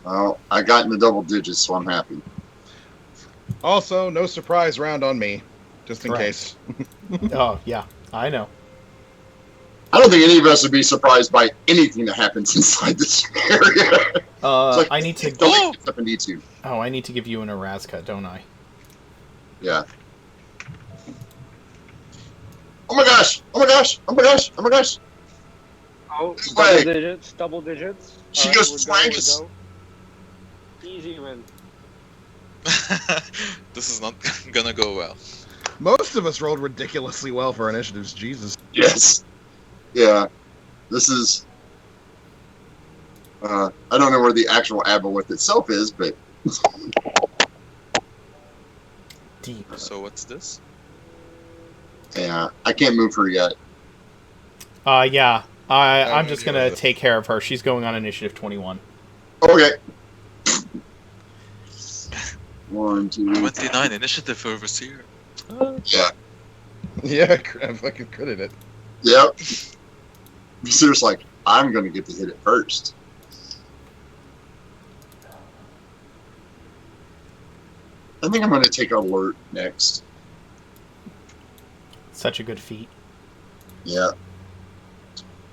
Well, I got in the double digits, so I'm happy. Also, no surprise round on me, just in Correct. case. Oh, yeah, I know. I don't think any of us would be surprised by anything that happens inside this area. Like, I need to. don't make up and need to. Oh, I need to give you an Erasca, don't I? Yeah. Oh my gosh! Oh my gosh! Oh my gosh! Oh my gosh! Oh, Way. double digits. She All goes we're twice. go. Easy win. This is not gonna go well. Most of us rolled ridiculously well for our initiatives. Jesus. Yes. Yeah. This is. I don't know where the actual aboleth itself is, but Deep. So what's this? yeah, I can't move her yet. Yeah. I'm no just idea gonna what it is. take care of her. She's going on initiative 21. Okay. 1, 2. 29 initiative for Overseer. Yeah. Yeah, I fucking critted it. Yep. Seer's like, I'm going to get to hit it first. I think I'm going to take alert next. Such a good feat. Yeah.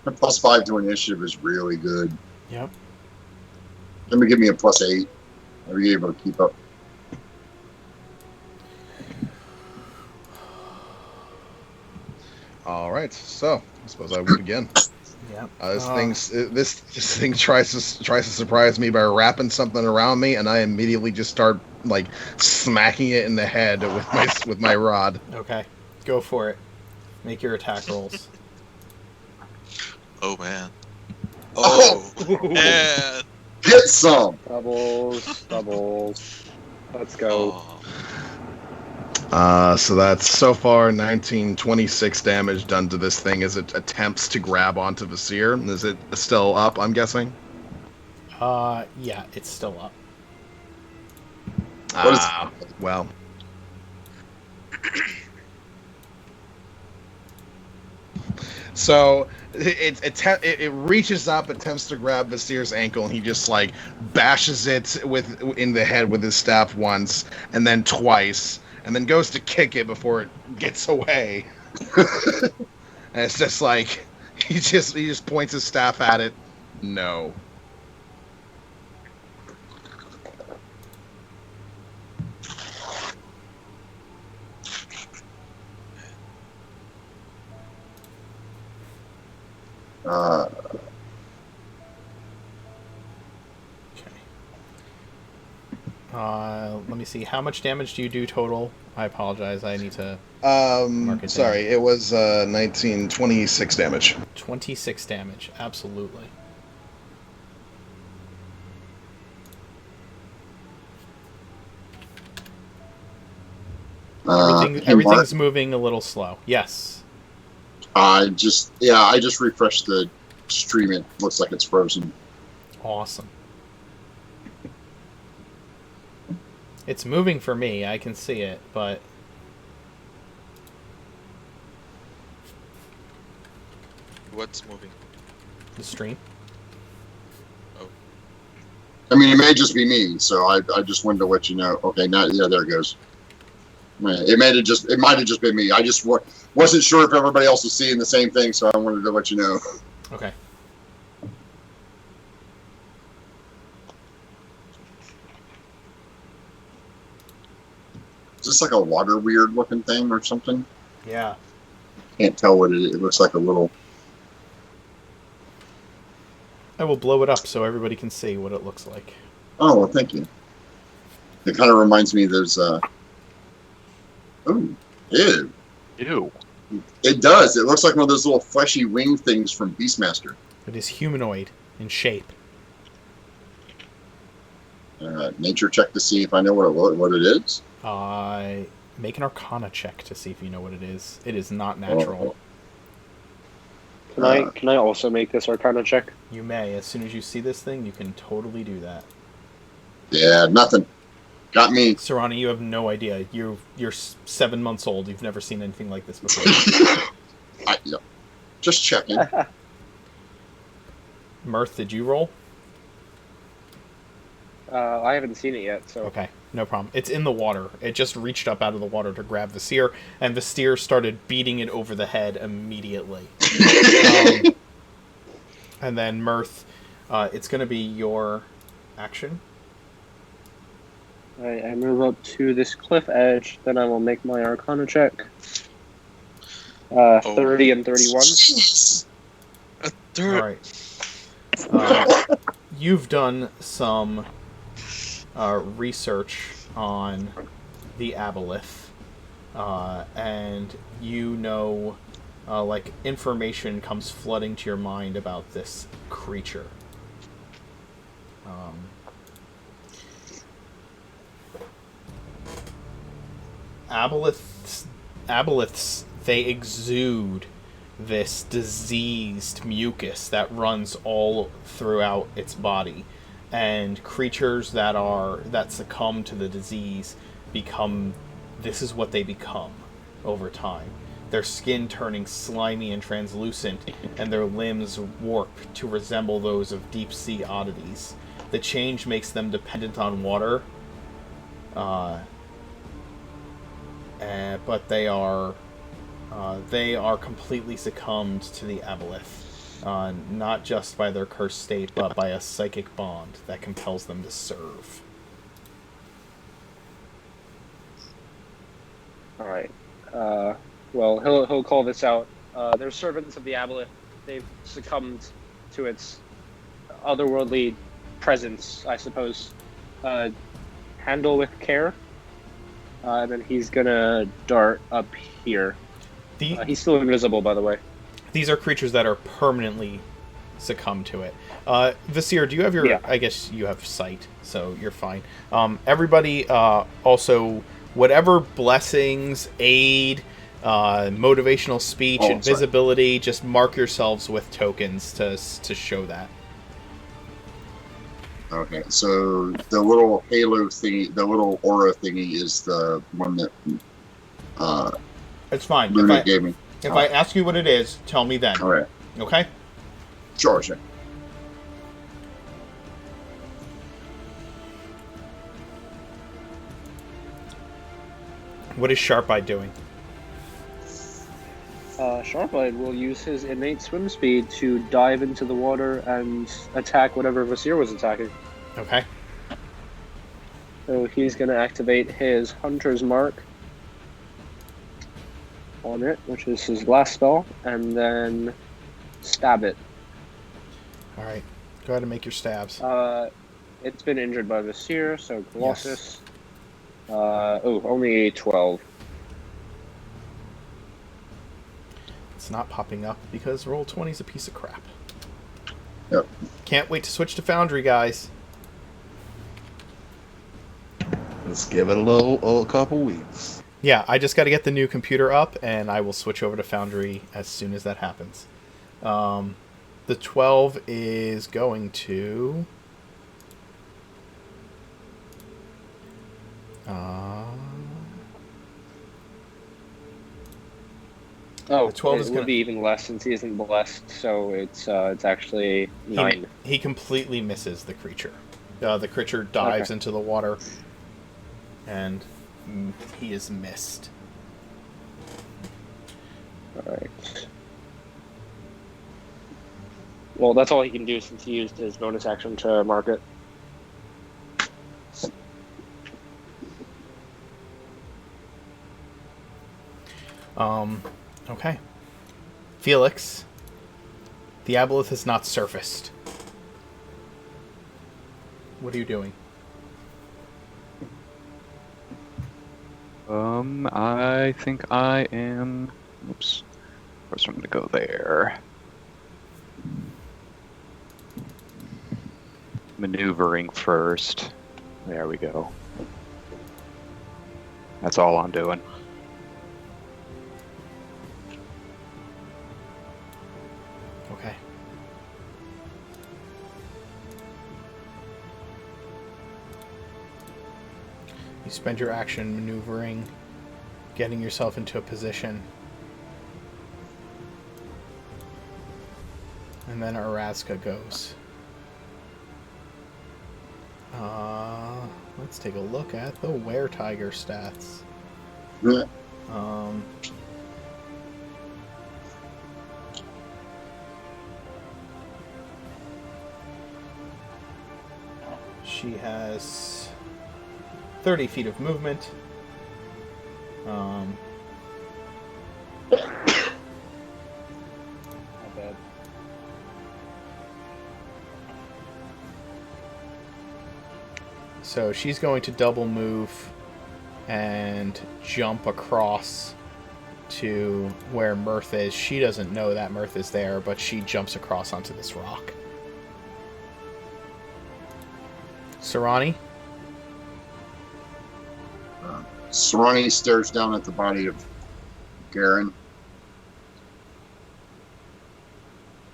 A +5 to initiative is really good. Yep. Let me give me a +8. Are you able to keep up? All right, so I suppose I would again. Yep. This thing tries to surprise me by wrapping something around me, and I immediately just start like smacking it in the head with my rod. Okay. Go for it. Make your attack rolls. Oh man. Oh! Oh man. Get some! Doubles. Let's go. Oh. So that's so far 1926 damage done to this thing as it attempts to grab onto Vasir. Is it still up, I'm guessing? Yeah, it's still up. What is- Well. So it reaches up, attempts to grab Vasir's ankle, and he just like bashes it in the head with his staff once, and then twice, and then goes to kick it before it gets away. And it's just like he just points his staff at it. No. Let me see. How much damage do you do total? I apologize. I need to mark it Sorry, it was 1926 damage. 26 damage. Absolutely. Everything's moving a little slow. Yes. I just refreshed the stream. It looks like it's frozen. Awesome. It's moving for me. I can see it, but What's moving? the stream. I mean, it may just be me, so I just wanted to let you know. Okay, now there it goes. It might have just been me. I just wasn't sure if everybody else was seeing the same thing, so I wanted to let you know. Okay. Is this like a water weird looking thing or something? Yeah. Can't tell what it is. It looks like a little. I will blow it up so everybody can see what it looks like. Oh, well, thank you. It kind of reminds me there's oh, ew. Ew. It does. It looks like one of those little fleshy wing things from Beastmaster. It is humanoid in shape. Nature check to see if I know what it is. Make an Arcana check to see if you know what it is. It is not natural. Can I also make this Arcana check? You may. As soon as you see this thing, you can totally do that. Yeah, nothing. Got me. Serrani, you have no idea. You're 7 months old. You've never seen anything like this before. Just checking. Mirth, did you roll? I haven't seen it yet, so. Okay, no problem. It's in the water. It just reached up out of the water to grab the steer, and the steer started beating it over the head immediately. And then Mirth, it's going to be your action. I move up to this cliff edge, then I will make my Arcana check. 30 and 31. A third. All right. You've done some research on the aboleth, and you know, like, information comes flooding to your mind about this creature. Aboleths, they exude this diseased mucus that runs all throughout its body, and creatures that succumb to the disease this is what they become over time. Their skin turning slimy and translucent, and their limbs warp to resemble those of deep sea oddities. The change makes them dependent on water, but they are completely succumbed to the aboleth, not just by their cursed state, but by a psychic bond that compels them to serve. All right. Well, he'll call this out. They're servants of the aboleth. They've succumbed to its otherworldly presence, I suppose. Handle with care. And then he's gonna dart up here. He's still invisible, by the way. These are creatures that are permanently succumbed to it. Visir, do you have your... Yeah. I guess you have sight, so you're fine. Everybody, also, whatever blessings, aid, motivational speech, invisibility, just mark yourselves with tokens to show that. Okay, so the little halo thingy, the little aura thingy is the one that it's fine. Luna gave me. If I ask you what it is, tell me then. All right. Okay? Sure. What is Sharp-Eyed doing? Sharp-Eyed will use his innate swim speed to dive into the water and attack whatever Visir was attacking. Okay. So he's going to activate his Hunter's Mark on it, which is his last spell, and then stab it. Alright. Go ahead and make your stabs. It's been injured by Visir, so Colossus. Yes. Only 12. It's not popping up because Roll20 is a piece of crap. Yep. Can't wait to switch to Foundry, guys. Let's give it a couple weeks. Yeah, I just got to get the new computer up, and I will switch over to Foundry as soon as that happens. The 12 is going to... the 12 is going to be even less since he isn't blessed, so it's actually 9. He completely misses the creature. The creature dives into the water, and he is missed. Alright. Well, that's all he can do since he used his bonus action to mark it. Okay. Felix, the aboleth has not surfaced. What are you doing? I think I am... Oops. First I'm going to go there. Maneuvering first. There we go. That's all I'm doing. Okay. You spend your action maneuvering, getting yourself into a position. And then Araska goes. Let's take a look at the Were-Tiger stats. Yeah. She has 30 feet of movement. Not bad. So she's going to double move and jump across to where Mirth is. She doesn't know that Mirth is there, but she jumps across onto this rock. Sarani? Sarani stares down at the body of Garen.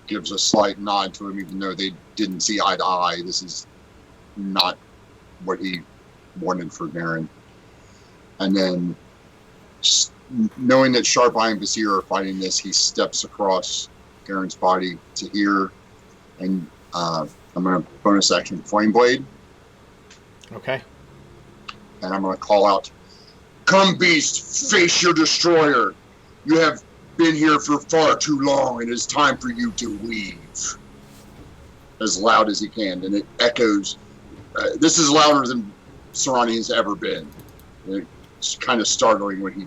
Gives a slight nod to him, even though they didn't see eye to eye. This is not what he wanted for Garen. And then, knowing that Sharp Eye and Basir are fighting this, he steps across Garen's body to here. And I'm going to bonus action Flame Blade. Okay. And I'm going to call out, "Come, beast, face your destroyer. You have been here for far too long, and it is time for you to leave." As loud as he can, and it echoes. This is louder than Sarani has ever been. It's kind of startling when he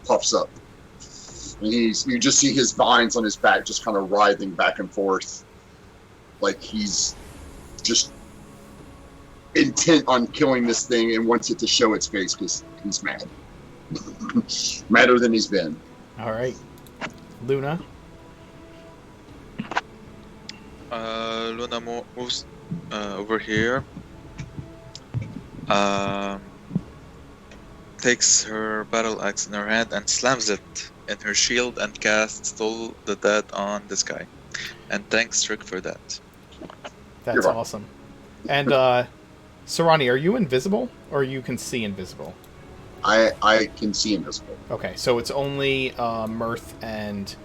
puffs up. And you just see his vines on his back just kind of writhing back and forth, like he's just intent on killing this thing and wants it to show its face because he's mad. Madder than he's been. All right. Luna? Luna moves over here. Takes her battle axe in her hand and slams it in her shield and casts Toll the Dead on this guy. And thanks, Rick, for that. That's awesome. And, Sarani, are you invisible, or you can see invisible? I can see invisible. Okay, so it's only Mirth and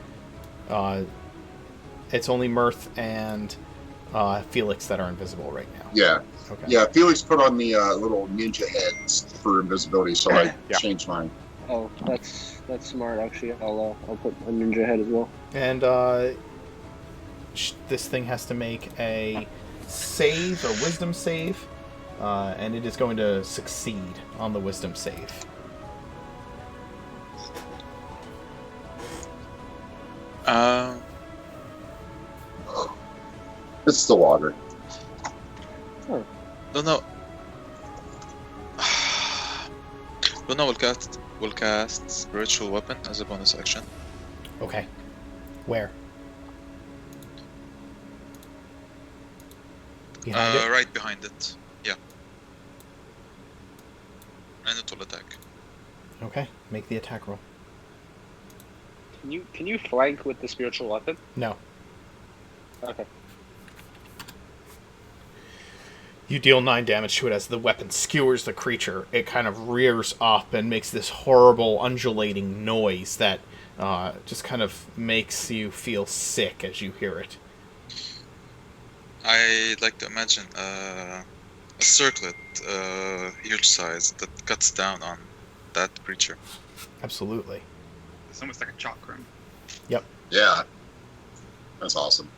Felix that are invisible right now. Yeah. Okay. Yeah, Felix put on the little ninja heads for invisibility, so I changed mine. Oh, that's smart. Actually, I'll put a ninja head as well. And this thing has to make a wisdom save, and it is going to succeed on the wisdom save. It's the water. Oh. Luna will cast Spiritual Weapon as a bonus action. Okay. Where? Behind it? Right behind it. Yeah. And it will attack. Okay. Make the attack roll. Can you flank with the spiritual weapon? No. Okay. You deal 9 damage to it as the weapon skewers the creature. It kind of rears up and makes this horrible undulating noise that just kind of makes you feel sick as you hear it. I'd like to imagine a circlet, huge size, that cuts down on that creature. Absolutely. It's almost like a chakram. Yep. Yeah. That's awesome.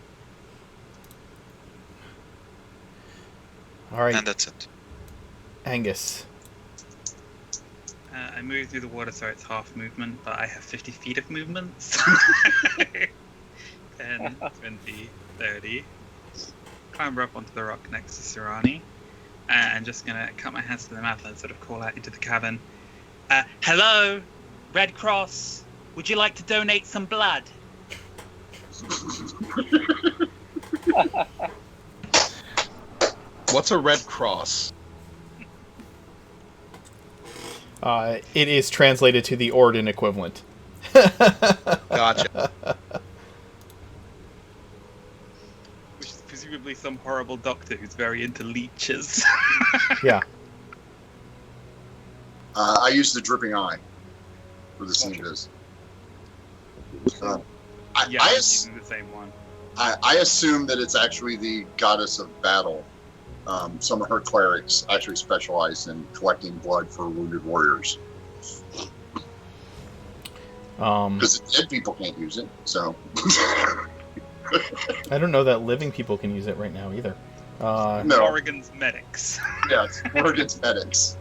All right. And that's it. Angus. I move through the water, so it's half movement, but I have 50 feet of movement. 10, 20, 30. Climber up onto the rock next to Sarani. And just going to cut my hands to the mouth and sort of call out into the cavern. Hello, Red Cross. Would you like to donate some blood? What's a Red Cross? It is translated to the Orden equivalent. Gotcha. Which is presumably some horrible doctor who's very into leeches. Yeah. I used the dripping eye for the sneakers. Yeah, I I'm using the same one. assume that it's actually the goddess of battle. Some of her clerics actually specialize in collecting blood for wounded warriors. Because dead people can't use it, so. I don't know that living people can use it right now either. No. Oregon's medics. Yeah, it's Oregon's medics.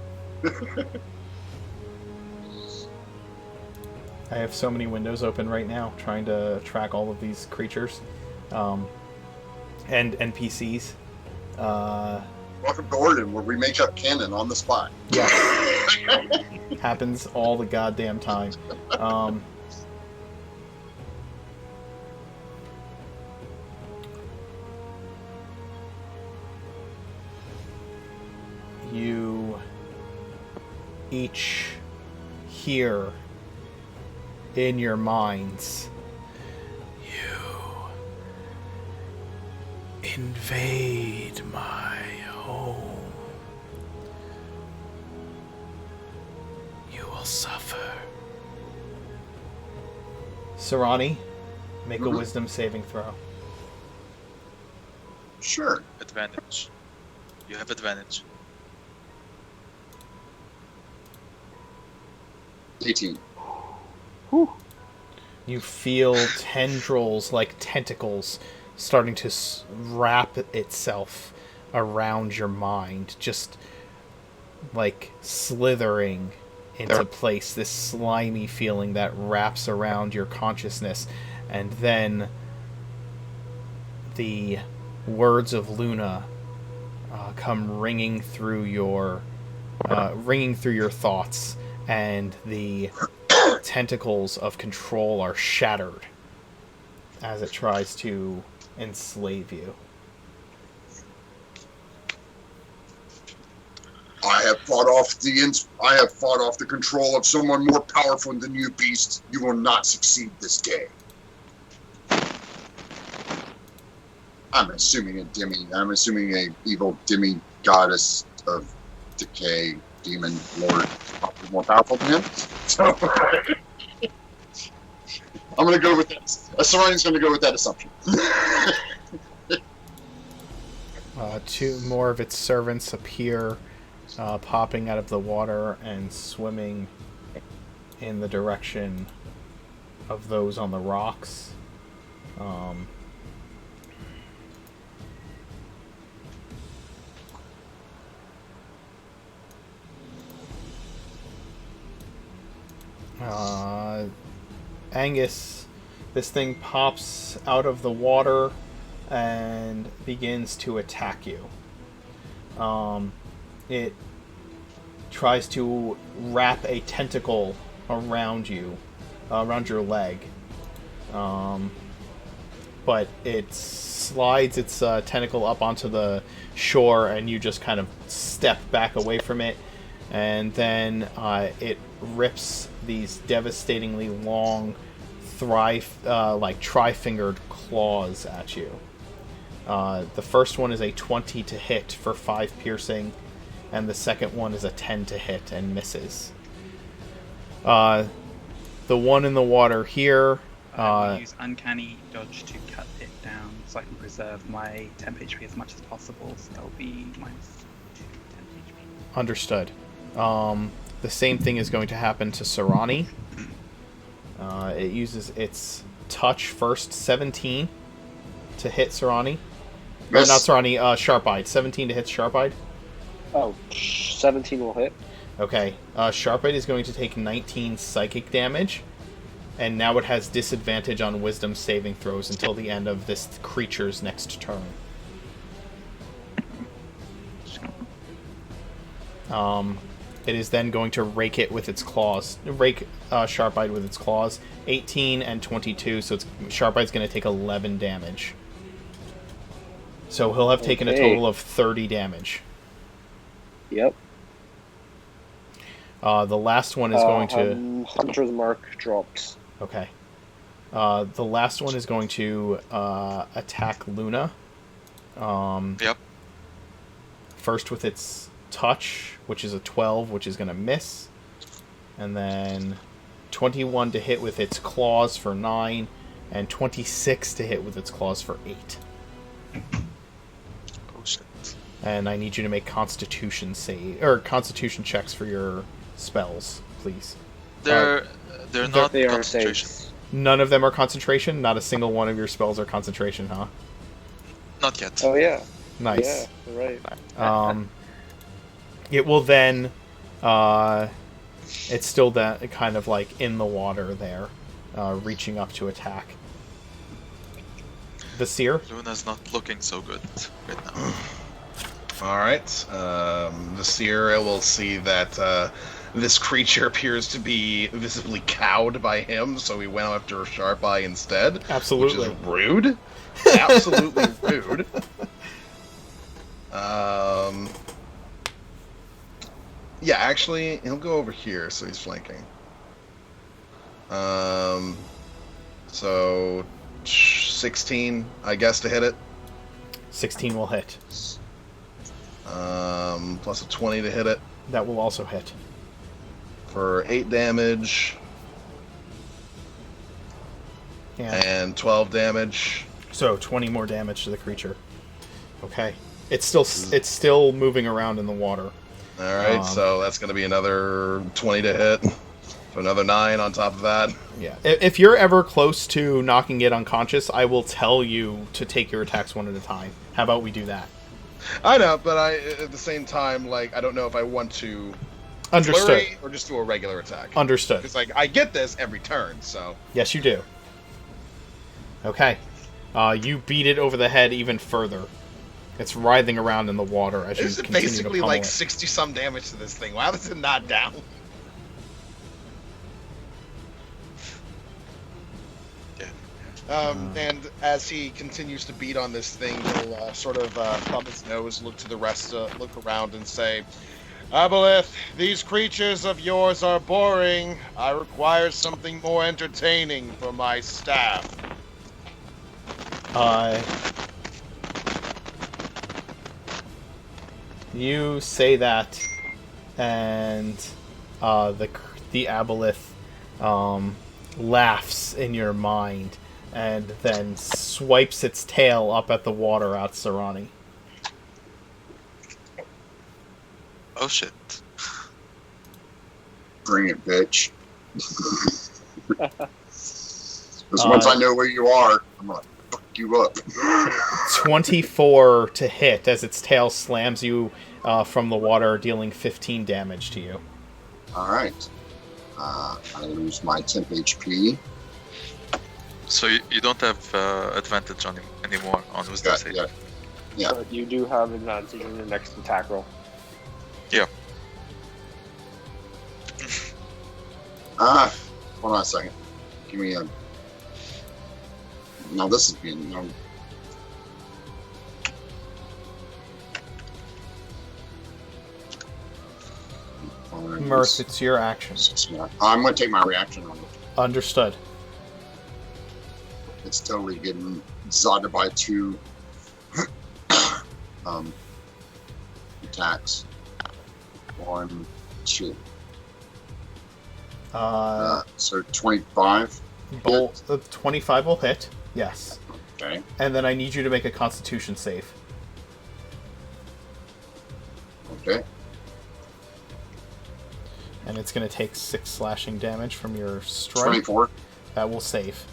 I have so many windows open right now trying to track all of these creatures and NPCs. Welcome to Gordon, where we make up canon on the spot. Yeah. Happens all the goddamn time. You each hear in your minds, you invade my home. You will suffer. Sarani, make a wisdom saving throw. Sure. Advantage. You have advantage. 18. You feel tendrils like tentacles starting to wrap itself around your mind, just like slithering into place, this slimy feeling that wraps around your consciousness. And then the words of Luna come ringing through your thoughts, and the tentacles of control are shattered as it tries to enslave you. I have fought off the control of someone more powerful than you, beast. You will not succeed this day. I'm assuming a evil demi goddess of decay, demon lord, probably more powerful than him. So I'm gonna go with that. Sarani's gonna go with that assumption. Two more of its servants appear, popping out of the water and swimming in the direction of those on the rocks. Angus, this thing pops out of the water and begins to attack you. It tries to wrap a tentacle around you, around your leg. But it slides its tentacle up onto the shore, and you just kind of step back away from it. And then it rips these devastatingly long, tri-fingered claws at you. The first one is a 20 to hit for 5 piercing, and the second one is a 10 to hit and misses. The one in the water here... I will use Uncanny Dodge to cut it down so I can preserve my temp HP as much as possible, so that'll be minus 2 temp HP. Understood. The same thing is going to happen to Sarani. It uses its touch first, 17 to hit Sarani. Or not Sarani, Sharp-Eyed. 17 to hit Sharp-Eyed. Oh, 17 will hit. Okay. Sharp-Eyed is going to take 19 psychic damage, and now it has disadvantage on wisdom saving throws until the end of this creature's next turn. It is then going to rake it with its claws. Rake Sharp-Eyed with its claws. 18 and 22, so Sharp-Eye's going to take 11 damage. So he'll have taken a total of 30 damage. Yep. The last one is going to... Hunter's Mark drops. Okay. The last one is going to attack Luna. Yep. First with its touch, which is a 12, which is going to miss. And then 21 to hit with its claws for 9, and 26 to hit with its claws for 8. Oh shit. And I need you to make Constitution checks for your spells, please. They're not They are concentration. saves. None of them are concentration? Not a single one of your spells are concentration, huh? Not yet. Oh yeah. Nice. Yeah, right. It will then... it's still that kind of like in the water there, reaching up to attack. The Seer? Luna's not looking so good right now. All right. Vasir will see that this creature appears to be visibly cowed by him, so he went after Sharp Eye instead. Absolutely. Which is rude. Absolutely rude. Yeah, actually, he'll go over here, so he's flanking. So 16, I guess, to hit it. 16 will hit. Plus a 20 to hit it That will also hit. for 8 damage and 12 damage. So 20 more damage to the creature. Okay. It's still moving around in the water. All right, so that's going to be another 20 to hit. So another 9 on top of that. Yeah. If you're ever close to knocking it unconscious, I will tell you to take your attacks one at a time. How about we do that? I know, but at the same time, like, I don't know if I want to Understood. flurry or just do a regular attack. Understood. Because, like, I get this every turn, so... Yes, you do. Okay. You beat it over the head even further. It's writhing around in the water as you This is continue to basically pummel like it. 60-some damage to this thing. Why is it not down? And as he continues to beat on this thing, he'll sort of thumb his nose, look to the rest, look around, and say, "Aboleth, these creatures of yours are boring. I require something more entertaining for my staff." You say that, and the aboleth laughs in your mind, and then swipes its tail up at the water at Sarani. Oh shit. Bring it, bitch. Because once I know where you are, I'm gonna fuck you up. 24 to hit as its tail slams you from the water, dealing 15 damage to you. Alright. I lose my temp HP. So you don't have advantage on him anymore on wisdom save. Yeah. But you do have advantage in your next attack roll. Yeah. Hold on a second. Give me a... No, this is being... No. Mirth, it's your action. I'm going to take my reaction on it. Understood. It's totally getting zotted by 2 attacks. 1, 2. So 25. 25 will hit. Yes. Okay. And then I need you to make a Constitution save. Okay. And it's going to take 6 slashing damage from your strike. 24. That will save.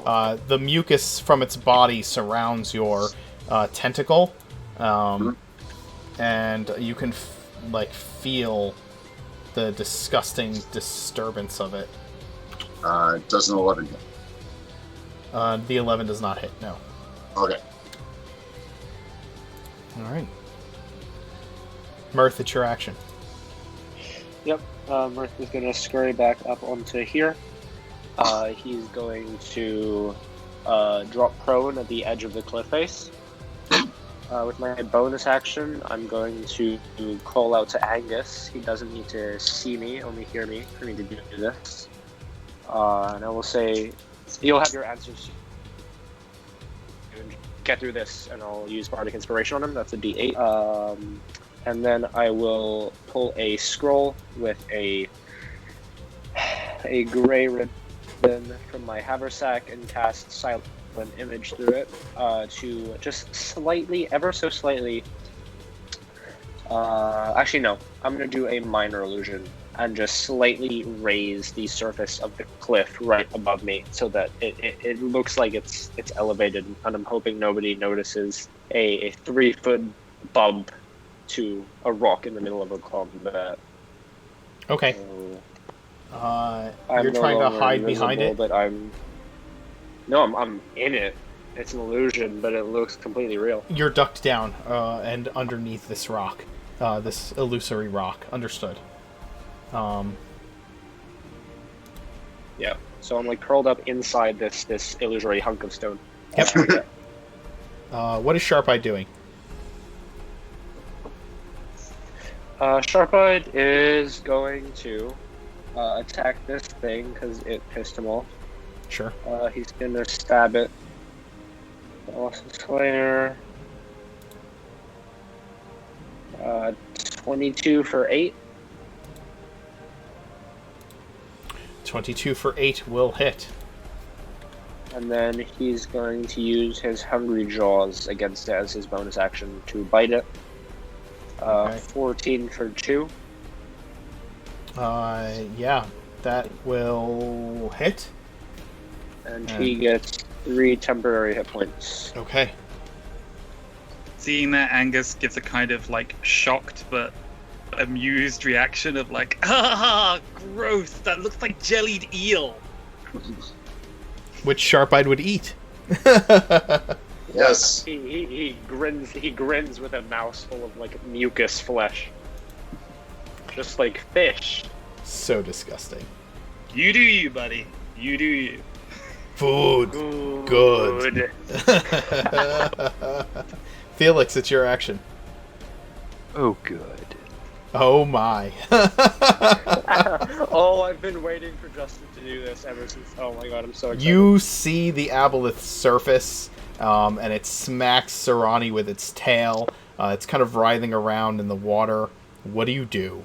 The mucus from its body surrounds your tentacle, and you can feel the disgusting disturbance of it. Does an 11 hit? The 11 does not hit. No. Okay. All right. Mirth, it's your action. Yep. Mirth is going to scurry back up onto here. He's going to drop prone at the edge of the cliff face. With my bonus action, I'm going to call out to Angus. He doesn't need to see me, only hear me for me to do this. And I will say, you'll have your answers. Get through this, and I'll use Bardic Inspiration on him. That's a D8. And then I will pull a scroll with a gray ribbon from my haversack and cast Silent Image through it to just slightly, ever so slightly. Actually, no. I'm going to do a minor illusion and just slightly raise the surface of the cliff right above me so that it looks like it's elevated, and I'm hoping nobody notices a 3-foot bump to a rock in the middle of a combat. Okay. So, you're no trying to longer hide behind invisible, it? But I'm in it. It's an illusion, but it looks completely real. You're ducked down and underneath this rock, this illusory rock. Understood. Yeah. So I'm like curled up inside this illusory hunk of stone. Yep. What is Sharp-Eye doing? Sharp-Eyed is going to attack this thing because it pissed him off. Sure. He's gonna stab it. Awesome Slayer. 22 for 8. 22 for 8 will hit. And then he's going to use his Hungry Jaws against it as his bonus action to bite it. Okay. 14 for 2. Yeah, that will hit. And he gets 3 temporary hit points. Okay. Seeing that, Angus gives a kind of like shocked but amused reaction of like, ah, gross, that looks like jellied eel. Which Sharp-Eyed would eat. Yes. He grins with a mouthful of like mucus flesh. Just like fish. So disgusting. You do you, buddy. You do you. Food. Good. Felix, it's your action. Oh, good. Oh my. Oh, I've been waiting for Justin to do this ever since. Oh my god, I'm so excited. You see the aboleth surface, and it smacks Sarani with its tail. It's kind of writhing around in the water. What do you do?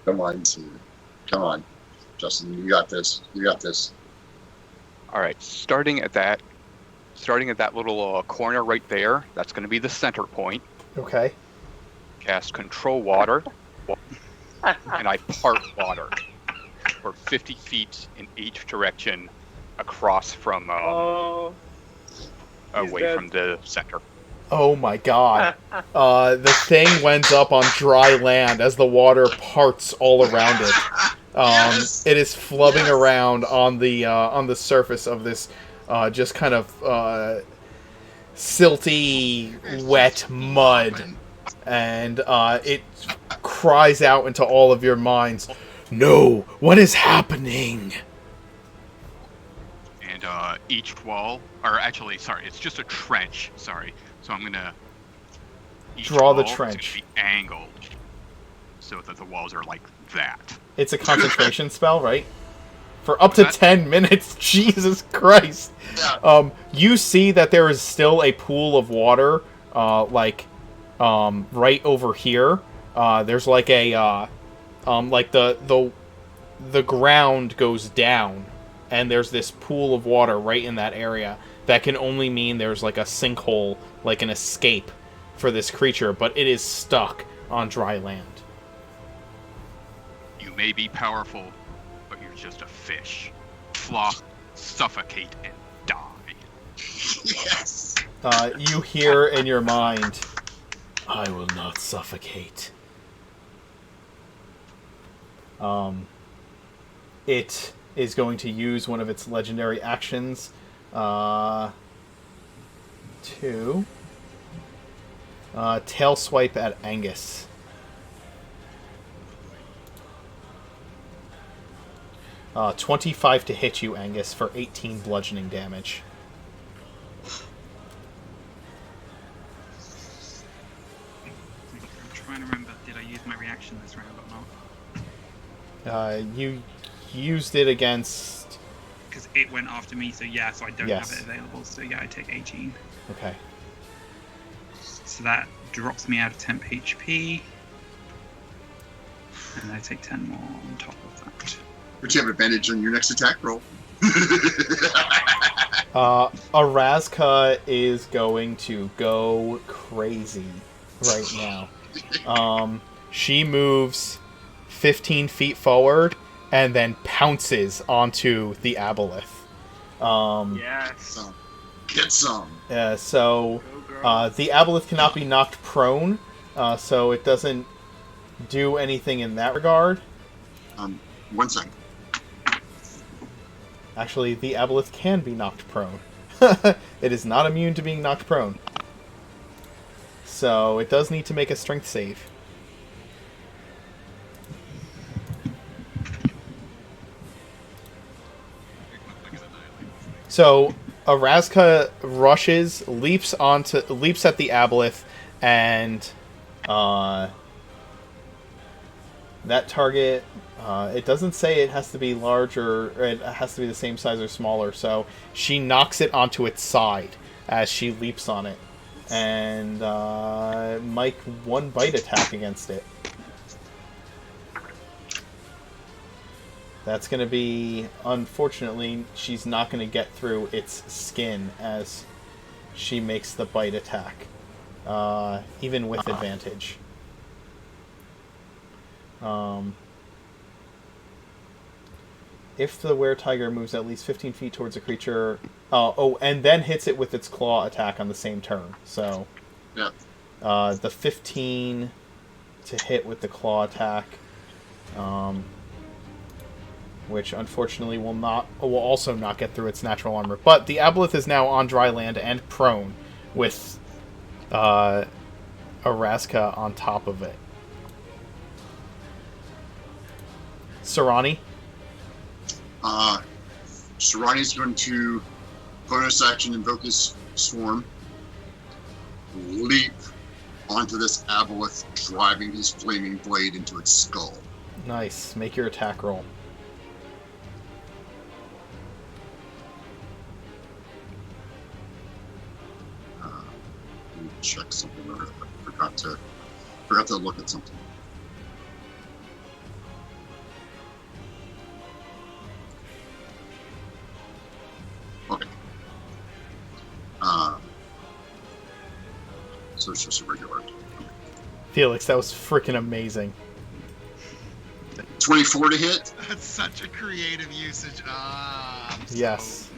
Come on, team. Come on. Justin, you got this. You got this. All right, starting at that little corner right there, that's going to be the center point. Okay. Cast Control Water, and I part water for 50 feet in each direction across from away dead. from the center. Oh my god. The thing winds up on dry land as the water parts all around it. Yes! It is flubbing around on the surface of this just kind of silty, wet mud. And it cries out into all of your minds, "No! What is happening?" And each wall, or actually, sorry, it's just a trench. Sorry, so I'm gonna Draw the wall is trench. gonna be angled so that the walls are like that. It's a concentration spell, right? For up to 10 minutes. Jesus Christ. Yeah. You see that there is still a pool of water, right over here. There's like a, like the ground goes down, and there's this pool of water right in that area. That can only mean there's like a sinkhole, like an escape for this creature, but it is stuck on dry land. You may be powerful, but you're just a fish. Flop, suffocate, and die. Yes. You hear in your mind, "I will not suffocate." It is going to use one of its legendary actions to tail swipe at Angus. Uh, 25 to hit you, Angus, for 18 bludgeoning damage. I'm trying to remember, did I use my reaction this round or not? You used it against... Because it went after me, so yeah, so I don't Yes. have it available, so yeah, I take 18. Okay. So that drops me out of temp HP. And I take 10 more on top of that. But you have advantage on your next attack roll. Arazka is going to go crazy right now. She moves 15 feet forward and then pounces onto the aboleth. Yes. Get some. So the aboleth cannot be knocked prone, so it doesn't do anything in that regard. 1 second. Actually, the aboleth can be knocked prone. It is not immune to being knocked prone. So it does need to make a strength save. So Arazka rushes, leaps at the aboleth, and that target. It doesn't say it has to be large or it has to be the same size or smaller. So she knocks it onto its side as she leaps on it, and Mike 1 bite attack against it. That's going to be, unfortunately, she's not going to get through its skin as she makes the bite attack, even with advantage. If the were-tiger moves at least 15 feet towards a creature... and then hits it with its claw attack on the same turn. So, Yeah. The 15 to hit with the claw attack... which unfortunately will also not get through its natural armor. But the aboleth is now on dry land and prone, with Araska on top of it. Sarani? Sarani's going to bonus action invoke his swarm, leap onto this aboleth, driving his flaming blade into its skull. Nice. Make your attack roll. Let me check something. I forgot to look at something. Okay. So it's just a regular. Felix, that was freaking amazing. 24 to hit. That's such a creative usage. Yes.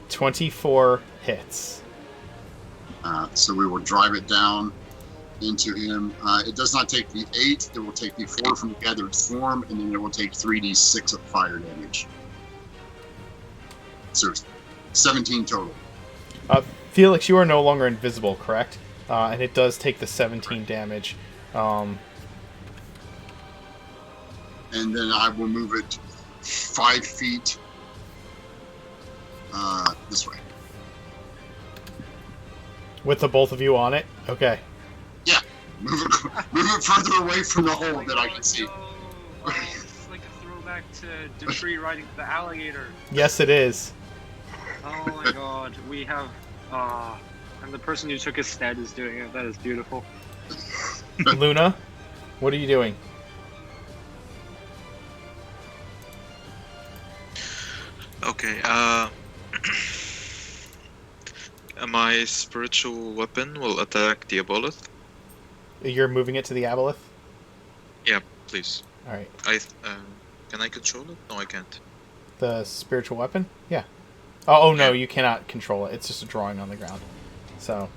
24 hits. So we will drive it down into him. It does not take the 8. It will take the 4 from the gathered swarm, and then it will take 3d6 of fire damage. So 17 total. Felix, you are no longer invisible, correct? And it does take the 17 damage. And then I will move it 5 feet this way. With the both of you on it? Okay. Yeah, move it further away from the hole that I can see. It's like a throwback to Dupree riding the alligator. Yes, it is. Oh my god, we have, and the person who took his stead is doing it. That is beautiful. Luna, what are you doing? Okay, my spiritual weapon will attack the aboleth. You're moving it to the aboleth? Yeah, please. Alright. Can I control it? No, I can't. The spiritual weapon? Yeah. Oh, no, you cannot control it. It's just a drawing on the ground. So,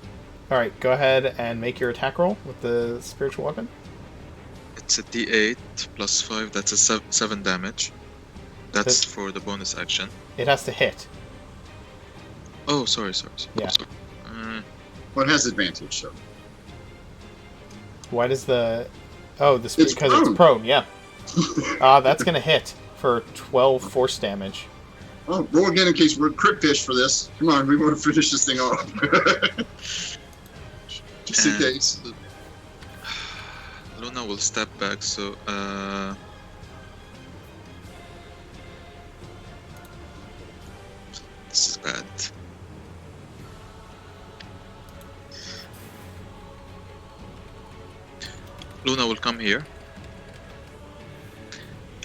alright, go ahead and make your attack roll with the spiritual weapon. It's a d8 plus 5, that's a 7 damage. That's for the bonus action. It has to hit. Oh, sorry. Yeah. Well, it has advantage, so. Why does the... Oh, because it's prone. prone, yeah. That's going to hit for 12 force damage. Oh, roll again in case we're crit fish for this. Come on, we want to finish this thing off. Just in case. Luna will step back, so this is bad. Luna will come here,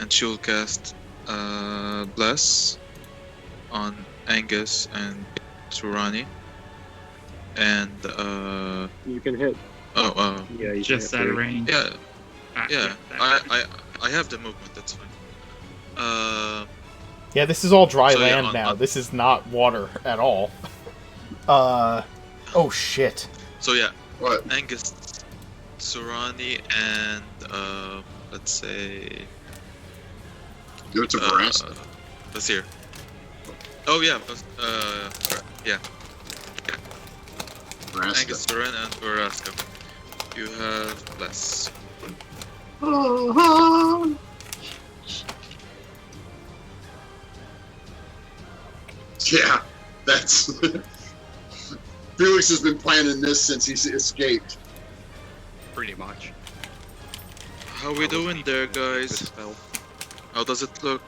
and she will cast Bless on Angus and Surani, and You can hit. Yeah, you Just can out hit of three. range. yeah, I have the movement. That's fine. Yeah, this is all dry So, yeah, land now. This is not water at all. Oh shit. So yeah, What? Angus, Surani, and let's say Give it to Verasta. That's here. Oh yeah, yeah. Verasta. Angsturen and Veraska. You have less. Yeah, that's... Felix has been planning this since he escaped. Pretty much. How we doing there, guys? How does it look?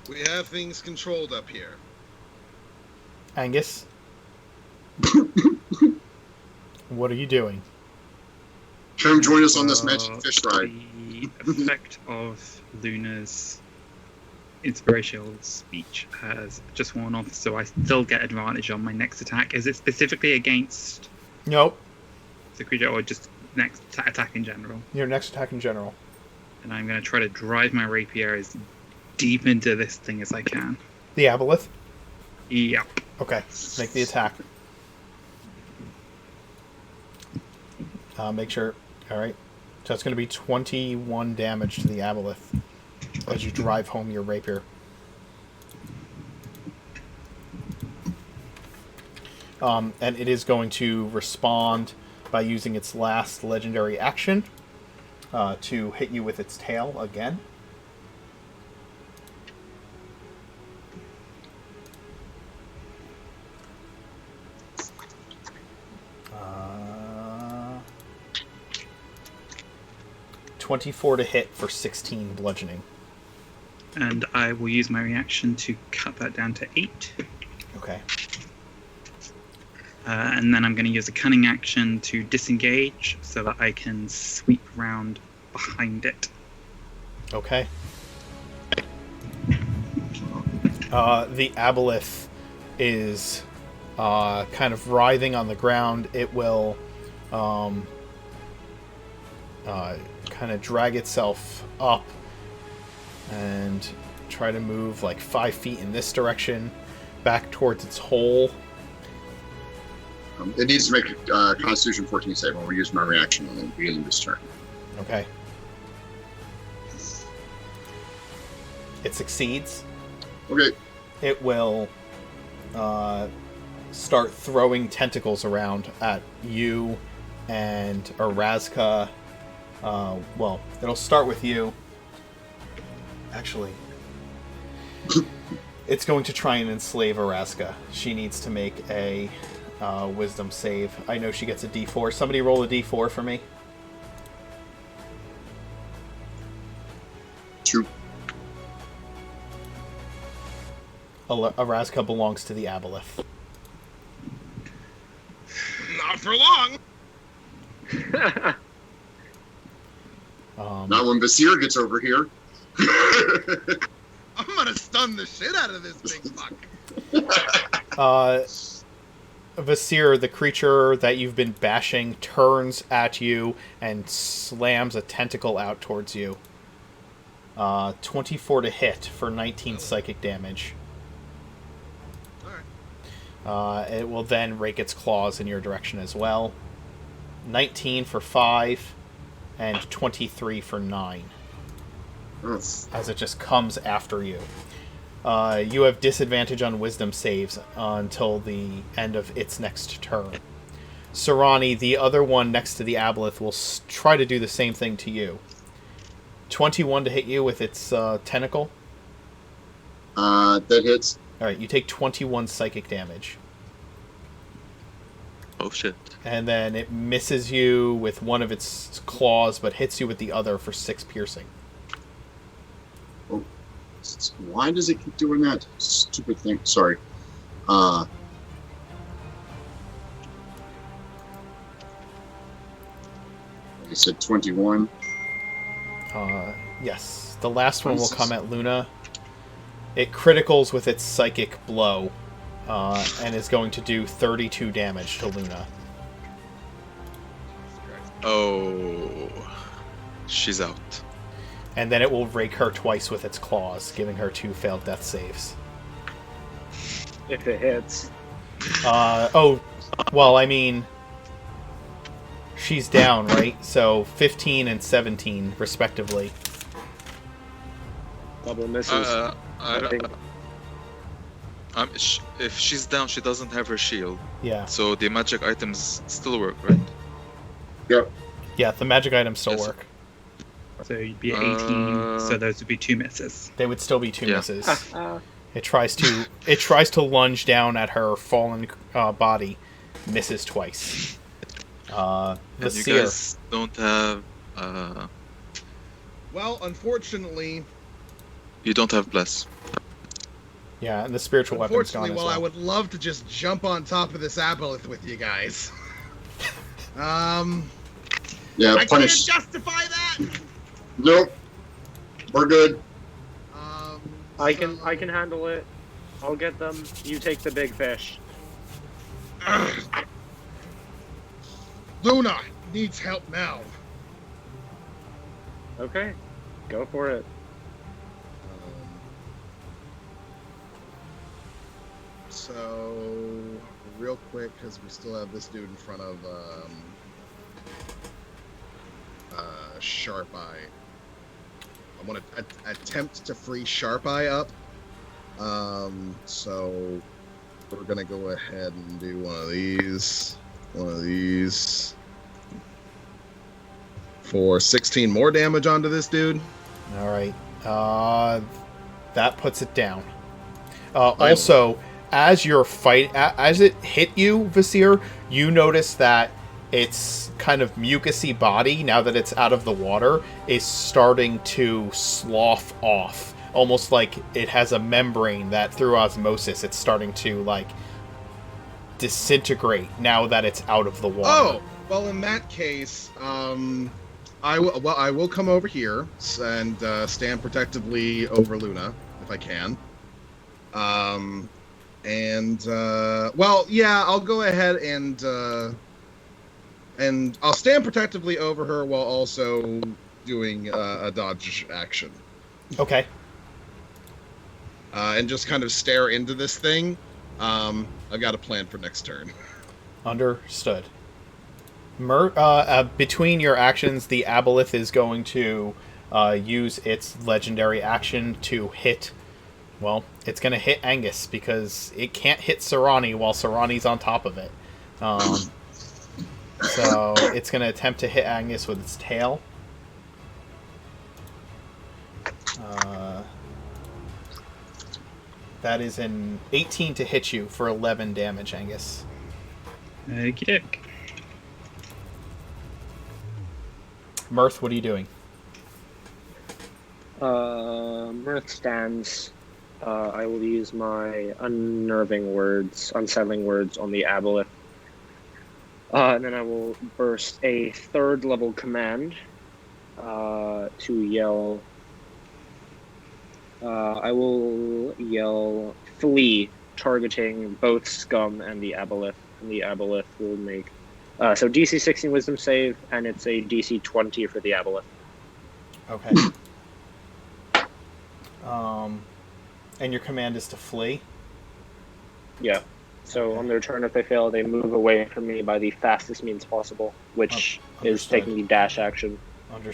We have things controlled up here. Angus? What are you doing? Come join us on this magic fish ride. The effect of Luna's inspirational speech has just worn off, so I still get advantage on my next attack. Is it specifically against Nope. the creature, or just next attack in general? Your next attack in general. And I'm going to try to drive my rapier as deep into this thing as I can. The aboleth? Yep. Okay, make the attack. Make sure. Alright. So it's going to be 21 damage to the aboleth as you drive home your rapier. And it is going to respond by using its last legendary action to hit you with its tail again. Uh, 24 to hit for 16 bludgeoning. And I will use my reaction to cut that down to 8. Okay. And then I'm going to use a cunning action to disengage so that I can sweep around behind it. Okay. The aboleth is kind of writhing on the ground. It will kind of drag itself up and try to move like 5 feet in this direction, back towards its hole. It needs to make a Constitution 14 save. I'll use my reaction on the beginning of this turn. Okay. It succeeds. Okay. It will start throwing tentacles around at you and Erazka. Well, it'll start with you. Actually, it's going to try and enslave Erazka. She needs to make a wisdom save. I know she gets a d4. Somebody roll a d4 for me. 2. Erazka belongs to the aboleth. Not for long. Not when Vasir gets over here. I'm gonna stun the shit out of this big fuck. Vasir, the creature that you've been bashing, turns at you and slams a tentacle out towards you. 24 to hit for 19 psychic damage. It will then rake its claws in your direction as well. 19 for 5, and 23 for 9. As it just comes after you. You have disadvantage on wisdom saves until the end of its next turn. Sarani, the other one next to the aboleth, will try to do the same thing to you. 21 to hit you with its tentacle. That hits. Alright, you take 21 psychic damage. Oh shit. And then it misses you with one of its claws, but hits you with the other for 6 piercing. Oh. Why does it keep doing that? Stupid thing. Sorry. I said 21. Yes. The last one will come at Luna. It criticals with its psychic blow, and is going to do 32 damage to Luna. Oh, she's out. And then it will rake her twice with its claws, giving her 2 failed death saves. If it hits. Well, I mean, She's down, right? So 15 and 17, respectively. Double misses. I don't, if she's down, she doesn't have her shield. Yeah. So the magic items still work, right? Yep. Yeah, the magic items still Yes. work. So you'd be 18, so those would be 2 misses. They would still be 2 Yeah. misses. It tries to lunge down at her fallen body, misses twice. The And you seer. guys don't have. Well, unfortunately, You don't have bless. Yeah, and the spiritual weapon's gone unfortunately, as while well. I would love to just jump on top of this aboleth with you guys, Yeah, I punish. can't justify that. Nope. We're good. I can handle it. I'll get them. You take the big fish. Luna needs help now. Okay, go for it. So, real quick, because we still have this dude in front of Sharp Eye. I want to attempt to free Sharp Eye up. So we're gonna go ahead and do one of these for 16 more damage onto this dude. All right. That puts it down. Also, as your as it hit you, Visir, you notice that its kind of mucusy body, now that it's out of the water, is starting to slough off. Almost like it has a membrane that, through osmosis, it's starting to, like, disintegrate now that it's out of the water. Oh, well, in that case, I will come over here and stand protectively over Luna if I can. Well, yeah, I'll go ahead and I'll stand protectively over her while also doing a dodge action. Okay. And just kind of stare into this thing. I've got a plan for next turn. Understood. Between your actions, the aboleth is going to use its legendary action to hit. Well, it's going to hit Angus because it can't hit Sarani while Sarani's on top of it. So it's going to attempt to hit Angus with its tail. That is an 18 to hit you for 11 damage, Angus. Okie doke. Mirth, what are you doing? Mirth stands. I will use my unsettling words on the aboleth. And then I will burst a 3rd level command to yell. I will yell flee, targeting both Scum and the aboleth. And the aboleth will make so DC 16 Wisdom save, and it's a DC 20 for the aboleth. Okay. And your command is to flee? Yeah. So on their turn, if they fail, they move away from me by the fastest means possible, which is taking the dash action,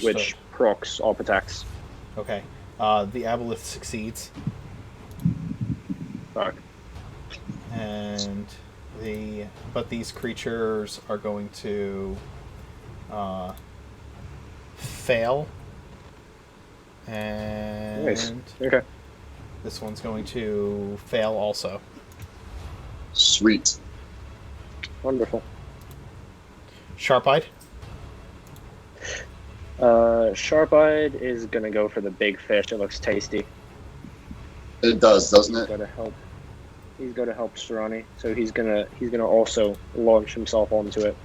which procs all attacks. Okay. The aboleth succeeds. Fuck. And but these creatures are going to fail. And Nice. Okay. this one's going to fail also. Sweet. Wonderful. Sharp-eyed? Sharp-eyed is gonna go for the big fish. It looks tasty. It does, doesn't He's it? gonna help. He's gonna help Sarani, so he's gonna also launch himself onto it.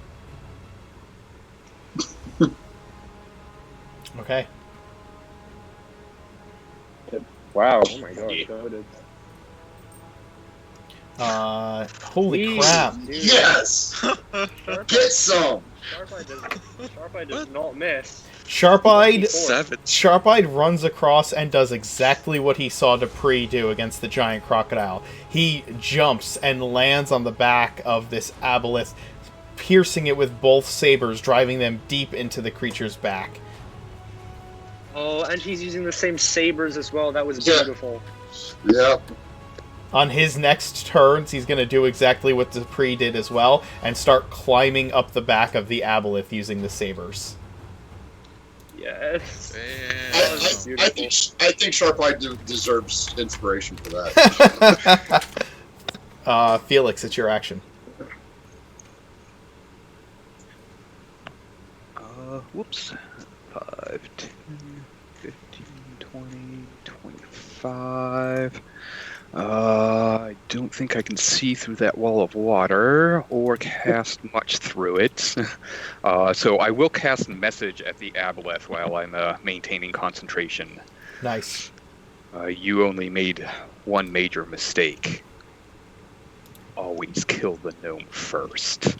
Okay. Wow! Oh my god! Goated. Holy Jeez, crap. dude. Yes! Get some! Sharp-eyed does not miss. Sharp-eyed Savage. Sharp-eyed runs across and does exactly what he saw Dupree do against the giant crocodile. He jumps and lands on the back of this aboleth, piercing it with both sabers, driving them deep into the creature's back. Oh, and he's using the same sabers as well. That was Yeah. beautiful. Yeah. On his next turns, he's going to do exactly what Dupree did as well, and start climbing up the back of the aboleth using the sabers. Yes. Damn. was I think Sharp Eye deserves inspiration for that. Felix, it's your action. Whoops. 5, 10, 15, 20, 25. I don't think I can see through that wall of water or cast much through it. So I will cast message at the aboleth while I'm maintaining concentration. Nice. You only made one major mistake. Always kill the gnome first.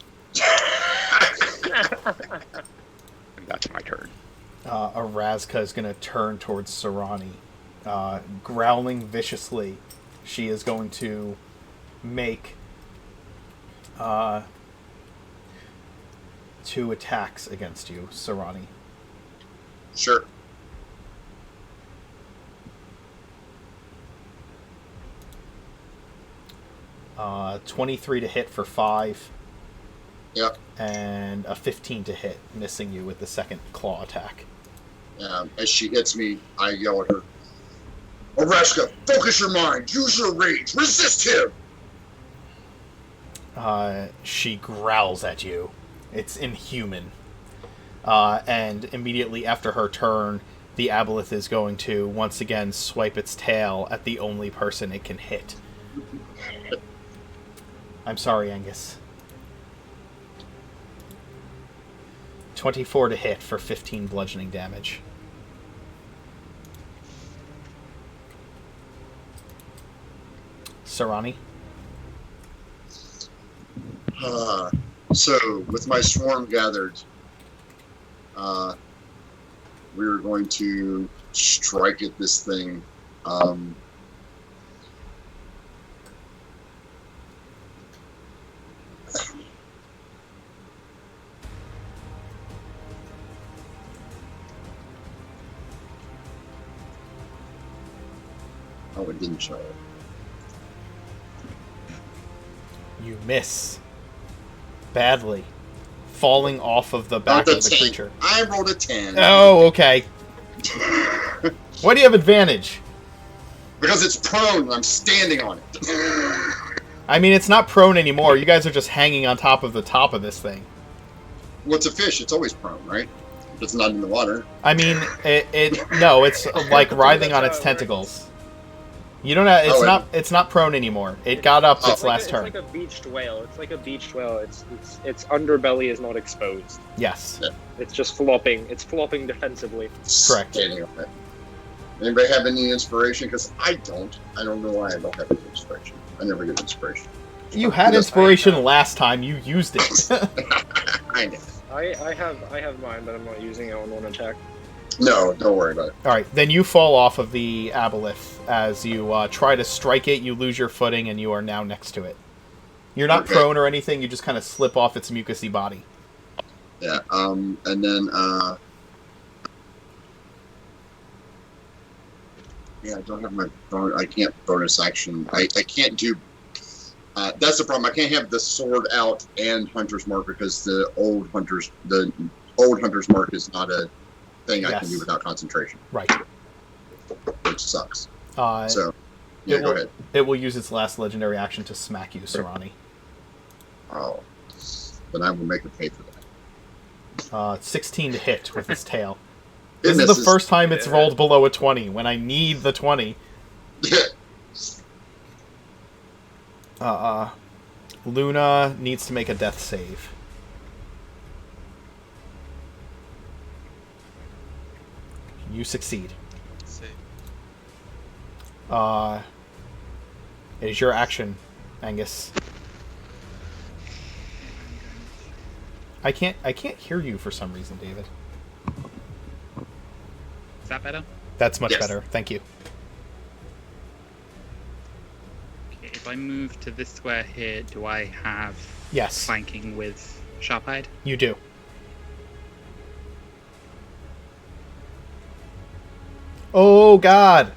And that's my turn. Arazka is going to turn towards Sarani. Growling viciously, she is going to make 2 attacks against you, Sarani. Sure. Uh, 23 to hit for 5. Yep. And a 15 to hit, missing you with the second claw attack. As she hits me, I yell at her, Araska, focus your mind. Use your rage. Resist him. She growls at you. It's inhuman. And immediately after her turn, the aboleth is going to once again swipe its tail at the only person it can hit. I'm sorry, Angus. 24 to hit for 15 bludgeoning damage. Sarani? So, with my swarm gathered, we're going to strike at this thing. Oh, it didn't show it. You miss. Badly. Falling off of the back of the 10. creature. I rolled a 10. Oh, okay. Why do you have advantage? Because it's prone and I'm standing on it. I mean, it's not prone anymore. You guys are just hanging on top of the top of this thing. What's a fish? It's always prone, right? If it's not in the water. I mean, no, it's like writhing on its tentacles. You don't have, it's not prone anymore. It got up its last turn. It's like a beached whale. It's like a beached whale. Its underbelly is not exposed. Yes. Yeah. It's just flopping. It's flopping defensively. Correct. Standing on it. Anybody have any inspiration? Because I don't. I don't know why I don't have any inspiration. I never get inspiration. You had inspiration last time. You used it. I know. I have mine, but I'm not using it on one attack. No, don't worry about it. All right, then you fall off of the aboleth as you try to strike it. You lose your footing, and you are now next to it. You're not prone or anything. You just kind of slip off its mucousy body. Yeah. And then. Yeah, I don't have my bonus. I can't bonus action. I can't do. That's the problem. I can't have the sword out and hunter's mark because the old hunter's mark is not a thing I can do without concentration. Right. Which sucks. Go ahead. It will use its last legendary action to smack you, Sarani. Oh, then I will make it pay for that. 16 to hit with its tail. It This is misses. the first time it's rolled below a 20 when I need the 20. Luna needs to make a death save. You succeed. It is your action, Angus. I can't hear you for some reason, David. Is that better? That's much better. Thank you. Okay, if I move to this square here, do I have Yes. flanking with Sharp-eyed? You do. Oh, God.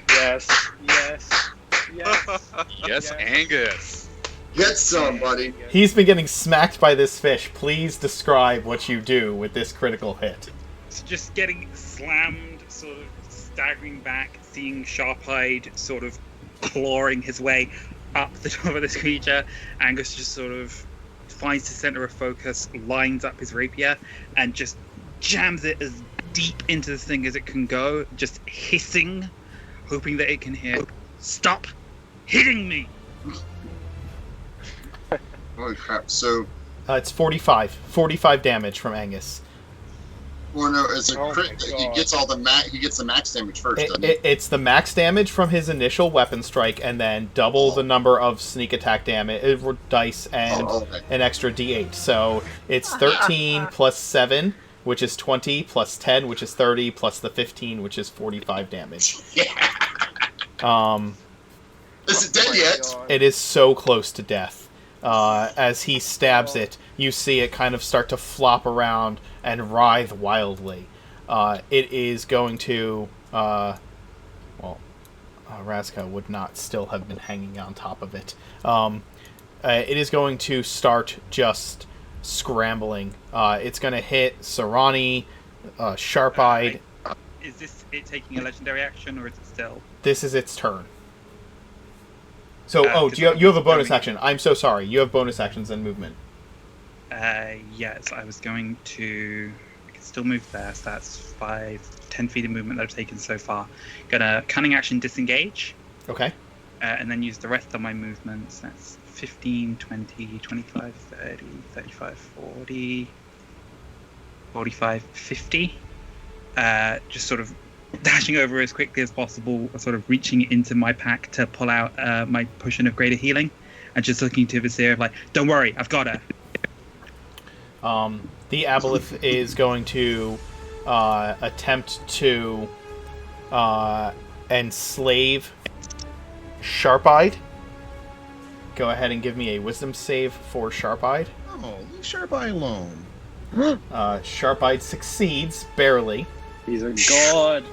Yes. Yes. Yes. Yes, Angus. Get somebody. He's been getting smacked by this fish. Please describe what you do with this critical hit. So just getting slammed, sort of staggering back, seeing Sharp-eyed sort of clawing his way up the top of this creature. Angus just sort of finds the center of focus, lines up his rapier, and just jams it as deep into this thing as it can go, just hissing, hoping that it can hear, "Stop hitting me!" Holy crap! So, It's 45. 45 damage from Angus. well, no, it's a Oh crit. my He God. gets all the he gets the max damage first, doesn't It's the max damage from his initial weapon strike, and then double the number of sneak attack damage dice and okay. an extra d8. So it's 13 plus 7, which is 20, plus 10, which is 30, plus the 15, which is 45 damage. Is it dead yet? God. It is so close to death. As he stabs it, you see it kind of start to flop around and writhe wildly. It is going to... Razka would not still have been hanging on top of it. It is going to start just scrambling. It's going to hit Sarani, Sharp-eyed. Is this it taking a legendary action, or is it still? This is its turn. So, Because you have a bonus going- action. I'm so sorry. You have bonus actions and movement. Yes, I was going to... I can still move there, so that's 10 feet of movement that I've taken so far. Gonna cunning action disengage, Okay. and then use the rest of my movements. That's 15, 20, 25, 30, 35, 40, 45, 50. Just sort of dashing over as quickly as possible, sort of reaching into my pack to pull out my potion of greater healing, and just looking to Vizier like, "Don't worry, I've got her." The Aboleth is going to attempt to enslave Sharp-eyed. Go ahead and give me a wisdom save for Sharp-eyed. Oh, leave Sharp-Eye alone. Sharp-eyed succeeds, barely. He's a god.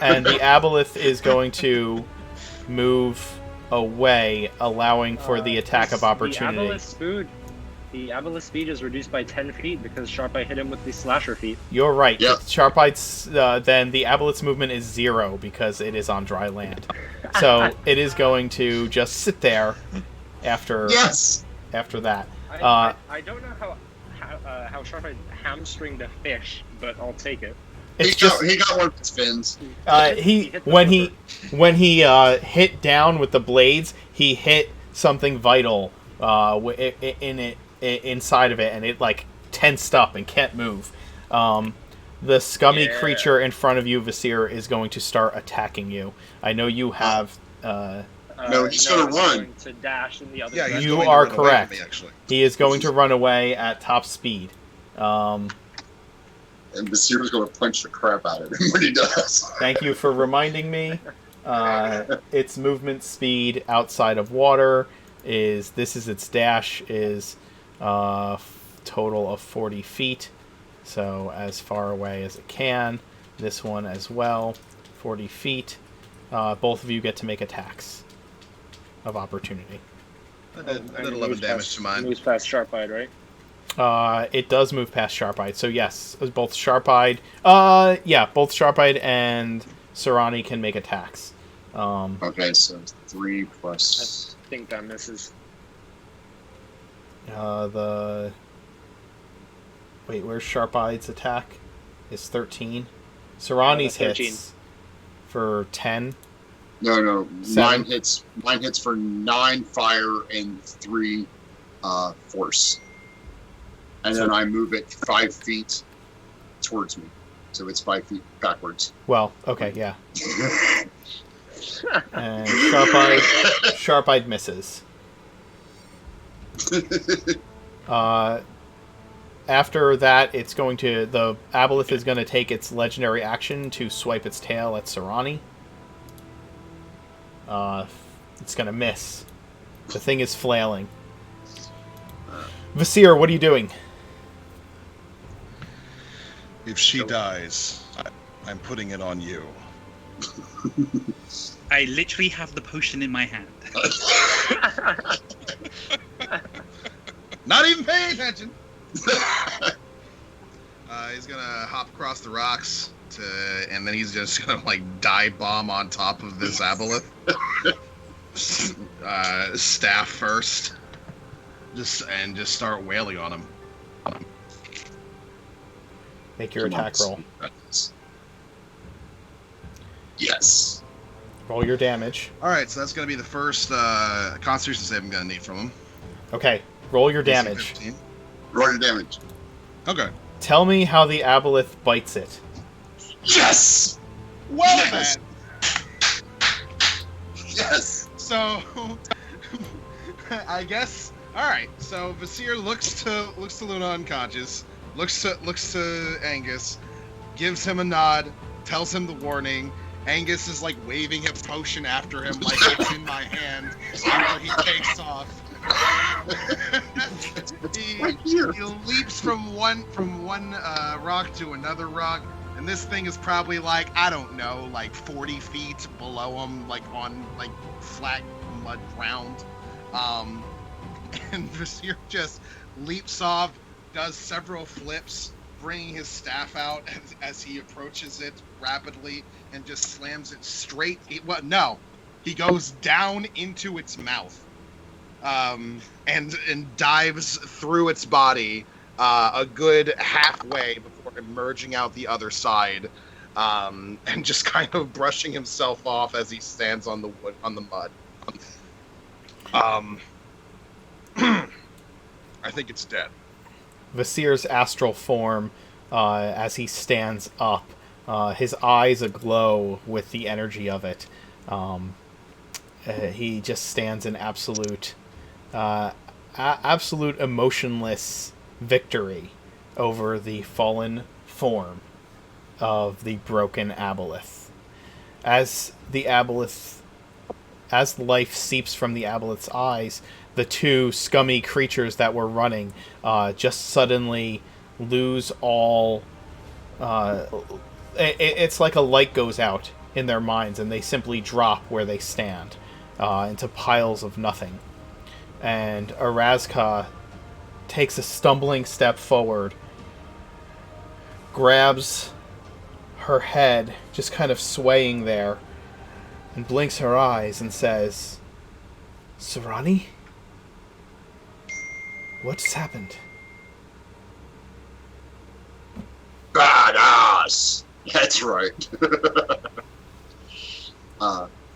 And the Aboleth is going to move away, allowing for the attack of opportunity. The Aboleth speed is reduced by 10 feet because Sharp-Eye hit him with the slasher feet. You're right. Yep. Sharp-eye's, then the Aboleth's movement is 0 because it is on dry land. So it is going to just sit there after Yes. after that. I don't know how Sharp-Eye hamstringed a fish, but I'll take it. It's just He got one of his fins. he hit the when he hit down with the blades, he hit something vital inside of it, and it like tensed up and can't move. The scummy creature in front of you, Vizier, is going to start attacking you. I know you have. No, he's gonna run. Going to dash in the other Yeah, he's direction. You going to are run away from correct. me, actually. He is going to run away at top speed. And Basir's going to punch the crap out of him when he does. Thank you for reminding me. Its movement speed outside of water is its dash is total of 40 feet, so as far away as it can. This one as well, 40 feet. Both of you get to make attacks of opportunity. I did And 11 moves damage past- to mine. Moves past Sharp-eyed, right? It does move past Sharp-eyed, so yes, both Sharp-eyed. Both Sharp-eyed and Sarani can make attacks. Okay, so 3 plus. I think that misses. Where's Sharp-eye's attack? Is 13. Sarani's 13. hits for 10. No. 7. Mine hits for 9 fire and 3 force. And then I move it 5 feet towards me. So it's 5 feet backwards. Well, okay, yeah. And Sharp-eyed misses. After that, the Aboleth is going to take its legendary action to swipe its tail at Sarani. It's going to miss. The thing is flailing. Vasir, what are you doing? If she dies, I'm putting it on you. I literally have the potion in my hand. Not even paying attention. He's gonna hop across the rocks and then he's just gonna like dive bomb on top of this aboleth. Staff first, just start wailing on him. Make your attack roll. Yes. Roll your damage. All right, so that's gonna be the first Constitution save I'm gonna need from him. Okay, roll your damage. 15. Roll your damage. Okay. Tell me how the aboleth bites it. Yes. Well Yes. then. Yes. So, I guess. All right. So Vasir looks to Luna unconscious. Looks to Angus, gives him a nod, tells him the warning. Angus is like waving a potion after him, like it's in my hand. After he takes off, he leaps from one rock to another rock, and this thing is probably like, I don't know, like 40 feet below him, like on like flat mud ground. And Vasir just leaps off, does several flips, bringing his staff out as he approaches it rapidly, and just slams it straight. He goes down into its mouth, and dives through its body a good halfway before emerging out the other side, and just kind of brushing himself off as he stands on the mud. I think it's dead. Vasir's astral form, as he stands up, his eyes aglow with the energy of it. He just stands in absolute emotionless victory over the fallen form of the broken aboleth. As life seeps from the aboleth's eyes, the two scummy creatures that were running just suddenly lose all... it's like a light goes out in their minds, and they simply drop where they stand into piles of nothing. And Erazka takes a stumbling step forward, grabs her head, just kind of swaying there, and blinks her eyes and says, "Sarani? What's happened?" Badass. That's right.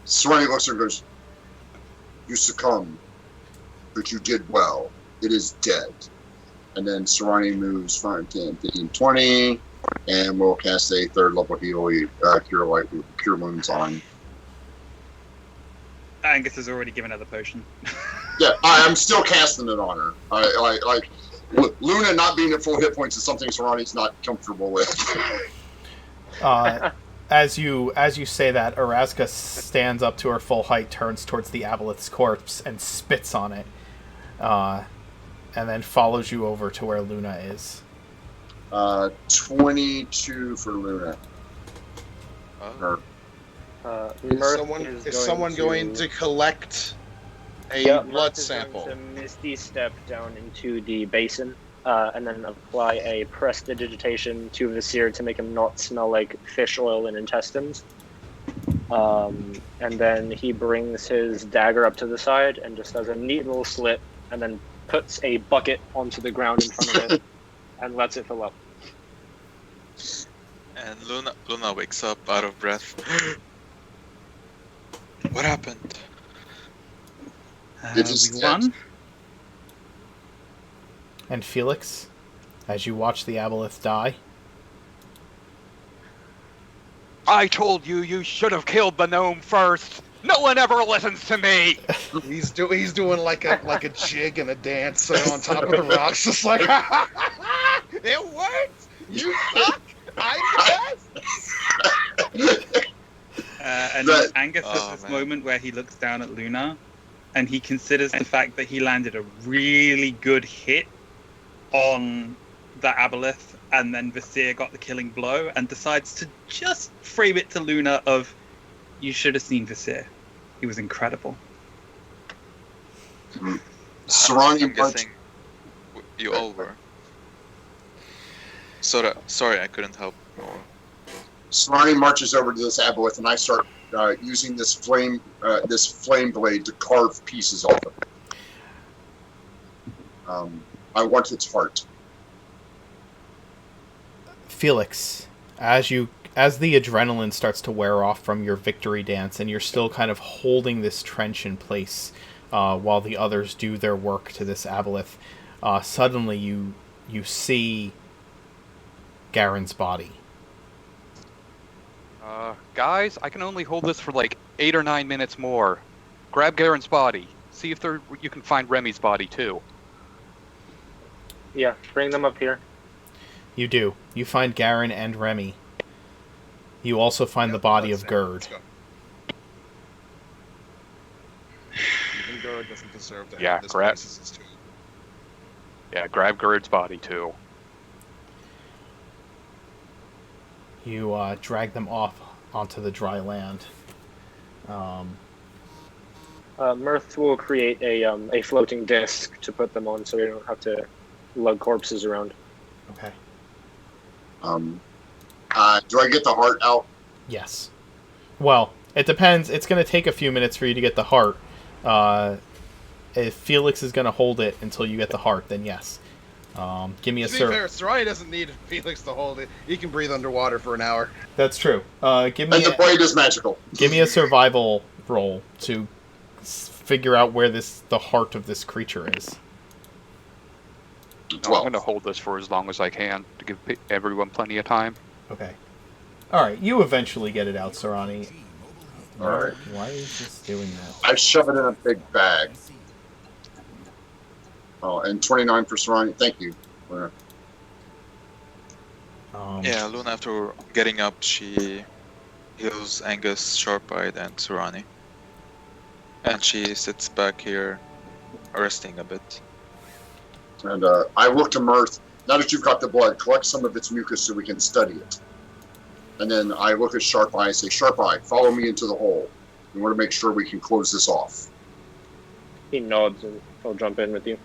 Swanee looks at her and goes, "You succumbed, but you did well. It is dead." And then Sarani moves 5, 10, 15, 20, and we'll cast a 3rd level Cure Wounds on. Angus has already given her the potion. Yeah, I'm still casting it on her. Like Luna not being at full hit points is something Sarani's not comfortable with. As you say that, Erazka stands up to her full height, turns towards the aboleth's corpse, and spits on it, and then follows you over to where Luna is. 22 for Luna. Is someone going to collect a blood sample? Going to Misty step down into the basin, and then apply a prestidigitation to Vasir to make him not smell like fish oil and intestines. And then he brings his dagger up to the side and just does a neat little slit, and then puts a bucket onto the ground in front of it and lets it fill up. And Luna wakes up out of breath. What happened? It is We won. And Felix, as you watch the aboleth die, I told you should have killed the gnome first. No one ever listens to me. He's doing like a jig and a dance on top of the rocks, just like it worked. You suck. I guess. And Angus has this moment where he looks down at Luna, and he considers the fact that he landed a really good hit on that aboleth, and then Vasir got the killing blow and decides to just frame it to Luna of, you should have seen Vasir. He was incredible. Sarani I'm guessing you all were. Sorry, I couldn't help more. Sarani marches over to this aboleth, and I start using this flame blade to carve pieces off of it. I want its heart. Felix, as the adrenaline starts to wear off from your victory dance, and you're still kind of holding this trench in place while the others do their work to this aboleth, suddenly you see Garen's body. Guys, I can only hold this for like 8 or 9 minutes more. Grab Garen's body. See if you can find Remy's body too. Yeah, bring them up here. You do. You find Garen and Remy. You also find the body of Gerd. Even Gerd doesn't deserve to Yeah, have this grab- place as his tomb. Yeah, grab Gerd's body too. You drag them off onto the dry land. Mirth will create a floating disc to put them on, so we don't have to lug corpses around. Okay. Do I get the heart out? Yes. Well, it depends. It's going to take a few minutes for you to get the heart. If Felix is going to hold it until you get the heart, then yes. Give me a To be fair, Sarani doesn't need Felix to hold it. He can breathe underwater for an hour. That's true. Give me And the blade is magical. Give me a survival roll to figure out where the heart of this creature is. No, I'm going to hold this for as long as I can to give everyone plenty of time. Okay. All right. You eventually get it out, Sarani. All right. Why are you just doing that? I shove it in a big bag. Oh, and 29 for Sarani. Thank you. Yeah, Luna, after getting up, she heals Angus, Sharp-Eyed, and Sarani. And she sits back here, resting a bit. And I look to Mirth. Now that you've got the blood, collect some of its mucus so we can study it. And then I look at Sharp Eye and say, Sharp Eye, follow me into the hole. We want to make sure we can close this off. He nods and he'll jump in with you.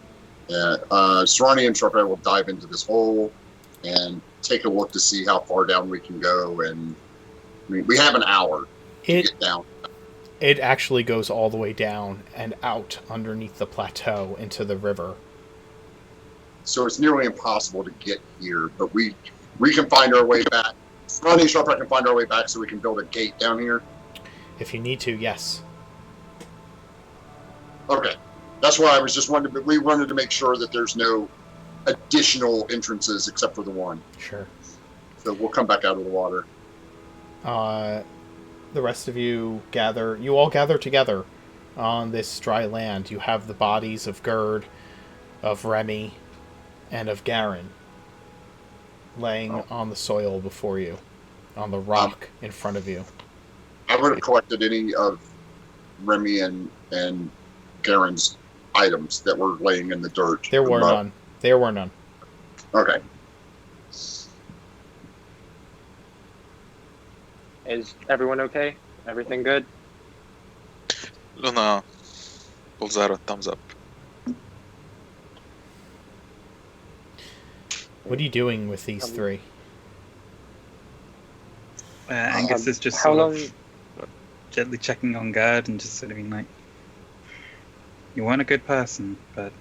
Yeah, Sarani and Sharp Eye will dive into this hole and take a look to see how far down we can go. And I mean, we have an hour to get down. It actually goes all the way down and out underneath the plateau into the river. So it's nearly impossible to get here, but we can find our way back. Sarani and Sharp Eye can find our way back so we can build a gate down here. If you need to, yes. Okay. That's why I was just wondering, but we wanted to make sure that there's no additional entrances except for the one. Sure. So we'll come back out of the water. The rest of you all gather together on this dry land. You have the bodies of Gerd, of Remy, and of Garen laying on the soil before you, on the rock in front of you. I would have collected any of Remy and Garen's items that were laying in the dirt. There were none. There were none. Okay. Is everyone okay? Everything good? Luna pulls out a thumbs up. What are you doing with these three? Angus is just how sort long? of gently checking on Gerd and just sort of being like, you weren't a good person, but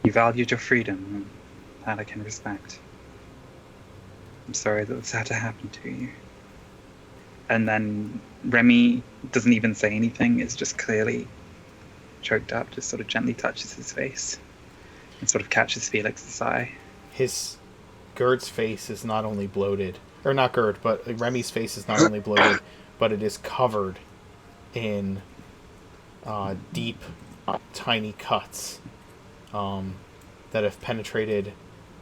you valued your freedom, and that I can respect. I'm sorry that this had to happen to you. And then Remy doesn't even say anything, it's just clearly choked up, just sort of gently touches his face and sort of catches Felix's eye. Gerd's face is not only bloated, or not Gerd, but Remy's face is not only bloated, but it is covered in deep, tiny cuts that have penetrated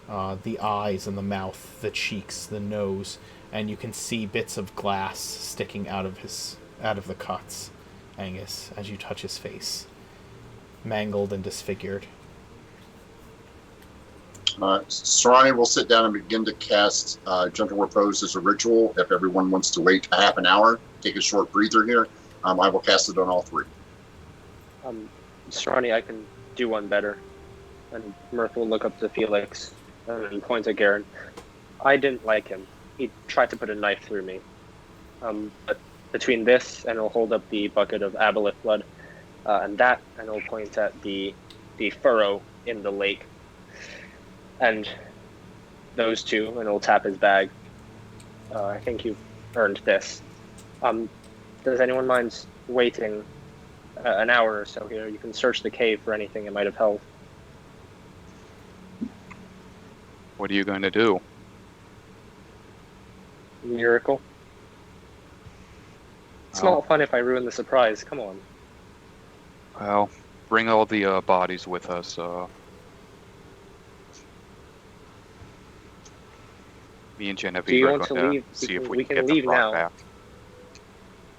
the eyes and the mouth, the cheeks, the nose, and you can see bits of glass sticking out of the cuts, Angus, as you touch his face, mangled and disfigured. Sarani will sit down and begin to cast Gentle Repose as a ritual. If everyone wants to wait a half an hour, take a short breather here. I will cast it on all three. Sarani, I can do one better. And Mirth will look up to Felix and point at Garen. I didn't like him. He tried to put a knife through me. But between this and he'll hold up the bucket of aboleth blood, and he'll point at the furrow in the lake. And those two, and he'll tap his bag. I think you've earned this. Does anyone mind waiting an hour or so here? You can search the cave for anything it might have held. What are you going to do? Miracle. It's not fun if I ruin the surprise. Come on. Well, bring all the bodies with us. Me and Genevieve Do you are want to going leave? to see if We we can can get leave the rock now. back.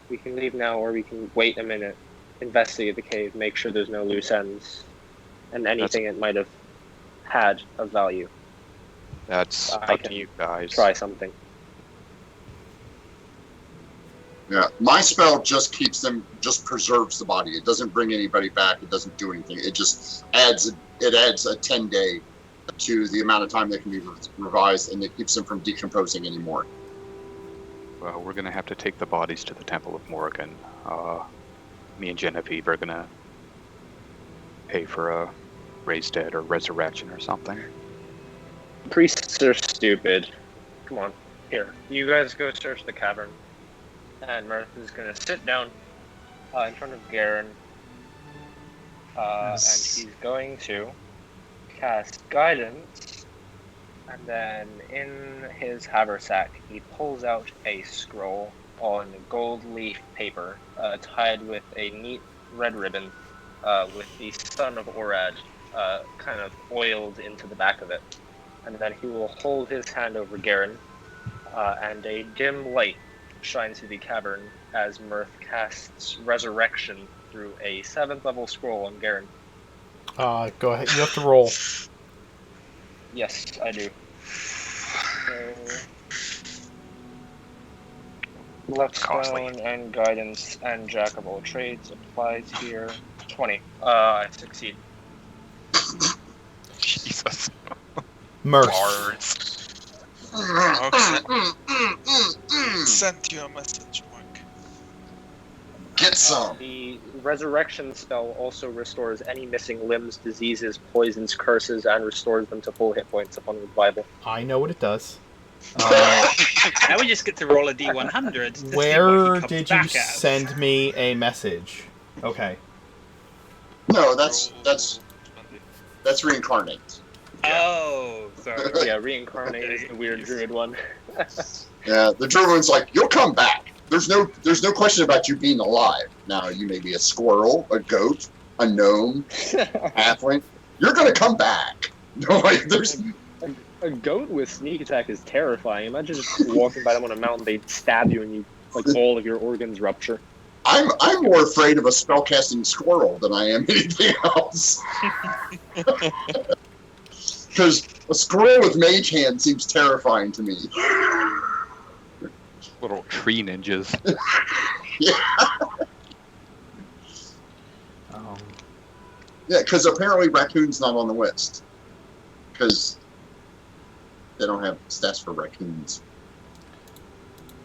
We can leave now, or we can wait a minute, investigate the cave, make sure there's no loose ends, and anything it might have had of value. That's I up can to you guys. Try something. Yeah, my spell just preserves the body. It doesn't bring anybody back. It doesn't do anything. It just adds a 10-day to the amount of time they can be revised, and it keeps them from decomposing anymore. Well, we're going to have to take the bodies to the Temple of Morgan. Me and Genevieve are going to pay for a raised dead or resurrection or something. Priests are stupid. Come on, here. You guys go search the cavern. And Mirth is going to sit down in front of Garen. And he's going to cast Guidance. And then in his haversack, he pulls out a scroll on gold leaf paper tied with a neat red ribbon with the Son of Orad kind of oiled into the back of it. And then he will hold his hand over Garen, and a dim light shines through the cavern as Mirth casts Resurrection through a 7th level scroll on Garen. Go ahead. You have to roll. Yes, I do. So, Bloodstone and Guidance and Jack of all trades applies here. 20. I succeed. Jesus. Mirth. Bards. Sent you a message, Mark. Get some. The Resurrection spell also restores any missing limbs, diseases, poisons, curses, and restores them to full hit points upon revival. I know what it does. Now we just get to roll a D100. To see what Where he comes did you back as. send me a message? Okay. No, that's reincarnate. Oh, sorry. Yeah, Reincarnate is the weird druid one. Yeah, the druid one's like, you'll come back. There's no question about you being alive. Now, you may be a squirrel, a goat, a gnome, halfling. You're gonna come back. No, like, there's A goat with sneak attack is terrifying. Imagine just walking by them on a mountain, they stab you and you, like, all of your organs rupture. I'm more afraid of a spellcasting squirrel than I am anything else. Because a squirrel with mage hand seems terrifying to me. Little tree ninjas. Yeah. Yeah, because apparently raccoon's not on the list. Because they don't have stats for raccoons.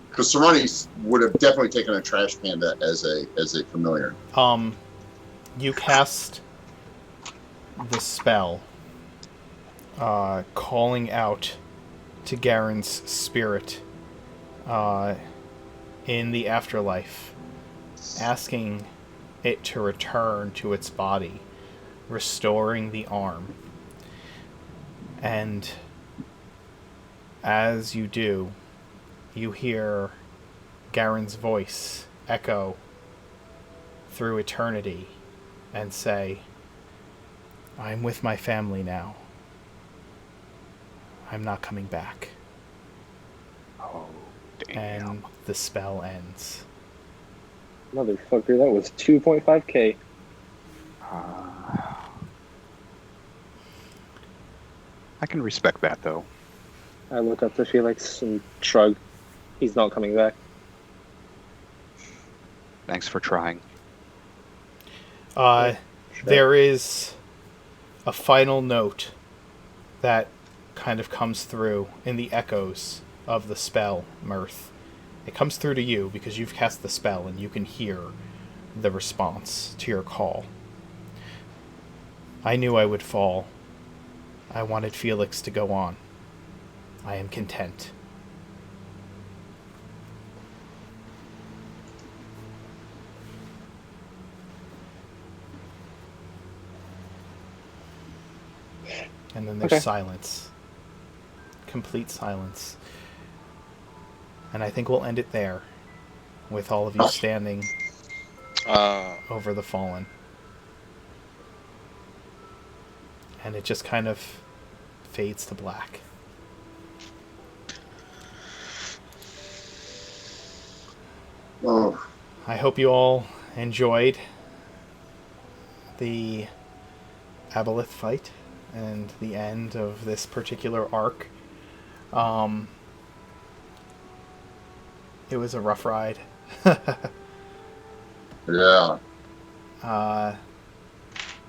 Because Serrani would have definitely taken a trash panda as a familiar. You cast the spell, calling out to Garen's spirit in the afterlife, asking it to return to its body, restoring the arm. And as you do, you hear Garen's voice echo through eternity and say, "I'm with my family now. I'm not coming back." Oh, damn. And the spell ends. Motherfucker, that was 2.5k. I can respect that, though. I look up to Felix and shrug. He's not coming back. Thanks for trying. Sure. There is a final note that kind of comes through in the echoes of the spell, Mirth. It comes through to you because you've cast the spell and you can hear the response to your call. I knew I would fall. I wanted Felix to go on. I am content. And then there's silence. Complete silence. And I think we'll end it there, with all of you standing over the fallen. And it just kind of fades to black. Oh, I hope you all enjoyed the Aboleth fight and the end of this particular arc. It was a rough ride. yeah.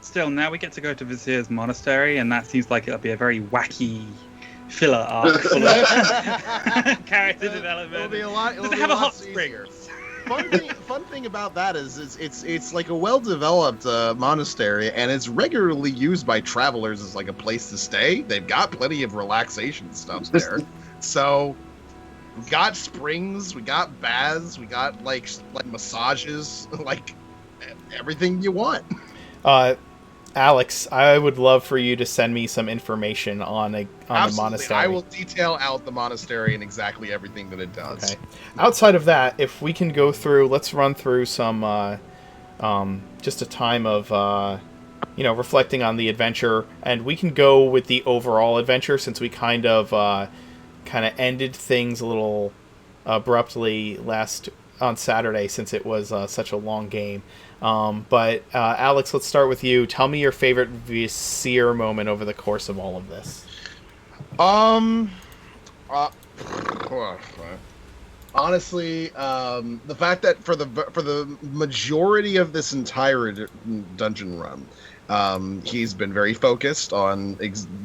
Still, now we get to go to Vizier's monastery, and that seems like it'll be a very wacky filler arc full of character development. It'll be a lot. Does it have a hot spring? Fun thing about that is it's like a well-developed monastery, and it's regularly used by travelers as like a place to stay. They've got plenty of relaxation stuff there. So we got springs, we got baths, we got like massages, like everything you want. Alex, I would love for you to send me some information on the monastery. I will detail out the monastery and exactly everything that it does. Okay. Outside of that, if we can go through, let's run through some, just a time of, reflecting on the adventure, and we can go with the overall adventure since we kind of ended things a little abruptly on Saturday since it was such a long game. But Alex, let's start with you. Tell me your favorite Vizier moment over the course of all of this. Honestly, the fact that for the majority of this entire dungeon run, he's been very focused on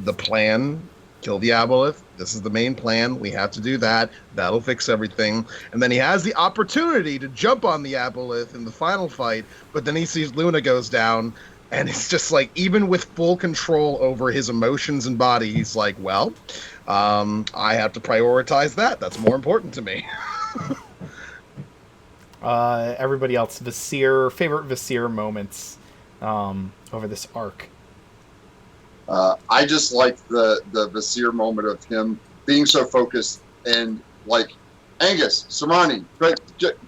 the plan. Kill the Aboleth. This is the main plan. We have to do that. That'll fix everything. And then he has the opportunity to jump on the Aboleth in the final fight, but then he sees Luna goes down, and it's just like, even with full control over his emotions and body, he's like, well, I have to prioritize that. That's more important to me. Everybody else, favorite Vizier moments over this arc. I just like the Vizier moment of him being so focused and like, Angus, Sermani,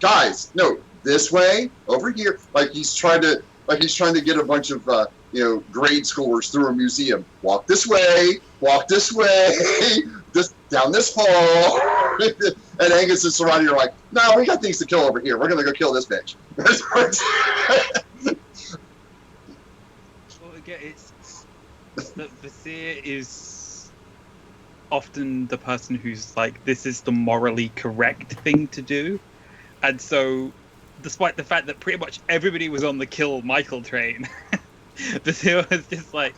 guys, no, this way, over here. Like he's trying to get a bunch of grade schoolers through a museum. Walk this way, this down this hall. And Angus and Sermani are like, no, we got things to kill over here. We're gonna go kill this bitch. Well, again, that Vizier is often the person who's like, this is the morally correct thing to do, and so despite the fact that pretty much everybody was on the kill Michael train, Vizier was just like,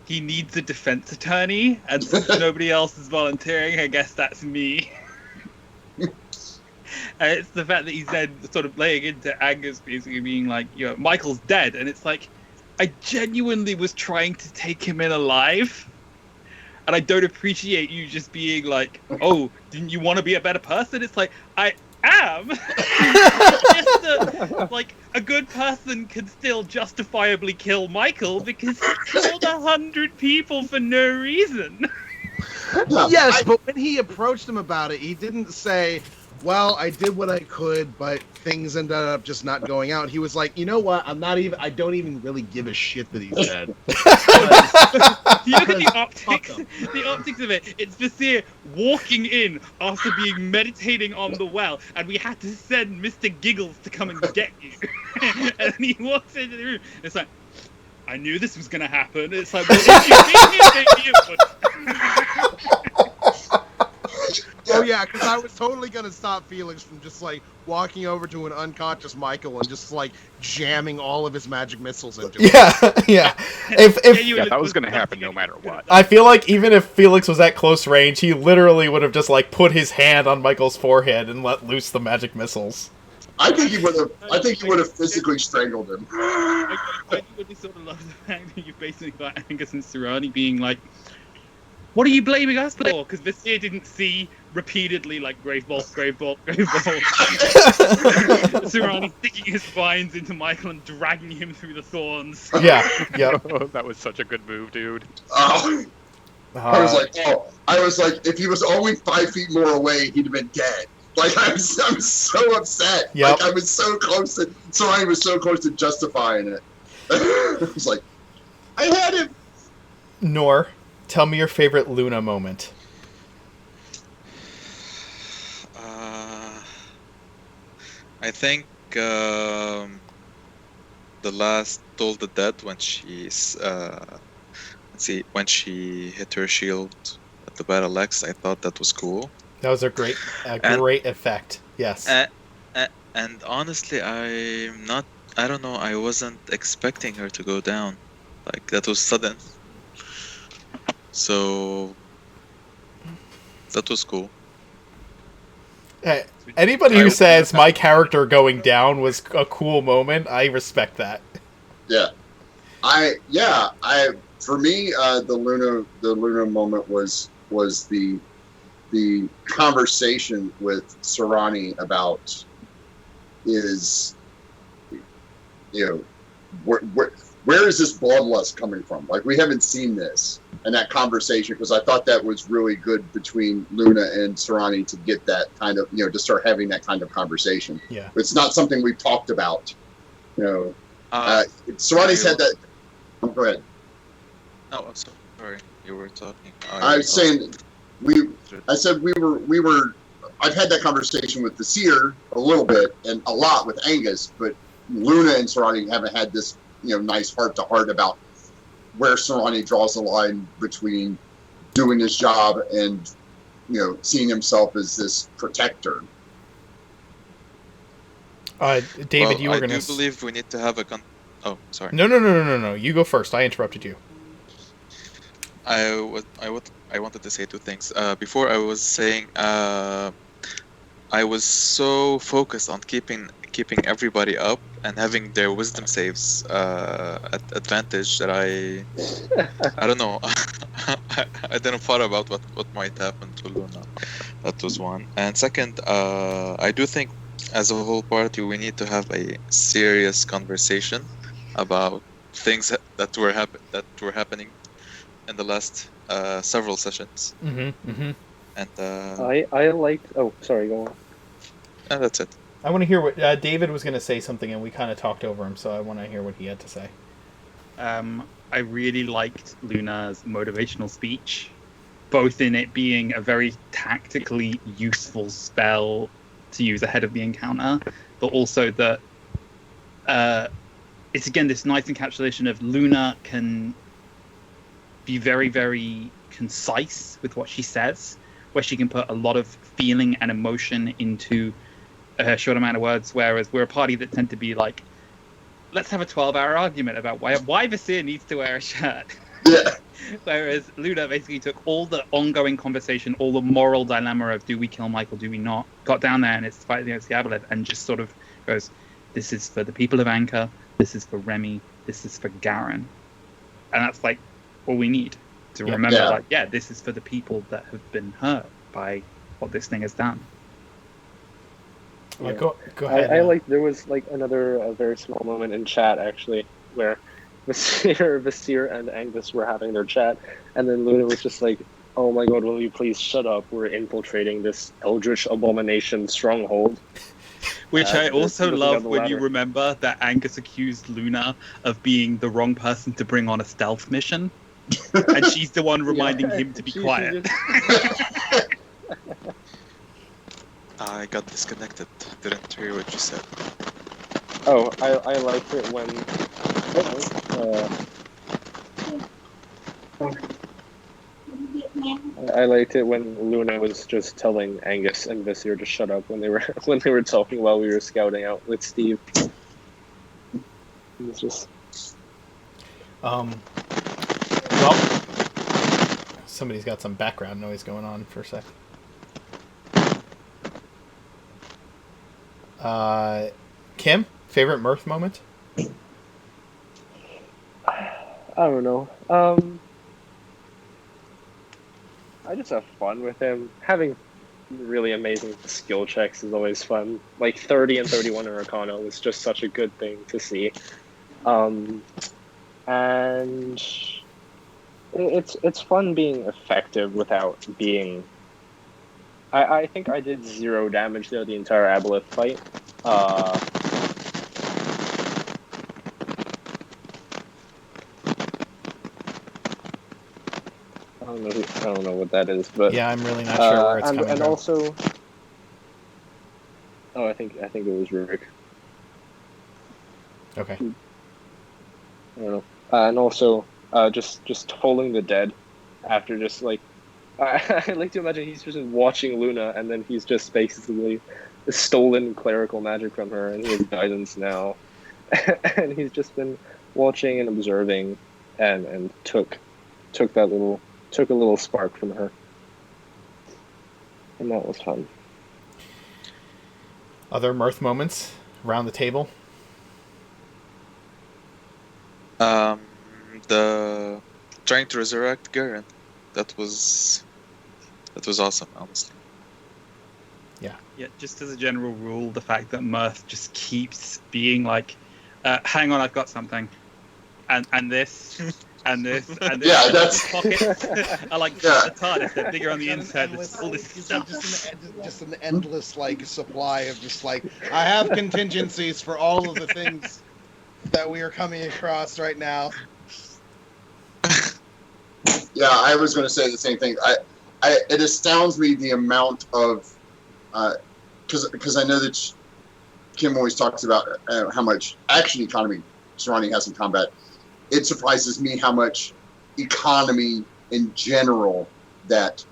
he needs a defense attorney, and since nobody else is volunteering, I guess that's me. And it's the fact that he's then sort of laying into Angus, basically being like, Michael's dead, and it's like, I genuinely was trying to take him in alive, and I don't appreciate you just being like, oh, didn't you want to be a better person? It's like, I am. Like, a good person can still justifiably kill Michael because he killed 100 people for no reason. Yes, but when he approached him about it, he didn't say, well, I did what I could, but things ended up just not going out. He was like, you know what? I don't even really give a shit that he's dead. You look at the optics of it. It's Vizier walking in after being meditating on the well, and we had to send Mr. Giggles to come and get you. And he walks into the room. It's like, I knew this was gonna happen. It's like, well, if you think it would. Oh yeah, because I was totally gonna stop Felix from just like walking over to an unconscious Michael and just like jamming all of his magic missiles into it. Yeah. Yeah, that was going to happen no matter what. I feel like even if Felix was at close range, he literally would have just like put his hand on Michael's forehead and let loose the magic missiles. I think he would have. I think he would have physically strangled him. I really sort of love the fact that you've basically got Angus and Serrani being like, what are you blaming us for? Because Vizier didn't see repeatedly like grave bolt. Serrani sticking his vines into Michael and dragging him through the thorns. Yeah, yep. That was such a good move, dude. Oh, I was like, if he was only 5 feet more away, he'd have been dead. Like I'm so upset. Yep. Like I was so close to. Sorry, was so close to justifying it. I was like, I had him. Nor, tell me your favorite Luna moment. I think the last Toll the Dead when she's when she hit her shield at the battle axe. I thought that was cool. That was a great effect. Yes. And honestly, I don't know. I wasn't expecting her to go down. Like that was sudden. So that was cool. Anybody who says my character going down was a cool moment, I respect that. Yeah, for me, the Luna moment was the conversation with Serrani about where is this bloodlust coming from? Like we haven't seen this, and that conversation, because I thought that was really good between Luna and Serrani to get that kind of to start having that kind of conversation. Yeah, it's not something we've talked about. Serrani's had that. Oh, go ahead. No, I'm sorry. You were talking. I was saying I said we were. I've had that conversation with the Seer a little bit and a lot with Angus, but Luna and Serrani haven't had this nice heart to heart about where Serrani draws the line between doing his job and seeing himself as this protector. David, you were going to. I do believe we need to have a. Oh, sorry. No. You go first. I interrupted you. I wanted to say two things. Before I was saying, I was so focused on keeping everybody up and having their wisdom saves at advantage that I don't know. I didn't thought about what might happen to Luna. That was one. And second, I do think as a whole party we need to have a serious conversation about things that were happening in the last several sessions. And I liked. Oh, sorry. Go on. And that's it. I want to hear what David was going to say something, and we kind of talked over him, so I want to hear what he had to say. I really liked Luna's motivational speech, both in it being a very tactically useful spell to use ahead of the encounter, but also that it's again this nice encapsulation of Luna can be very, very concise with what she says, where she can put a lot of feeling and emotion into a short amount of words, whereas we're a party that tend to be like, let's have a 12-hour argument about why Vizier needs to wear a shirt. Yeah. Whereas Luna basically took all the ongoing conversation, all the moral dilemma of do we kill Michael, do we not, got down there and it's the fight against the Aboleth, and just sort of goes, this is for the people of Anchor, this is for Remy, this is for Garen. And that's like all we need to remember, this is for the people that have been hurt by what this thing has done. Yeah. Go ahead. I like there was like another very small moment in chat actually where Vizier and Angus were having their chat, and then Luna was just like, "Oh my God, will you please shut up? We're infiltrating this Eldritch abomination stronghold." Which I also love when you remember that Angus accused Luna of being the wrong person to bring on a stealth mission, and she's the one reminding him to be quiet. I got disconnected. Didn't hear what you said. Oh, I liked it when I liked it when Luna was just telling Angus and Visir to shut up when they were talking while we were scouting out with Steve. It was just Well, somebody's got some background noise going on for a sec. Kim, favorite mirth moment? I don't know. I just have fun with him. Having really amazing skill checks is always fun. Like 30 and 31 in Arcana was just such a good thing to see. And it's fun being effective without being. I think I did 0 damage there the entire Aboleth fight. I don't know what that is, but Yeah, I'm really not sure where it's coming and from. also, oh, I think it was Rurik. Okay. I don't know. And also, just tolling the dead after just like, I like to imagine he's just watching Luna and then he's just basically stolen clerical magic from her and he has guidance now, and he's just been watching and observing, and took a little spark from her, and that was fun. Other mirth moments around the table? The trying to resurrect Garen. That was awesome, honestly. Yeah, just as a general rule, the fact that Mirth just keeps being like, hang on, I've got something. And this, and this, and this. Yeah, that's- Pockets are like the TARDIS, they're bigger on the inside. There's all this stuff. Just an endless like supply of just like I have contingencies for all of the things that we are coming across right now. Yeah, I was going to say the same thing. It astounds me the amount of, because I know that Kim always talks about how much action economy Serrani has in combat. It surprises me how much economy in general that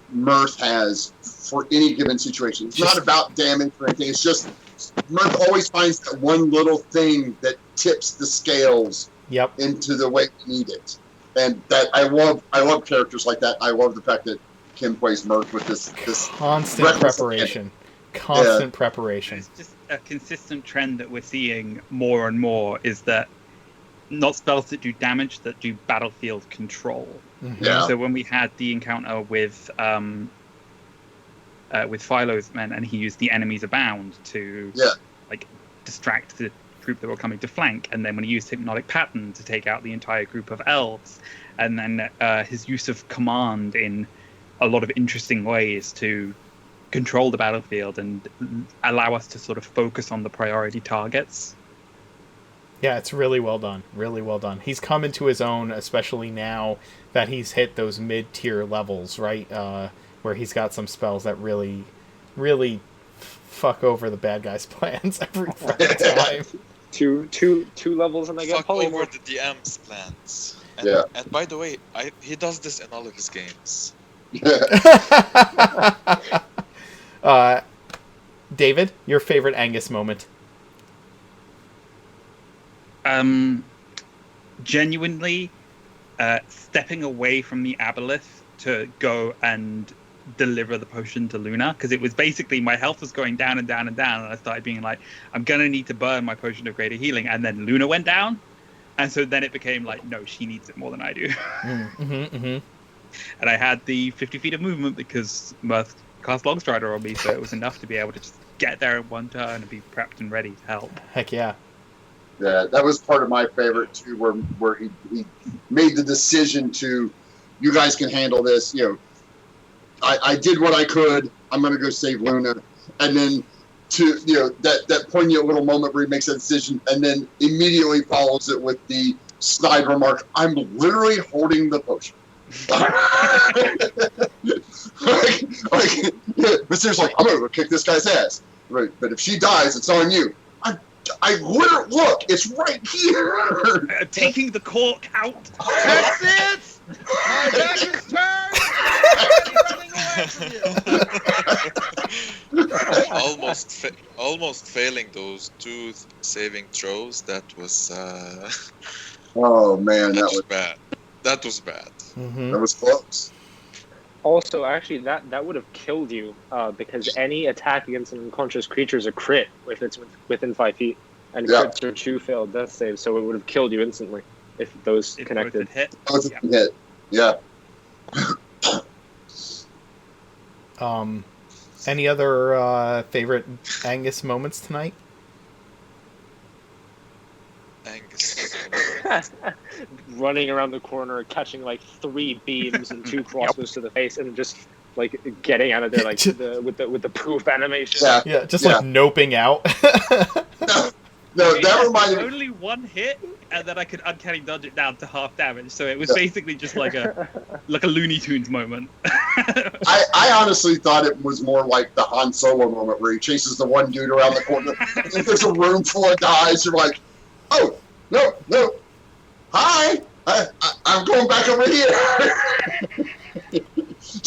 Mirth has for any given situation. It's not about damage or anything. It's just Mirth always finds that one little thing that tips the scales into the way we need it. And that I love characters like that. I love the fact that Kim plays Mirth with this constant preparation. Preparation. It's just a consistent trend that we're seeing more and more is that not spells that do damage, that do battlefield control. Mm-hmm. Yeah. So when we had the encounter with Philo's men, and he used the enemies abound to like distract the group that were coming to flank, and then when he used hypnotic pattern to take out the entire group of elves, and then his use of command in a lot of interesting ways to control the battlefield and allow us to sort of focus on the priority targets. Yeah, it's really well done. Really well done. He's come into his own, especially now that he's hit those mid-tier levels, right? Where he's got some spells that really, really fuck over the bad guy's plans every time. Two levels and I get Fuck over polymorph. the DM's plans. And by the way, he does this in all of his games. David, your favorite Angus moment? Genuinely, stepping away from the Aboleth to go and deliver the potion to Luna, because it was basically my health was going down and down and down, and I started being like, I'm gonna need to burn my potion of greater healing, and then Luna went down, and so then it became like, no, she needs it more than I do. And I had the 50 feet of movement because Mirth cast Longstrider on me, so it was enough to be able to just get there in one turn and be prepped and ready to help. Heck yeah. Yeah, that was part of my favorite too, where he made the decision to, you guys can handle this. You know, I did what I could. I'm going to go save Luna, and then to that poignant little moment where he makes that decision, and then immediately follows it with the snide remark, "I'm literally holding the potion." But seriously, like, I'm going to go kick this guy's ass. Right, but if she dies, it's on you. I literally, look, it's right here. Taking the cork out. That's it. My back is turned, and I'm running away from you. almost failing those two saving throws. That was Oh man, that was bad. That was bad. Mm-hmm. that was close. Also, actually, that would have killed you because any attack against an unconscious creature is a crit if it's within 5 feet, and Yeah. crits are 2 failed death saves, so it would have killed you instantly if those If both connected. had hit. Both of Yeah. them hit. Yeah. Any other favorite Angus moments tonight? Angus. Running around the corner, catching like 3 beams and 2 crossbows to the face, and just like getting out of there like with the poof animation. Yeah. Yeah, just Yeah. like noping out. No, It that had reminded me. only one hit, and then I could uncanny dodge it down to half damage. So it was Yeah. basically just like a Looney Tunes moment. I honestly thought it was more like the Han Solo moment where he chases the one dude around the corner. And there's a room full of guys who are like, oh, no, hi, I'm going back over here.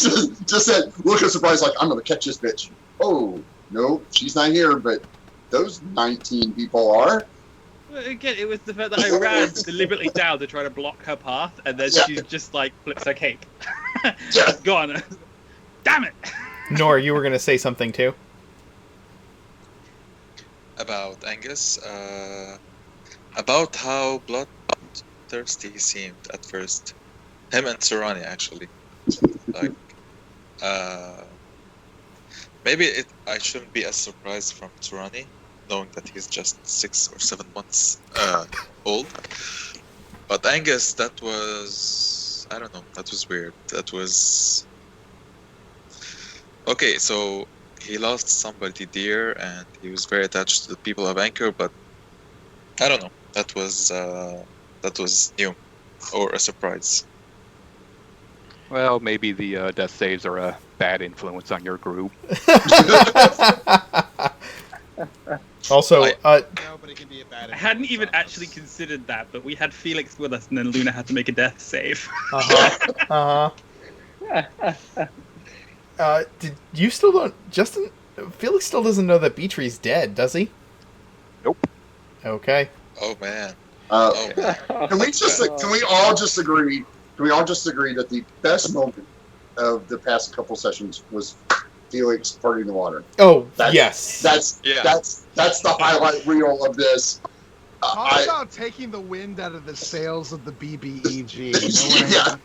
just that look of surprise, like, I'm going to catch this bitch. Oh, no, she's not here, but those 19 people are. Well, again, it was the fact that I ran deliberately down to try to block her path, and then Yeah. she just like flips her cape. Yeah. Gone. Damn it! Nor, you were gonna say something too. About Angus, about how bloodthirsty he seemed at first. Him and Serrani, actually. Like, maybe I shouldn't be as surprised from Serrani, knowing that he's just 6 or 7 months old. But Angus, that was... I don't know, that was weird. That was... Okay, so he lost somebody dear, and he was very attached to the people of Anchor, but I don't know. That was new, or a surprise. Well, maybe the death saves are a bad influence on your group. Also, No, but it can be a bad. I hadn't influence even on us. actually considered that, but we had Felix with us, and then Luna had to make a death save. Did you still don't, Justin? Felix still doesn't know that Beatrie's dead, does he? Nope. Okay. Oh man. Uh, Oh man. Can we all just agree? Can we all just agree that the best moment of the past couple sessions was Felix partying the water? Oh, That's- yes. That's the highlight reel of this. Talk about taking the wind out of the sails of the BBEG. You know what I mean? Yeah,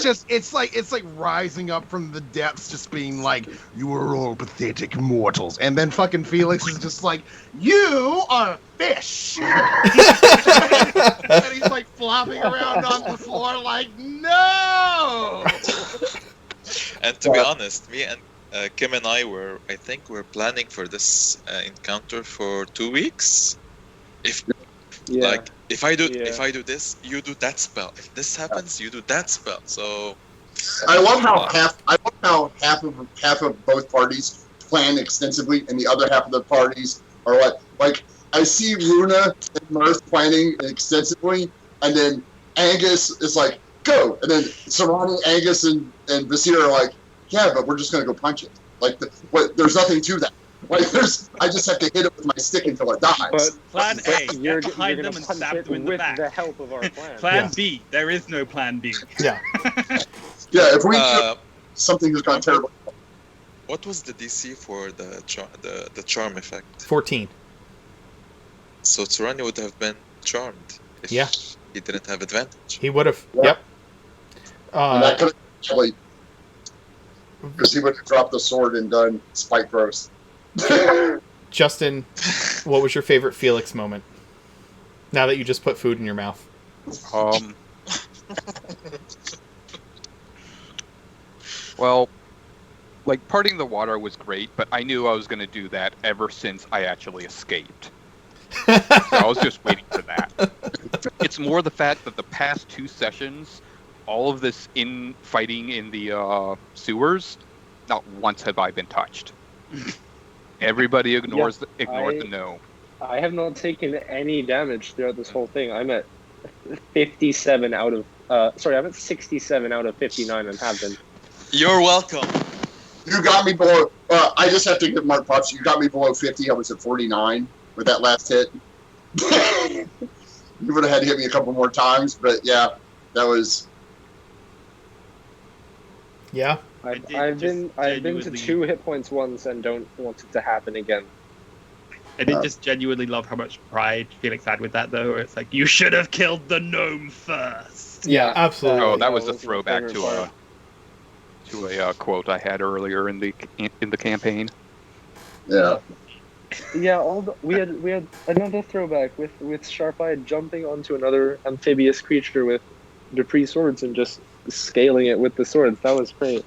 just It's like rising up from the depths, just being like, "You are all pathetic mortals," and then fucking Felix is just like, "You are a fish," and he's like flopping around on the floor, like, "No." And to be honest, me and Kim and I I think we're planning for this encounter for 2 weeks. If if I do this, you do that spell. If this happens, you do that spell. So I love how half of both parties plan extensively, and the other half of the parties are like I see Luna and Mirth planning extensively, and then Angus is like, go, and then Serrani, Angus, and Vasir are like, yeah, but we're just gonna go punch it. Like, there's nothing to that. Like, I just have to hit it with my stick until it dies. But Plan A, you're get behind gonna them and punch stab it them in the with back. the help of our plan. Plan Yeah. B. There is no plan B. Yeah. Yeah, if we do something has gone terrible. what was the DC for the charm effect? 14. So Serrani would have been charmed if Yeah. he didn't have advantage. He would have. Yeah. Yep. And that could have actually, because he would have dropped the sword and done spike throws. Justin, what was your favorite Felix moment? Now that you just put food in your mouth. Well, like parting the water was great, but I knew I was going to do that ever since I actually escaped. So I was just waiting for that. It's more the fact that the past 2 sessions, all of this fighting in the sewers, not once have I been touched. Everybody ignores the no. I have not taken any damage throughout this whole thing. I'm at 57 out of Sorry, I'm at 67 out of 59 and have been. You're welcome. You got me below. I just have to give Mark props. You got me below 50. I was at 49 with that last hit. You would have had to hit me a couple more times, but yeah, that was. Yeah. I've been to 2 hit points once and don't want it to happen again. I did just genuinely love how much pride Felix had with that, though. Where it's like, you should have killed the gnome first. Yeah, absolutely. Oh, that was my a throwback favorite to part. a quote I had earlier in the campaign. Yeah. Yeah, we had another throwback with Sharp-Eyed jumping onto another amphibious creature with Dupree swords and just scaling it with the swords. That was great.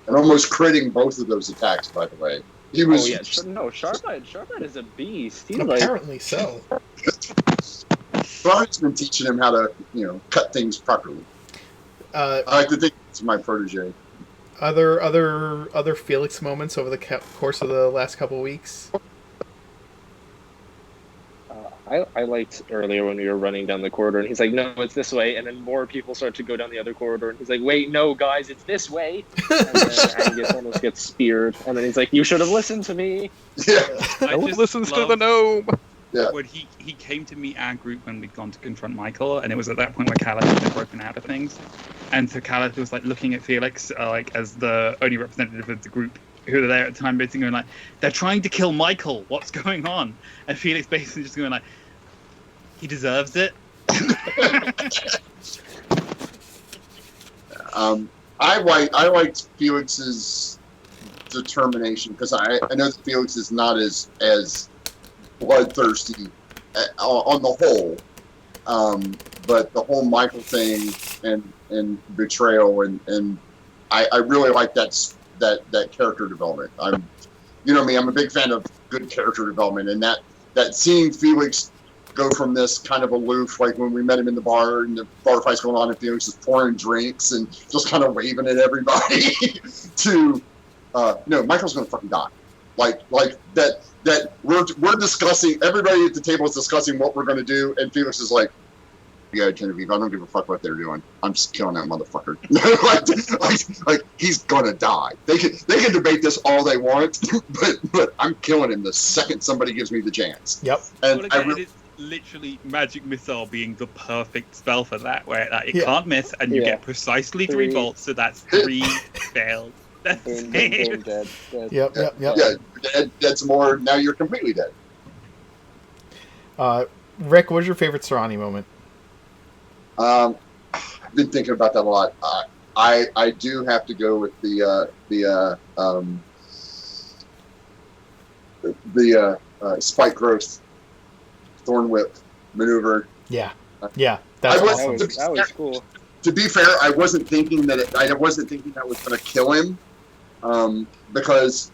And almost critting both of those attacks, by the way. He was. Oh yeah, Sharp-Eyed is a beast. He's like, Apparently so. Brian's been teaching him how to, cut things properly. I like to think it's my protege. Other Felix moments over the course of the last couple weeks. I liked earlier when we were running down the corridor, and he's like, "No, it's this way," and then more people start to go down the other corridor, and he's like, "Wait, no, guys, it's this way," and then Angus almost gets speared, and then he's like, "You should have listened to me." Yeah. No one listens to the gnome. Yeah. When he came to meet our group when we'd gone to confront Michael, and it was at that point where Khaled had been broken out of things, and so Khaled was like looking at Felix as the only representative of the group who were there at the time, basically going like, "They're trying to kill Michael. What's going on?" And Felix basically just going like, "He deserves it." I liked Felix's determination because I know that Felix is not as bloodthirsty on the whole, but the whole Michael thing and betrayal and I really like that character development. I'm a big fan of good character development, and that seeing Felix go from this kind of aloof, like when we met him in the bar and the bar fight's going on and Felix is pouring drinks and just kind of waving at everybody to no, Michael's gonna fucking die. Like that we're discussing, everybody at the table is discussing what we're gonna do, and Felix is like, "Yeah, Genevieve, I don't give a fuck what they're doing. I'm just killing that motherfucker." like he's gonna die. They can debate this all they want, but I'm killing him the second somebody gives me the chance. Yep. And Well, again, it's literally magic missile being the perfect spell for that, where it can't miss, and you get precisely 3 bolts, so that's 3 failed. That's Boom, it. dead. Yep. Yeah, that's more. Now you're completely dead. Rick, what was your favorite Serrani moment? I've been thinking about that a lot. I do have to go with the spike growth thorn whip maneuver. Yeah, that's awesome. That was cool. To be fair, I wasn't thinking that I wasn't thinking that was going to kill him, because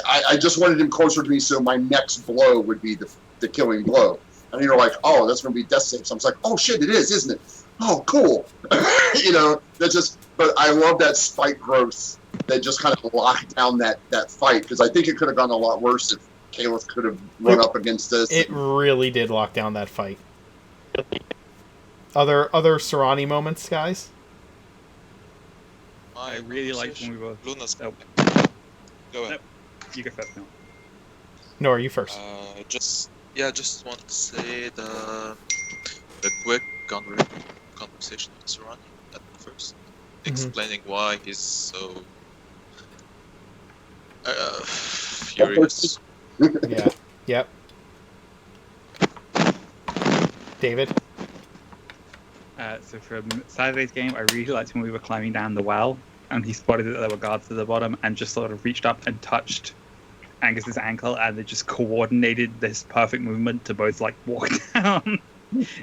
I just wanted him closer to me, so my next blow would be the killing blow. And you're like, "Oh, that's going to be death save." So I was like, "Oh shit, it is, isn't it? Oh, cool." That's just. But I love that spike growth that just kind of locked down that fight, because I think it could have gone a lot worse if Caliph could have run up against this. It really did lock down that fight. Other Serrani moments, guys? I really liked when we were. Luna's Oh. Go ahead. You go first now. No, are you first? Just want to say the quick conversation with Serrani at first, explaining why he's so furious. Yeah. Yep. David? So from Saturday's game, I really liked when we were climbing down the well, and he spotted that there were guards at the bottom, and just sort of reached up and touched Angus's ankle, and they just coordinated this perfect movement to both like walk down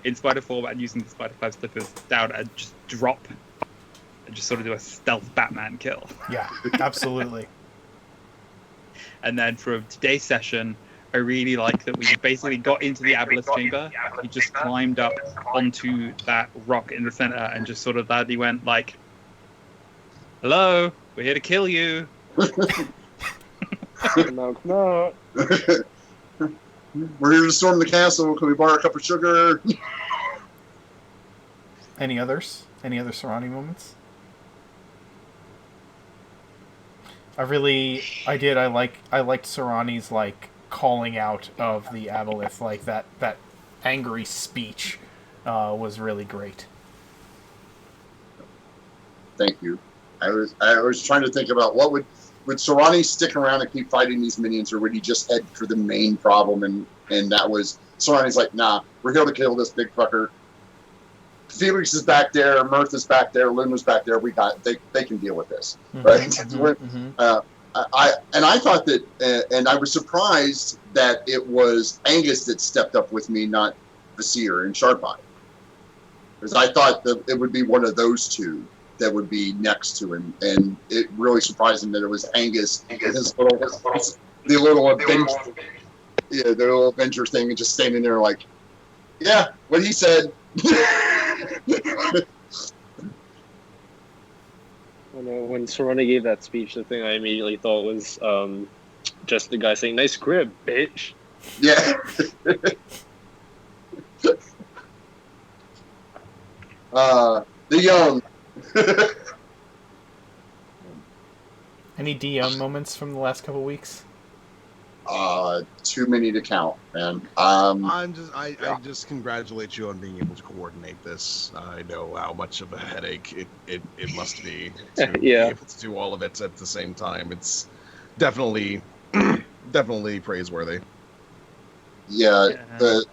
in spider form and using the spider climb slippers down and just drop and just sort of do a stealth Batman kill. Yeah, absolutely. And then for today's session, I really like that we basically got into the Aboleth chamber. He just climbed up onto that rock in the center and just sort of that he went like, "Hello, we're here to kill you." No. We're here to storm the castle. Can we borrow a cup of sugar? Any others? Any other Serrani moments? I liked Serrani's like calling out of the aboleth, like that angry speech was really great. Thank you. I was trying to think about would Serrani stick around and keep fighting these minions, or would he just head for the main problem? And that was Serrani's like, nah, we're here to kill this big fucker. Felix is back there, Mirth is back there, Luna's back there. They can deal with this, right? I thought that, and I was surprised that it was Angus that stepped up with me, not Vasir and Sharpeye, because I thought that it would be one of those two that would be next to him, and it really surprised him that it was Angus, the little Avenger thing, and just standing there like, yeah, what he said. When Serrani gave that speech, the thing I immediately thought was just the guy saying, "Nice crib, bitch." Yeah. The young. Any DM moments from the last couple weeks? Too many to count, man. I just congratulate you on being able to coordinate this. I know how much of a headache it must be to be able to do all of it at the same time. It's definitely praiseworthy. Yeah.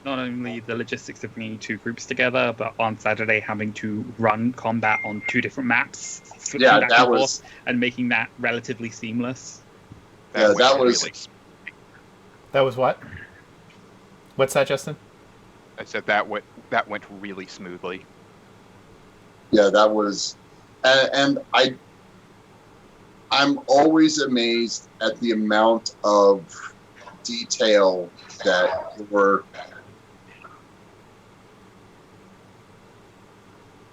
Not only the logistics of bringing two groups together, but on Saturday having to run combat on two different maps, switching back and forth, and making that relatively seamless. That was. That was what? What's that, Justin? I said that went really smoothly. Yeah, that was, and I'm always amazed at the amount of detail that were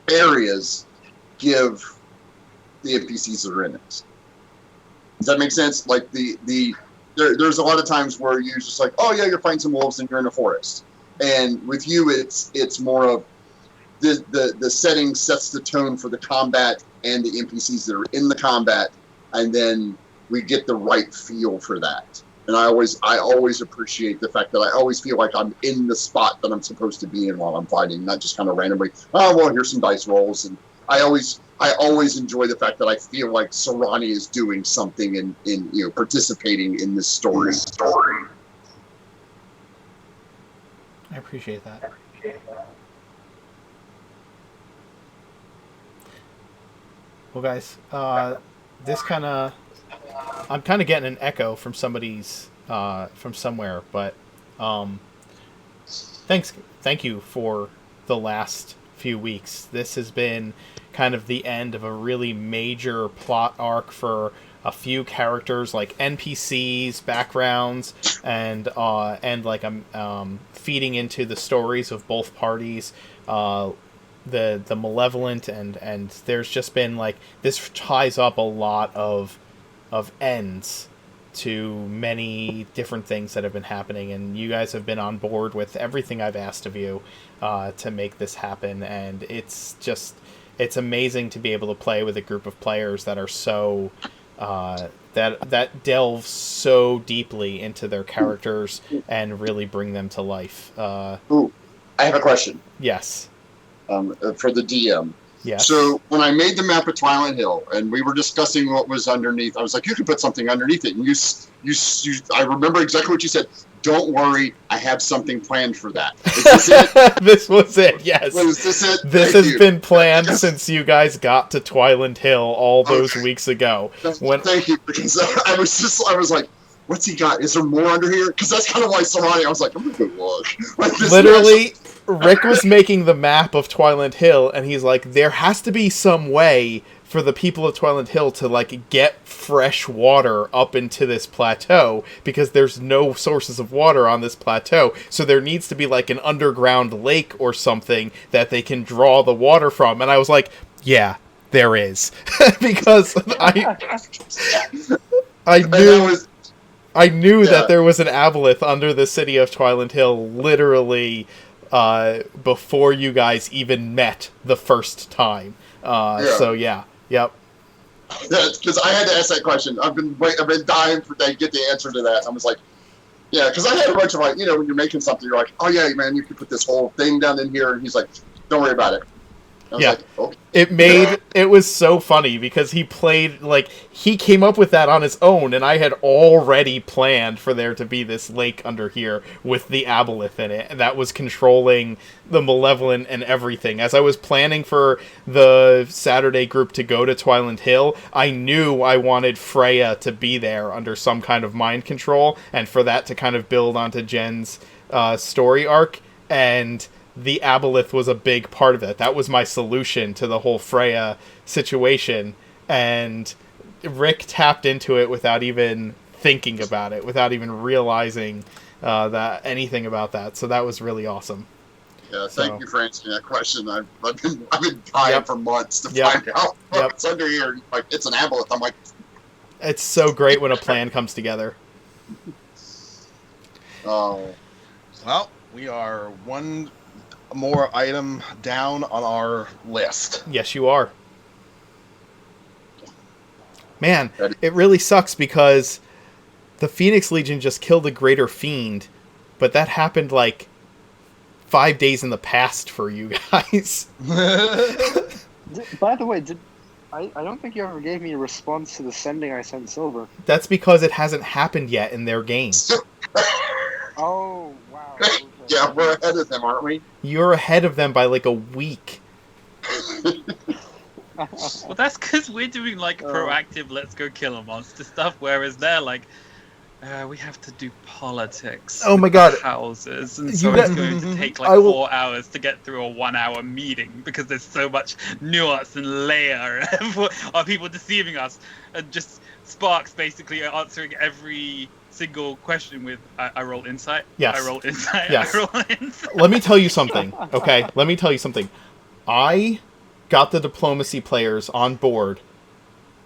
areas give the NPCs that are in it. Does that make sense? Like there's a lot of times where you're just like, oh yeah, you're fighting some wolves and you're in a forest, and with you it's more of the setting sets the tone for the combat and the NPCs that are in the combat, and then we get the right feel for that. And I always appreciate the fact that I always feel like I'm in the spot that I'm supposed to be in while I'm fighting, not just kind of randomly, oh well, here's some dice rolls. And I always enjoy the fact that I feel like Serrani is doing something in participating in this story. I appreciate that. Well, guys, I'm kind of getting an echo from from somewhere, but thank you for the last few weeks. This has been kind of the end of a really major plot arc for a few characters, like NPCs, backgrounds, and like feeding into the stories of both parties. The malevolent and there's just been like this ties up a lot of ends to many different things that have been happening, and you guys have been on board with everything I've asked of you to make this happen, and it's amazing to be able to play with a group of players that are so that delve so deeply into their characters and really bring them to life. Ooh, I have a question. Yes. For the DM. Yes. So when I made the map of Twilight Hill and we were discussing what was underneath, I was like, you could put something underneath it. And you I remember exactly what you said. Don't worry, I have something planned for that. Is this it? This was it, yes. Is this it? This has been planned since you guys got to Twilight Hill all those weeks ago. Thank you, because I was like, what's he got? Is there more under here? Because that's kind of why Serrani, I was like, I'm going to go look. Like, literally, Rick was making the map of Twilight Hill, and he's like, there has to be some way for the people of Twilight Hill to, like, get fresh water up into this plateau, because there's no sources of water on this plateau, so there needs to be, like, an underground lake or something that they can draw the water from. And I was like, yeah, there is. Because I knew that there was an aboleth under the city of Twilight Hill, literally before you guys even met the first time. So yeah, yep. Because I had to ask that question. I've been dying to get the answer to that. I was like, yeah, because I had a bunch of like, when you're making something, you're like, oh yeah, man, you can put this whole thing down in here. And he's like, don't worry about it. I was like, okay. It was so funny because he came up with that on his own, and I had already planned for there to be this lake under here with the aboleth in it, and that was controlling the malevolent and everything. As I was planning for the Saturday group to go to Twiland Hill, I knew I wanted Freya to be there under some kind of mind control, and for that to kind of build onto Jen's story arc, and the aboleth was a big part of it. That was my solution to the whole Freya situation, and Rick tapped into it without even thinking about it, without even realizing that anything about that. So that was really awesome. Yeah, thank you for answering that question. I've been dying for months to find out what's under here. Like, it's an aboleth. I'm like, it's so great when a plan comes together. Oh, well, we are one more item down on our list. Yes, you are. Man, it really sucks because the Phoenix Legion just killed a greater fiend, but that happened like 5 days in the past for you guys. By the way, I don't think you ever gave me a response to the sending I sent Silver. That's because it hasn't happened yet in their game. Oh, wow. Okay. Yeah, we're ahead of them, aren't we? You're ahead of them by like a week. Well, that's because we're doing like proactive let's go kill a monster stuff, whereas they're like, we have to do politics. Oh my god. Houses, and so it's going to take like 4 hours to get through a 1 hour meeting because there's so much nuance and layer of people deceiving us, and just Sparks basically answering every single question with I roll insight. Yes. I roll insight. Yes. I roll insight. Let me tell you something, okay? Let me tell you something. I got the diplomacy players on board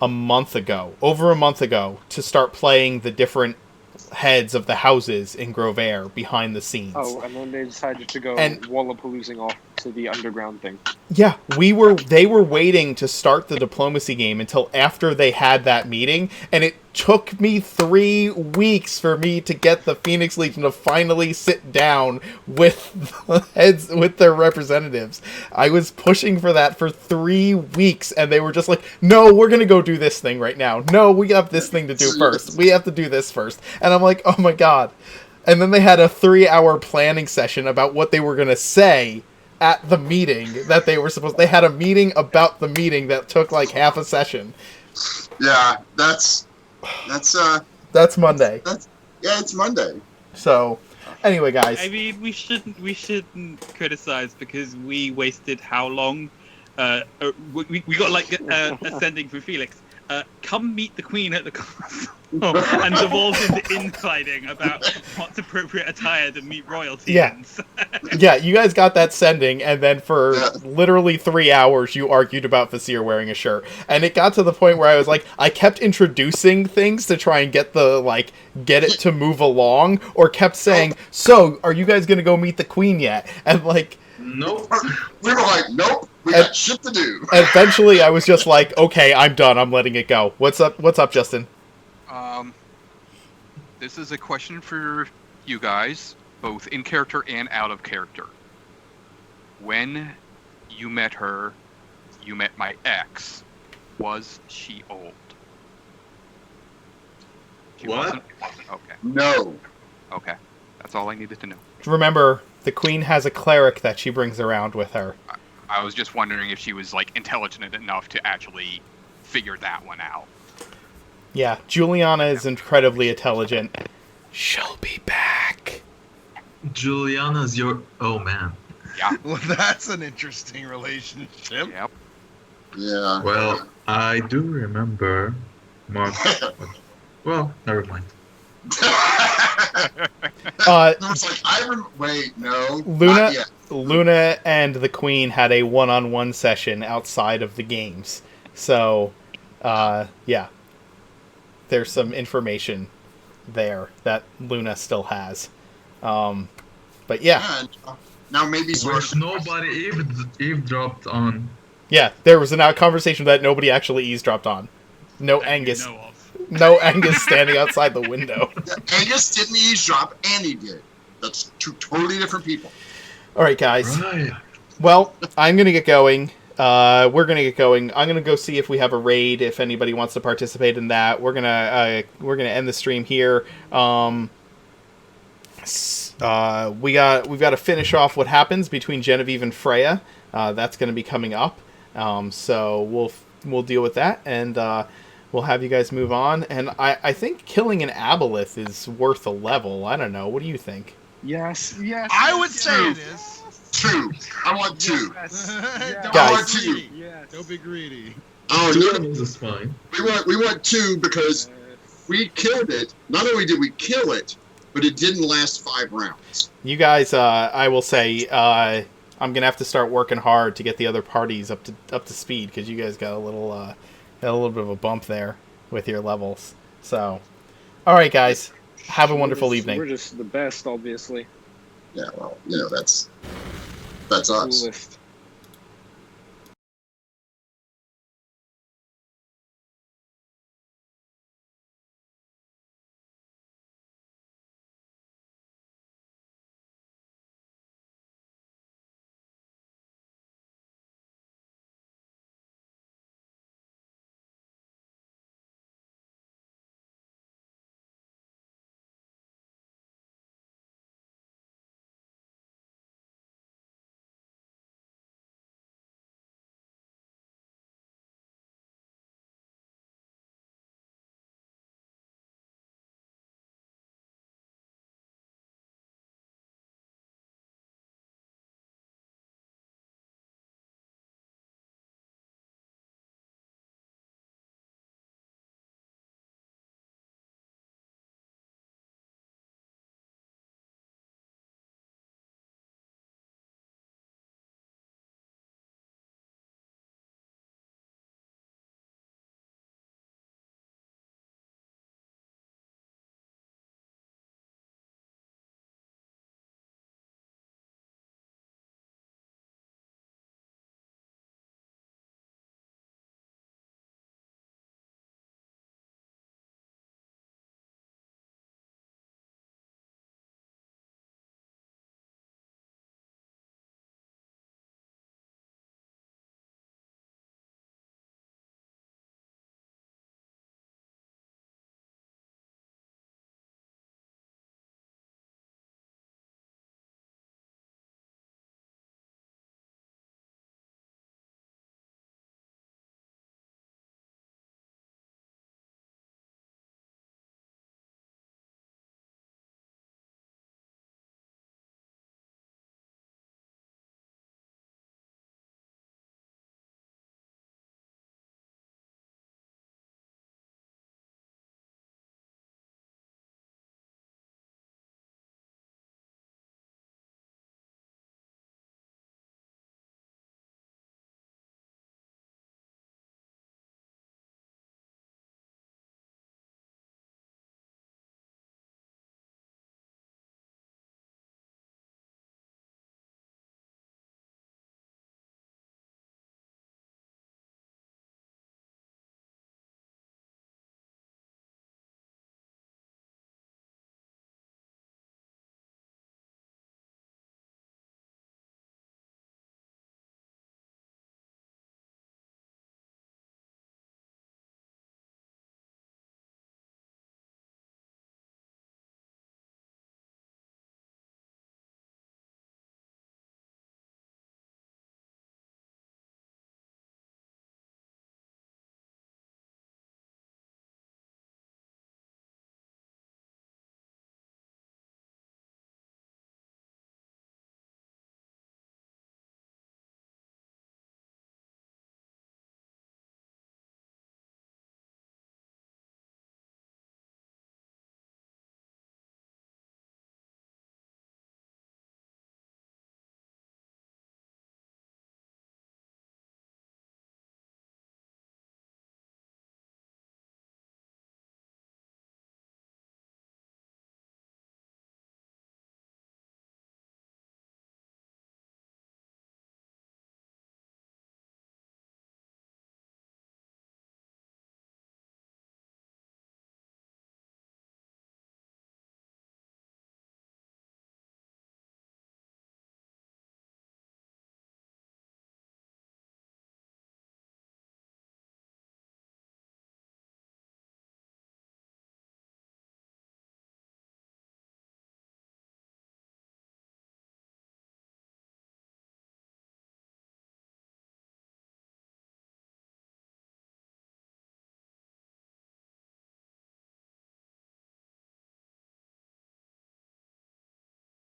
over a month ago, to start playing the different heads of the houses in Grovair behind the scenes. Oh, and then they decided to go Wallapaloozing off to the underground thing. Yeah, they were waiting to start the diplomacy game until after they had that meeting, and it took me 3 weeks for me to get the Phoenix Legion to finally sit down with the heads, with their representatives. I was pushing for that for 3 weeks, and they were just like, no, we're gonna go do this thing right now. No, we have this thing to do first. We have to do this first. And I'm like, oh my god. And then they had a 3-hour planning session about what they were gonna say at the meeting that they were supposed. They had a meeting about the meeting that took like half a session. Yeah, that's Monday. It's Monday. So, anyway, guys. I mean, we shouldn't criticize because we wasted how long? We got like ascending for Felix. Come meet the Queen at the castle, and devolved into infighting about what's appropriate attire to meet royalty. Yeah, yeah. You guys got that sending, and then for literally 3 hours, you argued about Vasir wearing a shirt, and it got to the point where I was like, I kept introducing things to try and get it to move along, or kept saying, "So, are you guys gonna go meet the Queen yet?" And like, nope. We were like, nope. We got shit to do. Eventually, I was just like, okay, I'm done. I'm letting it go. What's up, Justin? This is a question for you guys, both in character and out of character. When you met her, you met my ex. Was she old? She wasn't? Okay. No. Okay. That's all I needed to know. Remember, the Queen has a cleric that she brings around with her. I was just wondering if she was intelligent enough to actually figure that one out. Yeah, Juliana is incredibly intelligent. She'll be back. Juliana's your... Oh, man. Yeah. Well, that's an interesting relationship. Yep. Yeah. Well, I do remember Mark... Well, never mind. Wait, no. Luna and the Queen had a one-on-one session outside of the games. So, yeah. There's some information there that Luna still has. But yeah. Now maybe Which nobody eavesdropped on. Yeah, there was a conversation that nobody actually eavesdropped on. No That you Angus. know of. No Angus standing outside the window. Angus didn't eavesdrop, and he did. That's two totally different people. All right, guys. Right. Well, I'm going to get going. We're going to get going. I'm going to go see if we have a raid, if anybody wants to participate in that. We're going to end the stream here. We've got to finish off what happens between Genevieve and Freya. That's going to be coming up. So we'll deal with that, and we'll have you guys move on. And I think killing an aboleth is worth a level. I don't know. What do you think? Yes. I would say it is. 2. I want 2. Yes. Don't Guys. I want 2. Yes. Don't be greedy. Oh, Two no, levels is fine. we want 2 because we killed it. Not only did we kill it, but it didn't last 5 rounds. You guys, I will say, I'm gonna have to start working hard to get the other parties up to speed, because you guys got a little bit of a bump there with your levels. So, all right, guys, have a wonderful evening. We're just the best, obviously. Yeah, well, that's us. Coolest.